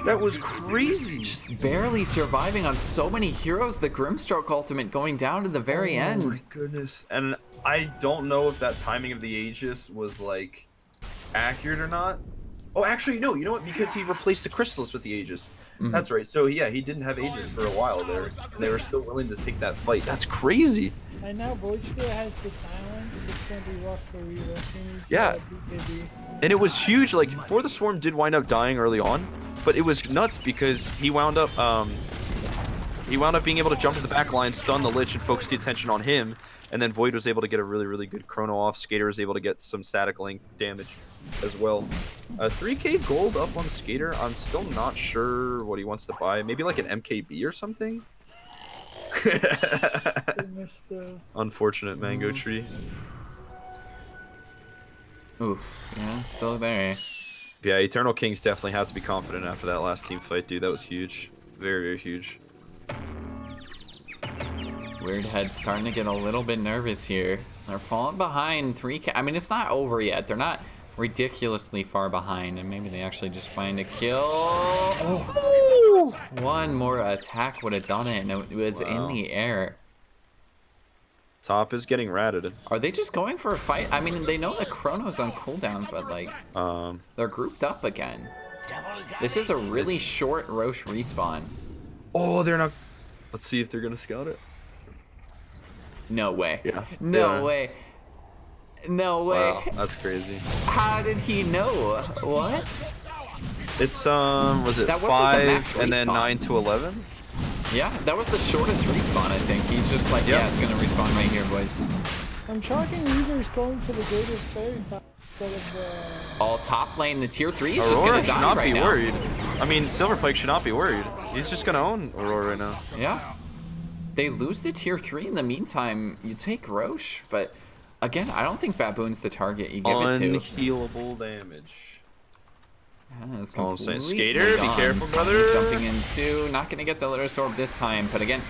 That was crazy. Just barely surviving on so many heroes. The Grimstroke ultimate going down to the very end. Oh my goodness. And I don't know if that timing of the Aegis was like accurate or not. Oh, actually, no. You know what? Because he replaced the Chrysalis with the Aegis. That's right. So yeah, he didn't have Aegis for a while there, and they were still willing to take that fight. That's crazy. And now Void Spear has the silence. It's gonna be rough for Weaver. He needs Yeah. BKB. And it was huge. Like, For the Swarm did wind up dying early on, but it was nuts because he wound up being able to jump to the back line, stun the Lich, and focus the attention on him. And then Void was able to get a really, really good chrono off. Skater was able to get some static link damage as well. 3k gold up on Skater. I'm still not sure what he wants to buy. Maybe like an MKB or something? They missed the... Unfortunate mango tree. Oof. Yeah, it's still there. Yeah, Eternal Kings definitely have to be confident after that last team fight, dude. That was huge. Very, very huge. WEIRDHEAD starting to get a little bit nervous here. They're falling behind 3K. I mean, it's not over yet. They're not ridiculously far behind, and maybe they actually just find a kill. Oh. One more attack would have done it, and it was in the air. Top is getting ratted. Are they just going for a fight? I mean, they know the Chrono's on cooldown, but like, they're grouped up again. This is a really short Roche respawn. Oh, they're not. Let's see if they're gonna scout it. No way. Yeah. No way. No way. Wow, that's crazy. How did he know? What? It's was it That wasn't the max 5 and then respawn. 9 to 11? Yeah, that was the shortest respawn, I think. He's just like, yeah, it's gonna respawn right here, boys. I'm shocking Weaver's going for the greatest fairy fight instead of the... All top lane, the tier 3 is just Aurora gonna should die not right be now. worried. I mean, Silverpike should not be worried. He's just gonna own Aurora right now. Yeah. They lose the tier 3 in the meantime. You take Roche, but again, I don't think Baboon's the target you give it to. Unhealable damage. Yeah, it's All I'm saying, completely Skater, be gone. careful, Smiley brother. Jumping in too, not gonna get the Litter Orb this time, but again,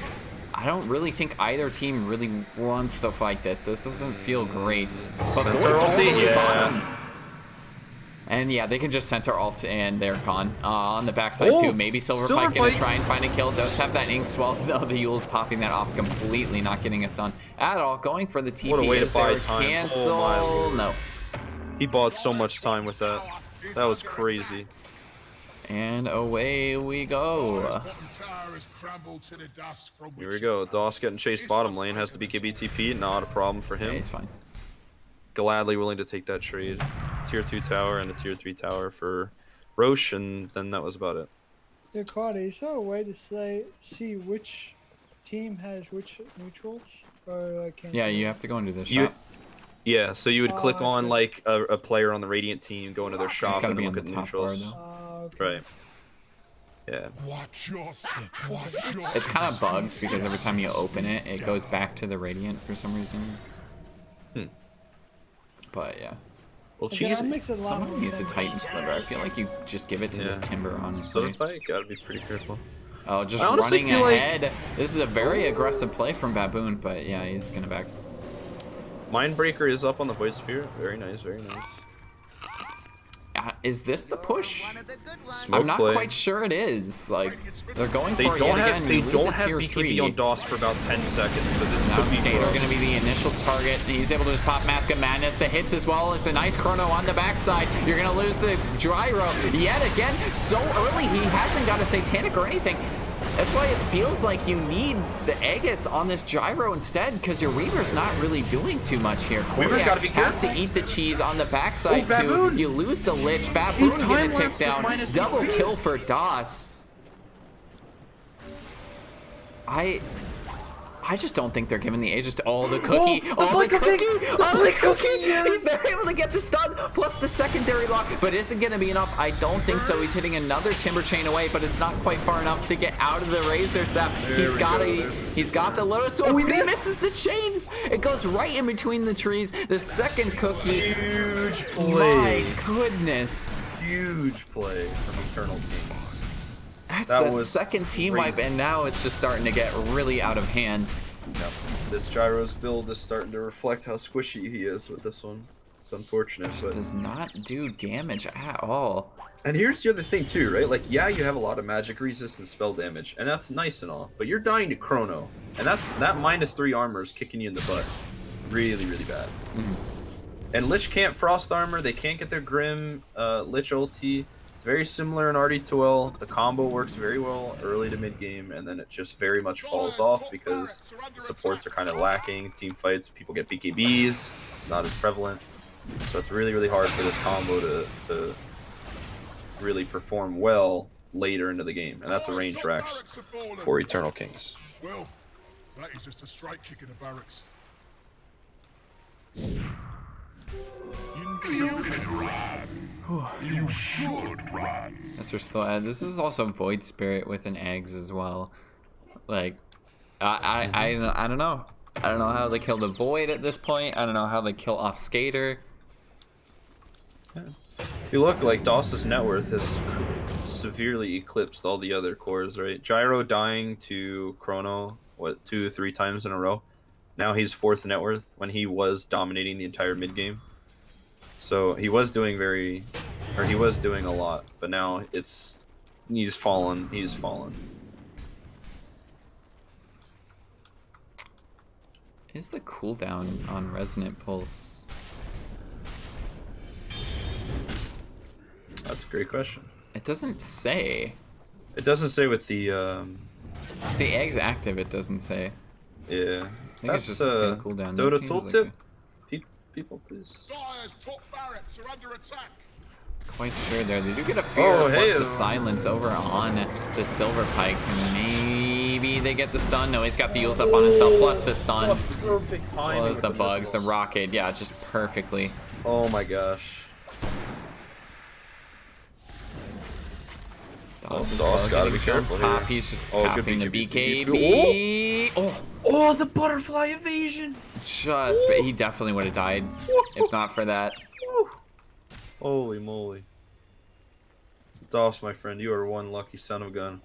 I don't really think either team really wants to fight this. This doesn't feel great. But Centaur Void's all the ulti, way yeah. bottom. And yeah, they can just center ult and they're gone. On the backside too, maybe Silverpike gonna Silverpike. try and find a kill. Does have that ink swell, though the Yule's popping that off completely, not getting us done at all. Going for the TP. What a way to Is there buy a time. cancel? Oh my lord. No. He bought so much time with that. That was crazy. And away we go. Bottom tower has crumbled to the dust from Here which we go. DOS getting chased bottom lane. Has to be KBTP. Not a problem for Yeah, him. he's fine. Gladly willing to take that trade. Tier 2 tower and a tier 3 tower for Roche, and then that was about it. Yeah, Carter, is there a way to see which team has which neutrals? Or can Yeah, you have to go into the You- shop. Yeah, so you would Oh, click I on see. like a player on the Radiant team, go into their shop, gotta and be then on look the at top bar, neutrals. though. okay. Right. Yeah. watch your step. Watch your It's kind of bugged because every time you open it, it goes back to the Radiant for some reason. But yeah. Well, Again, cheese. that makes a lot Someone more needs a sense. Titan Sliver. I feel like you just give it to this Yeah. Timber, honestly. Silverpike, gotta be pretty careful. Oh, just I honestly running feel like- ahead. This is a very aggressive play from Baboon, but yeah, he's gonna back. Mindbreaker is up on the Void Spirit. Very nice, very nice. is this the push? Smoke I'm not play. quite sure it is. Like, they're going They for it don't yet have again. they You lose don't a have tier BKB 3. on DOS for about 10 seconds, so this Now could be Skater rough. going to be the initial target. He's able to just pop Mask of Madness. The hits as well. It's a nice chrono on the backside. You're going to lose the gyro yet again. So early, he hasn't got a Satanic or anything. That's why it feels like you need the Aegis on this gyro instead, because your Weaver's not really doing too much here. Weaver's Koryak gotta be has careful. to eat the cheese on the backside too. Baboon. You lose the Lich. Baboon get a time-lapse tick with down. minus Double HP. kill for DOS. I just don't think they're giving the Aegis to the cookie. The cookie. They're able to get the stun plus the secondary lock, but isn't going to be enough. I don't think so. He's hitting another Timber Chain away, but it's not quite far enough to get out of the Razor Sap. He's got the Lotus Sword. He misses the chains. It goes right in between the trees. The second cookie. Huge play. My goodness. Huge play from Eternal Kings. That's That the was second team wipe, crazy. and now it's just starting to get really out of hand. Yep. This Gyro's build is starting to reflect how squishy he is with this one. It's unfortunate, Just but... does not do damage at all. And here's the other thing too, right? Like, yeah, you have a lot of magic resistance spell damage, and that's nice and all, but you're dying to Chrono, and that -3 armor is kicking you in the butt. Really, really bad. And Lich can't Frost Armor, they can't get their Grim Lich ulti. It's very similar in RD2L. The combo works very well early to mid game, and then it just very much falls off because supports are kind of lacking. Team fights, people get BKBs, it's not as prevalent. So it's really, really hard for this combo to really perform well later into the game, and that's a range rax for Eternal Kings. Well, that is just a straight kick in the barracks. You should run. Yes, we're still at. This is also Void Spirit with an eggs as well. Like, I don't know. I don't know how they kill the Void at this point. I don't know how they kill off Skater. If you look, like, DOS's net worth has severely eclipsed all the other cores, right? Gyro dying to Chrono, what, 2-3 times in a row? Now he's 4th net worth when he was dominating the entire mid game. So he was doing he was doing a lot, but now he's fallen. Is the cooldown on Resonant Pulse? That's a great question. It doesn't say. It doesn't say with the The eggs active, it doesn't say. yeah. I think it's just the same cooldown. That Dota seems tooltip. like People, please. Dyer's top barracks are under attack. quite sure there. They do get a fear Oh, plus hey. the silence over on to Silverpike. Maybe they get the stun. No, he's got the Eels up on himself plus the stun. Perfect As well timing. as the bugs, the rocket. Yeah, just perfectly. Oh my gosh. DOS as DOS well, gotta getting be killed careful top. here. He's just Oh, good popping the BKB. BKB. Oh, Oh, the butterfly evasion. just. But he definitely would have died if not for that. Woo. Holy moly. DOS, my friend, you are one lucky son of a gun.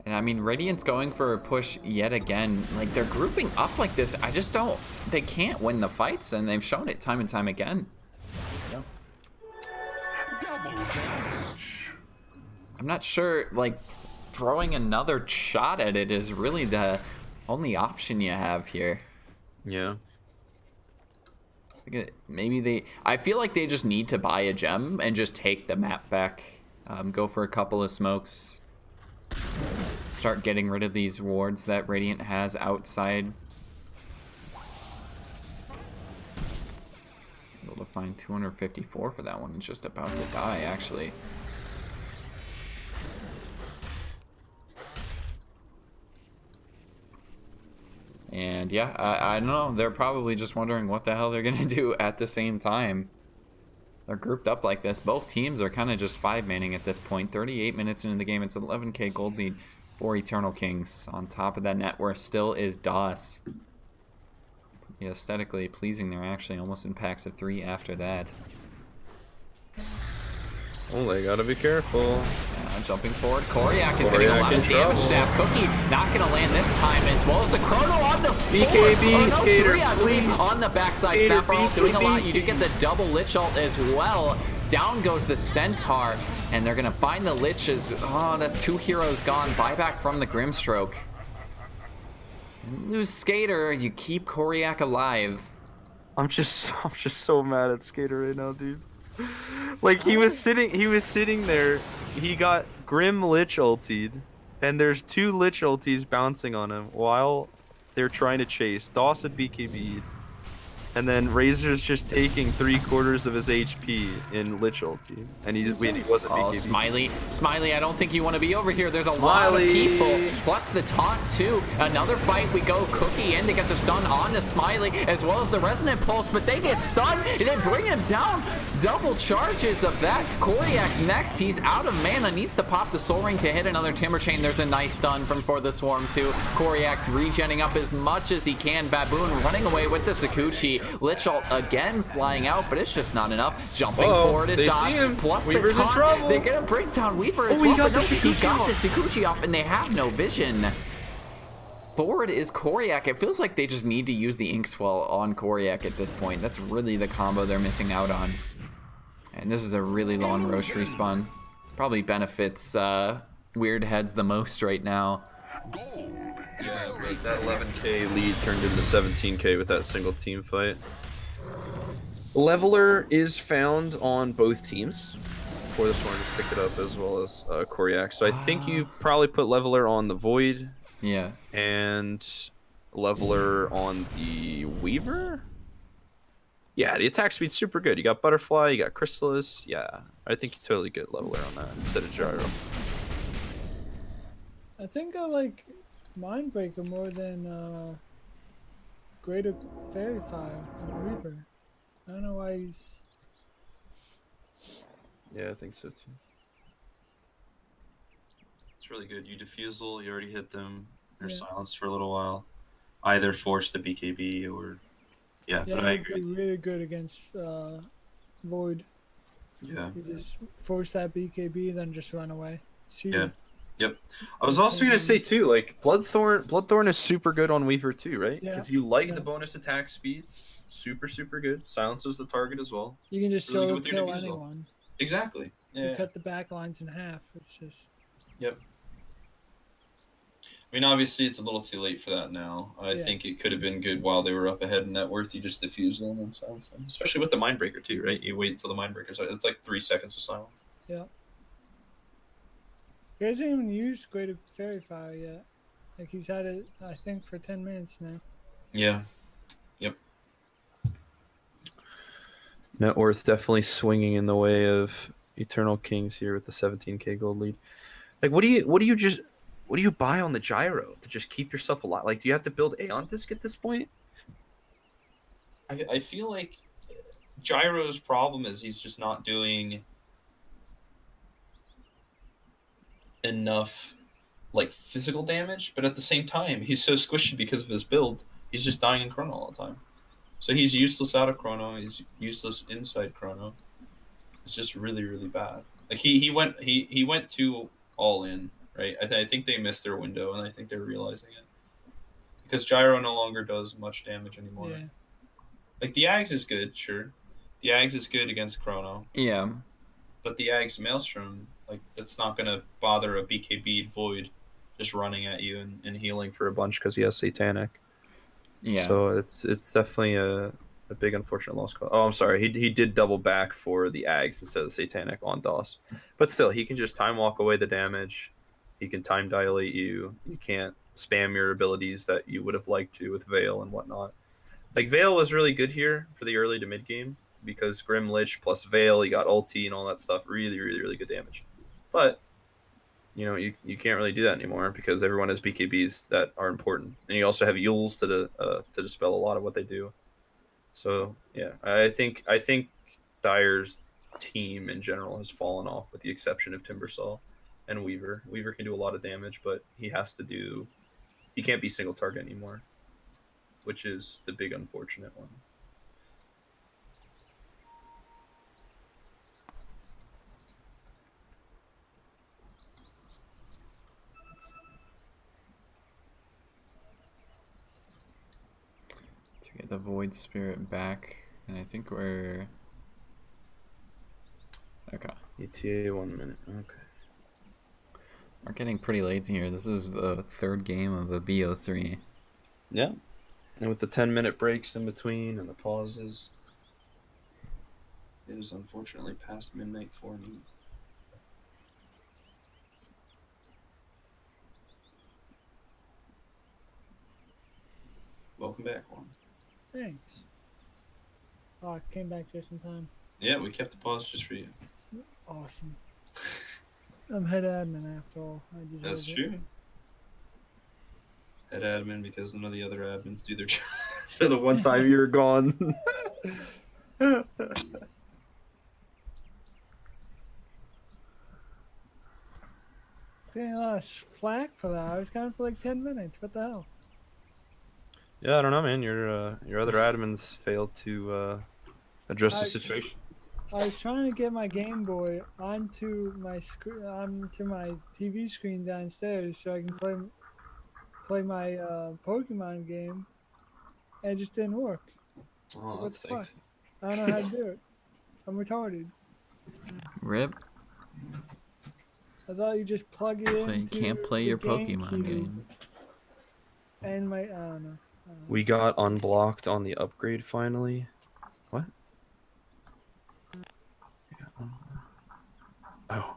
And I mean, Radiant's going for a push yet again. Like, they're grouping up like this. I just don't. They can't win the fights, and they've shown it time and time again. Double damage. I'm not sure, like, throwing another shot at it is really the only option you have here. Yeah. Maybe I feel like they just need to buy a gem and just take the map back. Go for a couple of smokes. Start getting rid of these wards that Radiant has outside. Able to find 254 for that one. It's just about to die, actually. And yeah, I don't know. They're probably just wondering what the hell they're going to do at the same time. They're grouped up like this. Both teams are kind of just 5-manning at this point. 38 minutes into the game. It's 11k gold lead for Eternal Kings. On top of that net worth still is DOS. Yeah, aesthetically pleasing. They're actually almost in packs of 3 after that. Oh, they gotta be careful. Yeah, Jumping forward, Koryak is getting a lot of damage. Sap Cookie not gonna land this time, as well as the Chrono on the BKB, oh, no, Skater, 3, I believe, please. on the backside. Skater, Snapper ult doing a lot. BKB. You do get the double Lich ult as well. Down goes the Centaur, and they're gonna find the Lich as, oh, that's 2 heroes gone. Buyback from the Grimstroke. And lose Skater, you keep Koryak alive. I'm just so mad at Skater right now, dude. Like he was sitting there. He got Grim Lich ultied, and there's 2 Lich ultis bouncing on him while they're trying to chase. Doss had BKB'd, and then Razor's just taking 3/4 of his HP in Lich ulti, and he wasn't Oh, BKB'd. Smiley, I don't think you want to be over here. There's a lot of people, plus the taunt too. Another fight, we go Cookie in to get the stun on to Smiley, as well as the Resonant Pulse, but they get stunned, and they bring him down. Double charges of that. Koryak next, he's out of mana, needs to pop the Soul Ring to hit another Timber Chain. There's a nice stun from For the Swarm too. Koryak regenning up as much as he can. Baboon running away with the Sakuchi. Lich ult again flying out, but it's just not enough. Jumping forward is they Dot, see him. plus Weaver's the in taunt. trouble. They're gonna bring down Weaver as he well. got But the no, he Sakuchi got off. the Sakuchi off, and they have no vision. Forward is Koryak. It feels like they just need to use the Inkswell on Koryak at this point. That's really the combo they're missing out on. And this is a really long Roche respawn. Probably benefits WEIRDHEADs the most right now. Yeah, but that 11k lead turned into 17k with that single team fight. Leveler is found on both teams. For this one, just picked it up as well as Koryak. So I think you probably put Leveler on the Void. Yeah. And Leveler on the Weaver? Yeah, the attack speed's super good. You got Butterfly, you got Chrysalis. Yeah, I think you totally get Leveler on that instead of Gyro. I think I like Mindbreaker more than Greater Fairy Fire and Reaper. I don't know why he's. Yeah, I think so too. It's really good. You defusal, you already hit them. They're Yeah. silenced for a little while. Either force the BKB or yeah, Yeah, but I it would agree. be really good against Void. Yeah. You just force that BKB, then just run away. See Yeah. you. Yep. I was also gonna say too, like Bloodthorn is super good on Weaver too, right? Yeah, Because you like yeah. the bonus attack speed. Super good. Silences the target as well. You can just Really good solo with your kill defusal. anyone. Exactly. You Yeah. cut the back lines in half. It's just. Yep. I mean, obviously, it's a little too late for that now. I Yeah. think it could have been good while they were up ahead in net worth. You just diffuse them and silence them, especially with the Mindbreaker too, right? You wait until the Mindbreaker's out. It's like 3 seconds of silence. Yeah. He hasn't even used Greater Fairy Fire yet. Like he's had it, I think, for 10 minutes now. Yeah. Yep. Net worth definitely swinging in the way of Eternal Kings here with the 17k gold lead. Like, what do you buy on the Gyro to just keep yourself alive? Like, do you have to build Aeon Disc at this point? I feel like Gyro's problem is he's just not doing enough like physical damage, but at the same time he's so squishy because of his build. He's just dying in Chrono all the time. So he's useless out of Chrono, he's useless inside Chrono. It's just really bad. Like he went too all in, right? I think they missed their window, and I think they're realizing it. Because Gyro no longer does much damage anymore. Yeah. Like the Ags is good, sure. The Ags is good against Chrono. Yeah. But the Ags Maelstrom, like that's not gonna bother a BKB Void just running at you and healing for a bunch because he has Satanic. Yeah. So it's definitely a big unfortunate loss. Oh, I'm sorry. He did double back for the Ags instead of Satanic on DOS. But still, he can just time walk away the damage. He can time dilate you. You can't spam your abilities that you would have liked to with Veil and whatnot. Like Veil was really good here for the early to mid game because Grim Lich plus Veil, you got ulti and all that stuff. Really good damage. But you know, you can't really do that anymore because everyone has BKBs that are important, and you also have Yules to dispel a lot of what they do. So yeah, I think Dyer's team in general has fallen off, with the exception of Timbersaw and Weaver. Weaver can do a lot of damage, but he can't be single target anymore, which is the big unfortunate one. the Void Spirit back, and I think we're okay. ETA 1 minute. Okay. We're getting pretty late here. This is the third game of a BO3. Yeah. And with the 10-minute breaks in between and the pauses, it is unfortunately past midnight for me. Welcome back, Juan. Thanks. Oh, I came back just in time. Yeah, we kept the pause just for you. Awesome. I'm head admin after all. I deserve That's it. true. Head admin because none of the other admins do their job. So the one time you were gone. Getting a lot of flack for that. I was gone for like 10 minutes. What the hell? Yeah, I don't know, man. Your other admins failed to address the I- situation. I was trying to get my Game Boy onto my onto my TV screen downstairs so I can play my Pokemon game, and it just didn't work. Oh, What that the fuck? stinks. I don't know how to do it. I'm retarded. Rip. I thought you just plug it So you into can't play the your Pokemon GameCube game. and my I don't know. We got unblocked on the upgrade finally. What? Oh.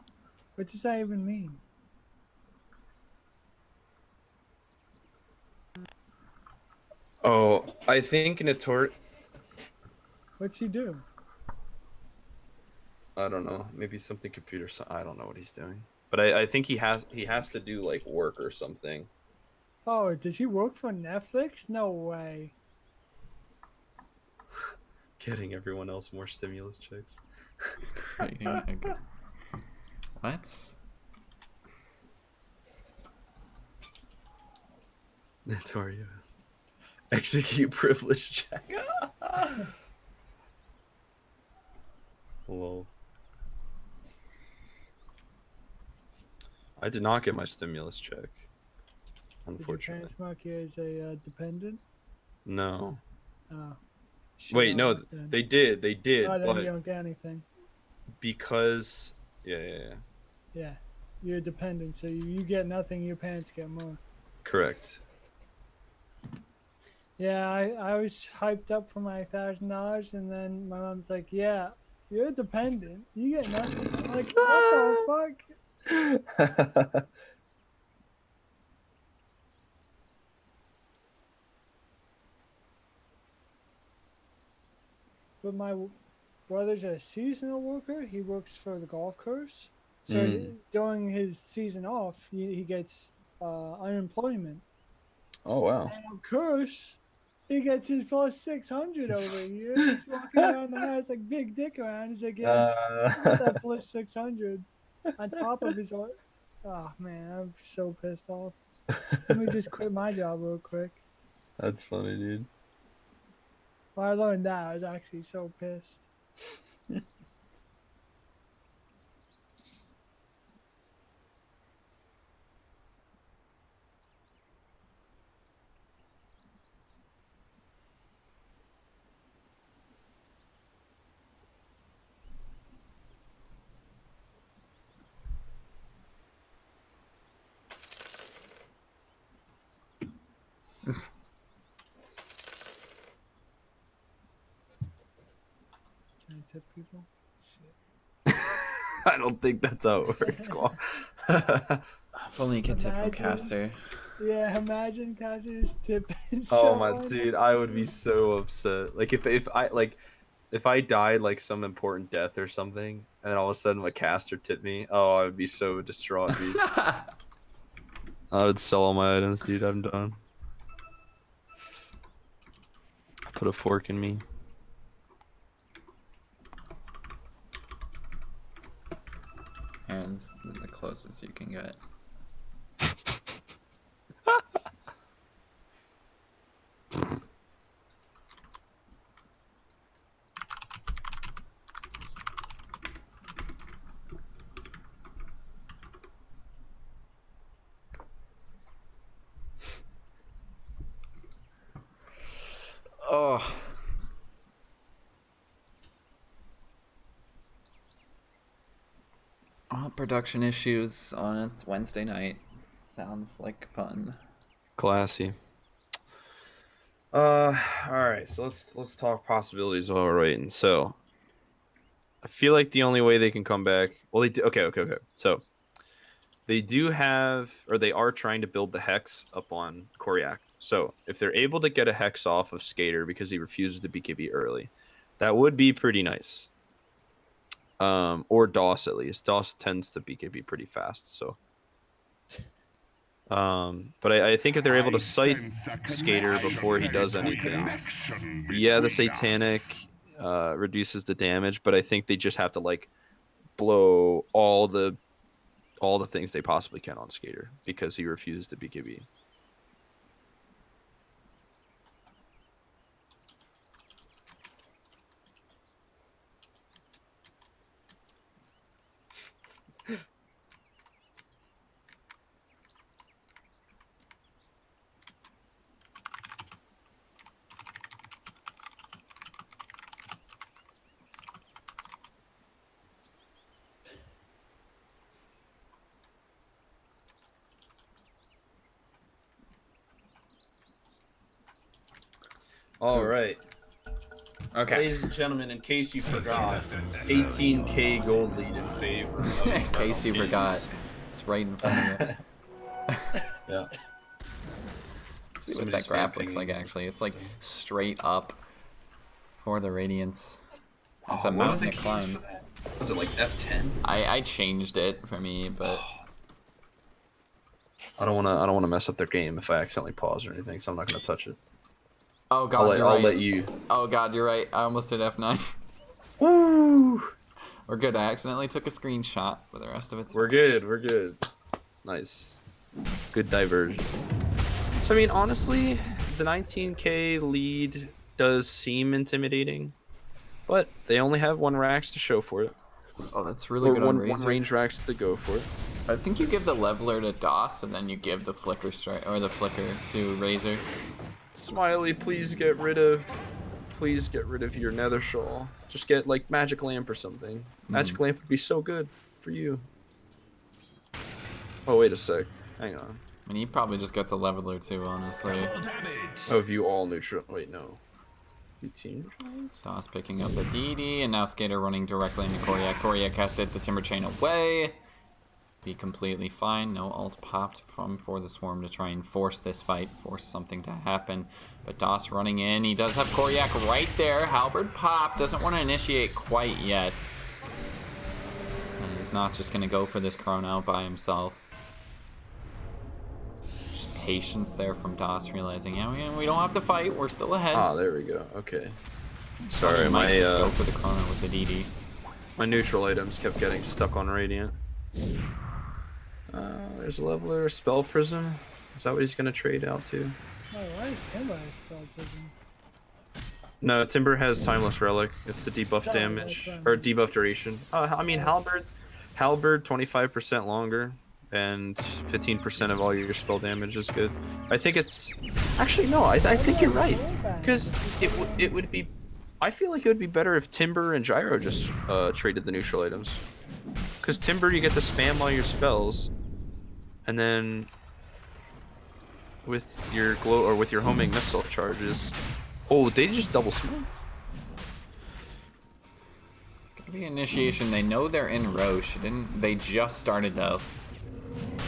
What does that even mean? Oh, I think Nator. What's he do? I don't know. Maybe something computer. I don't know what he's doing. But I think he has to do like work or something. Oh, does he work for Netflix? No way. Getting everyone else more stimulus checks. It's crazy. Okay. What? Notorio. Execute privilege check. Lol. I did not get my stimulus check. Did your Unfortunately. parents mark you as a dependent? No. Oh. Wait, shit, no, then. they did, Oh, then but you don't get anything. because yeah, Yeah. You're a dependent, so you get nothing, your parents get more. correct. Yeah, I was hyped up for my $1,000, and then my mom's like, "Yeah, you're a dependent. You get nothing." I'm like, "What the fuck?" But my brother's a seasonal worker. He works for the golf course. So during his season off, he gets unemployment. Oh wow. And of course, he gets his plus 600 over here. He's walking around the house like big dick around. He's like, "Yeah, I got that plus 600 on top of his." Oh man, I'm so pissed off. Let me just quit my job real quick. That's funny, dude. When I learned that, I was actually so pissed. Can I tip people? Shit. I don't think that's how it works, Squaw. If only you could tip from Imagine- Caster. Yeah, imagine Caster's tipping Oh my someone. dude, I would be so upset. Like if I died like some important death or something, and then all of a sudden my caster tipped me, oh, I would be so distraught, dude. I would sell all my items, dude. I'm done. Put a fork in me. And the closest you can get. Oh. Oh, production issues on a Wednesday night. Sounds like fun. Classy. All right. So let's talk possibilities while we're waiting. So I feel like the only way they can come back. Well, they do. Okay. So they do have, or they are trying to build the hex up on Koryak. So if they're able to get a hex off of Skater because he refuses to BKB early, that would be pretty nice. Or DOS at least. DOS tends to BKB pretty fast, so. But I think if they're able to scythe Skater before he does anything, yeah, the Satanic reduces the damage, but I think they just have to like blow all the things they possibly can on Skater because he refuses to BKB. All right. Okay. Ladies and gentlemen, in case you forgot, 18k gold lead in favor. Of In case you forgot, it's right in front of you. Yeah. Let's see what that graph looks like. Actually, it's like straight up for the Radiance. It's a mountain to climb. Was it like F10? I changed it for me, but I don't want to mess up their game if I accidentally pause or anything, so I'm not gonna touch it. oh god, you're I'll right. let you. Oh god, you're right. I almost did F9. Woo! We're good. I accidentally took a screenshot, but the rest of it's We're good. Nice. Good diversion. So I mean, honestly, the 19k lead does seem intimidating, but they only have 1 Rax to show for it. Oh, that's really Or good on one Razor. range Rax to go for it. I think you give the leveler to DOS, and then you give the flicker strike or the flicker to Razor. Smiley, please get rid of your Nether Shawl. Just get like Magic Lamp or something. Magic Lamp would be so good for you. Oh wait a sec. Hang on. I mean, he probably just gets a leveler too, honestly. Oh, if you all neutral. Wait, no. You team neutralized? DOS picking up a DD, and now Skater running directly into Koryak. Koryak has to hit the Timber Chain away. Be completely fine. No ult popped for the Swarm to try and force this fight, force something to happen. But DOS running in. He does have Koryak right there. Halberd pop. Doesn't want to initiate quite yet. And he's not just going to go for this Chrono by himself. Just patience there from DOS, realizing, yeah, we don't have to fight. We're still ahead. Ah, there we go. Okay. He Sorry, might just go my for the Chrono with the DD. my neutral items kept getting stuck on Radiant. There's a leveler, Spell Prism. Is that what he's gonna trade out to? Oh, why is Timber a spell prison? No, Timber has Timeless Relic. It's the debuff Sorry, damage that's or debuff duration. I mean Halberd 25% longer and 15% of all your spell damage is good. I think it's actually no. I think you're right because it would be. I feel like it would be better if Timber and Gyro just traded the neutral items. Because Timber, you get to spam all your spells, and then with your glow or with your homing missile charges. Oh, they just double smoked. It's gonna be initiation. They know they're in Roche. They just started though.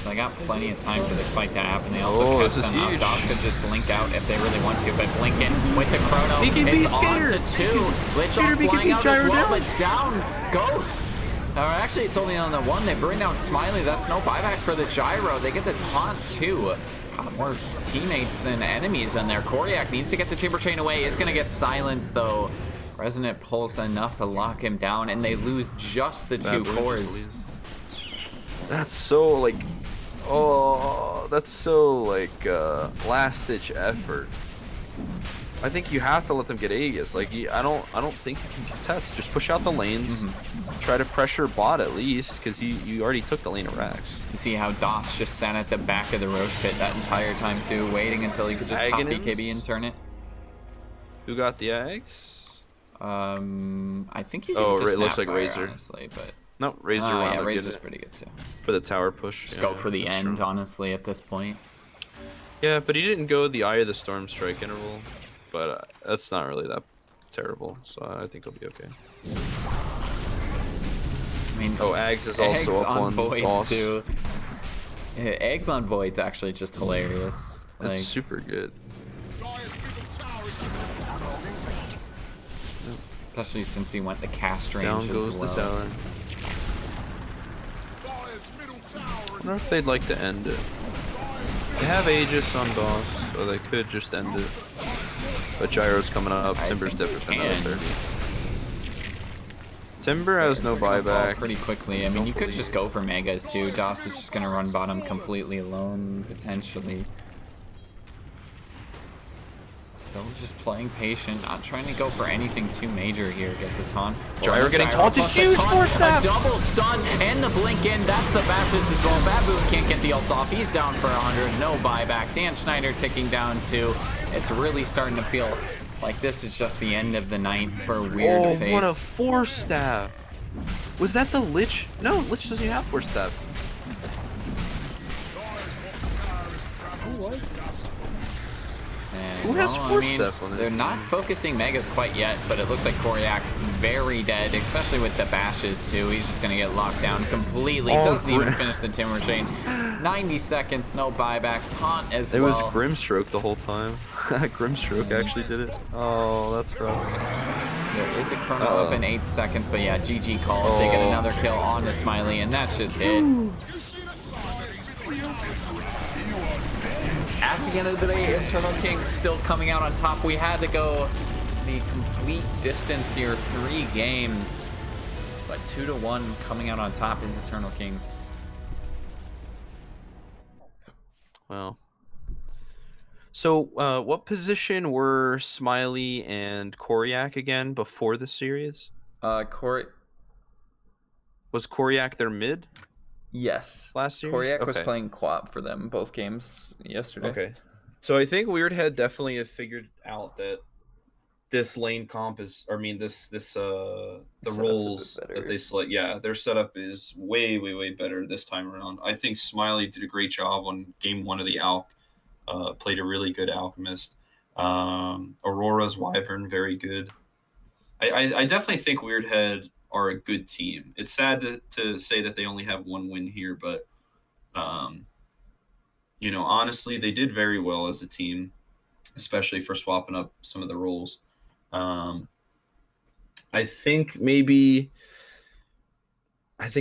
They got plenty of time for this fight to happen. They also this kept is them out. huge. DOS could just blink out if they really want to, but blinking with the Chrono, BKB it's on Skater. to 2. Lich Skater, on flying BKB, out as Gyro well, down. but down Goat. Actually, it's only on the 1. They bring down Smiley. That's no buyback for the Gyro. They get the taunt too. God, more teammates than enemies in there. Koryak needs to get the Timber Chain away. It's gonna get silenced though. Resonant Pulse enough to lock him down, and they lose just the 2 cores. That's so like, oh, that's so like last ditch effort. I think you have to let them get Aegis. Like, I don't think you can contest. Just push out the lanes, try to pressure bot at least, because you already took the lane of Rax. You see how DOS just sat at the back of the Roche pit that entire time too, waiting until he could just pop Aghanim's? BKB and turn it. Who got the eggs? I think you Oh, get to it looks like Snapfire, Razor. honestly, but No, Razor wound yeah, up getting Razor's it pretty good too. for the tower push. Just go for the that's end, true. honestly, at this point. Yeah, but he didn't go the Eye of the Storm strike interval, but that's not really that terrible, so I think he'll be okay. I mean, Oh, Ags is also Eggs up on one. Void Boss. too. Yeah, Eggs on Void's actually just hilarious. That's Like, super good. Dire's middle tower is under attack. especially since he went the cast range Down as goes well. the tower. Dire's middle tower I is wonder if they'd like to end it. They have Aegis on boss, so they could just end it. But Gyro's coming up. I Timber's think different they than the other can. 30. Timber has no They're gonna fall buyback. pretty quickly. I mean, Don't you could believe- just go for Megas too. DOS is just gonna run bottom completely alone, potentially. Still just playing patient, not trying to go for anything too major here. Get the taunt. Gyro Or the getting taunted, plus the huge taunt, force step. A double stun and the blink in. That's the bashes as well. Baboon can't get the ult off. He's down for 100. No buyback. Dan Schneider ticking down too. It's really starting to feel like this is just the end of the night for Weird Oh, Face. what a force staff! Was that the Lich? No, Lich doesn't have force staff. Who was? And, Who has well, force I mean, step on it? they're not focusing Megas quite yet, but it looks like Koryak very dead, especially with the bashes too. He's just gonna get locked down completely. Oh, Doesn't even Grim- finish the Timber Chain. 90 seconds, no buyback. Taunt as It well. was Grimstroke the whole time. Grimstroke actually did it. Oh, that's rough. There is a chrono up in 8 seconds, but yeah, GG called. They get Oh. another kill on the Smiley, and that's just it. At the end of the day, Eternal Kings still coming out on top. We had to go the complete distance here, 3 games, but 2-1 coming out on top is Eternal Kings. Wow. So, what position were Smiley and Koryak again before the series? Court, Was Koryak their mid? yes. Last series? Koryak was Okay. playing co-op for them both games yesterday. Okay. So I think WeirdHead definitely have figured out that this lane comp is, I mean, the Setup's a bit roles better. that they select, yeah, their setup is way better this time around. I think Smiley did a great job on game 1 of the Alch, played a really good Alchemist. Aurora's Wyvern, very good. I definitely think WeirdHead are a good team. It's sad to say that they only have 1 win here, but you know, honestly, they did very well as a team, especially for swapping up some of the roles. I think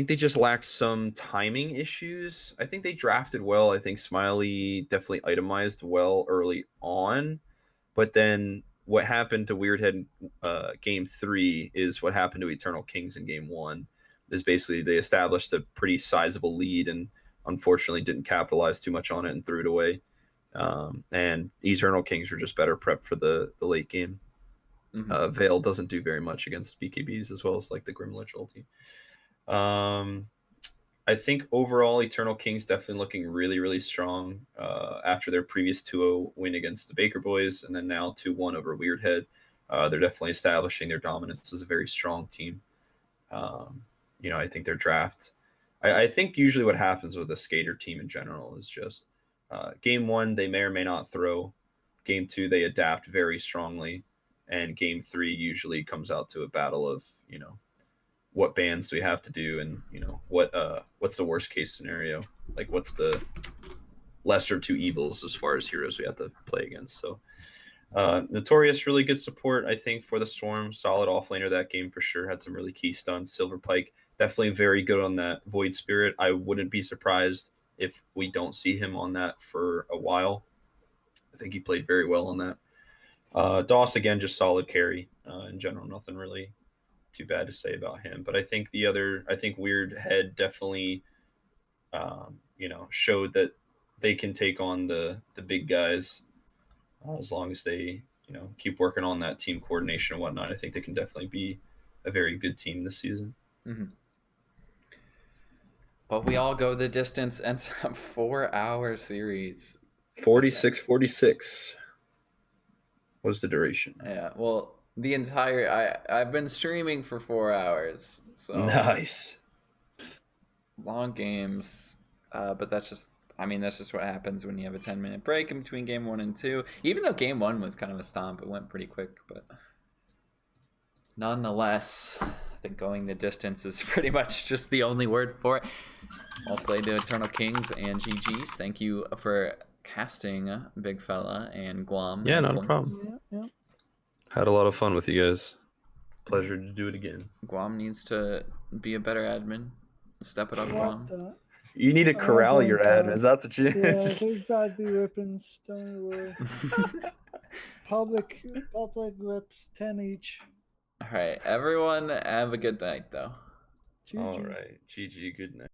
they just lacked some timing issues. I think they drafted well. I think Smiley definitely itemized well early on, but then what happened to WeirdHead game 3 is what happened to Eternal Kings in game 1. Is basically they established a pretty sizable lead and unfortunately didn't capitalize too much on it and threw it away. And Eternal Kings were just better prepped for the late game. Mhm. Veil doesn't do very much against BKBs as well as like the Grim Lich ulti. I think overall Eternal Kings definitely looking really strong after their previous 2-0 win against the Baker Boys and then now 2-1 over WeirdHead. They're definitely establishing their dominance as a very strong team. You know, I think their draft. I think usually what happens with a skater team in general is just game 1 they may or may not throw. Game 2 they adapt very strongly, and game 3 usually comes out to a battle of, you know, what bans do we have to do, and you know what's the worst case scenario, like what's the lesser two evils as far as heroes we have to play against. So Notorious, really good support, I think, for the Storm. Solid offlaner that game for sure. Had some really key stunts. Silver Pike, definitely very good on that Void Spirit. I wouldn't be surprised if we don't see him on that for a while. I think he played very well on that. Doss, again, just solid carry. In general, nothing really too bad to say about him. But I think WeirdHead definitely, you know, showed that they can take on the big guys. As long as they, you know, keep working on that team coordination and whatnot, I think they can definitely be a very good team this season. Mm-hmm. But we all go the distance, ends up 4-hour series. 46-46. What was the duration? Yeah, well, the entire I've been streaming for 4 hours, so Nice. long games. But that's just, I mean, that's just what happens when you have a 10-minute break in between game 1 and 2. Even though game 1 was kind of a stomp, it went pretty quick, but nonetheless, I think going the distance is pretty much just the only word for it. Well played to Eternal Kings and GG's. Thank you for casting, Big Fella and Guam. Yeah, not a Points. problem. Yeah. Had a lot of fun with you guys. Pleasure to do it again. Guam needs to be a better admin. Step it up, Guam. What the? You need to corral your admins. That's what you. Yeah, there's bad be rippings. Don't worry. Public rips 10 each. All right, everyone, have a good night, though. GG. All right. GG. Good night.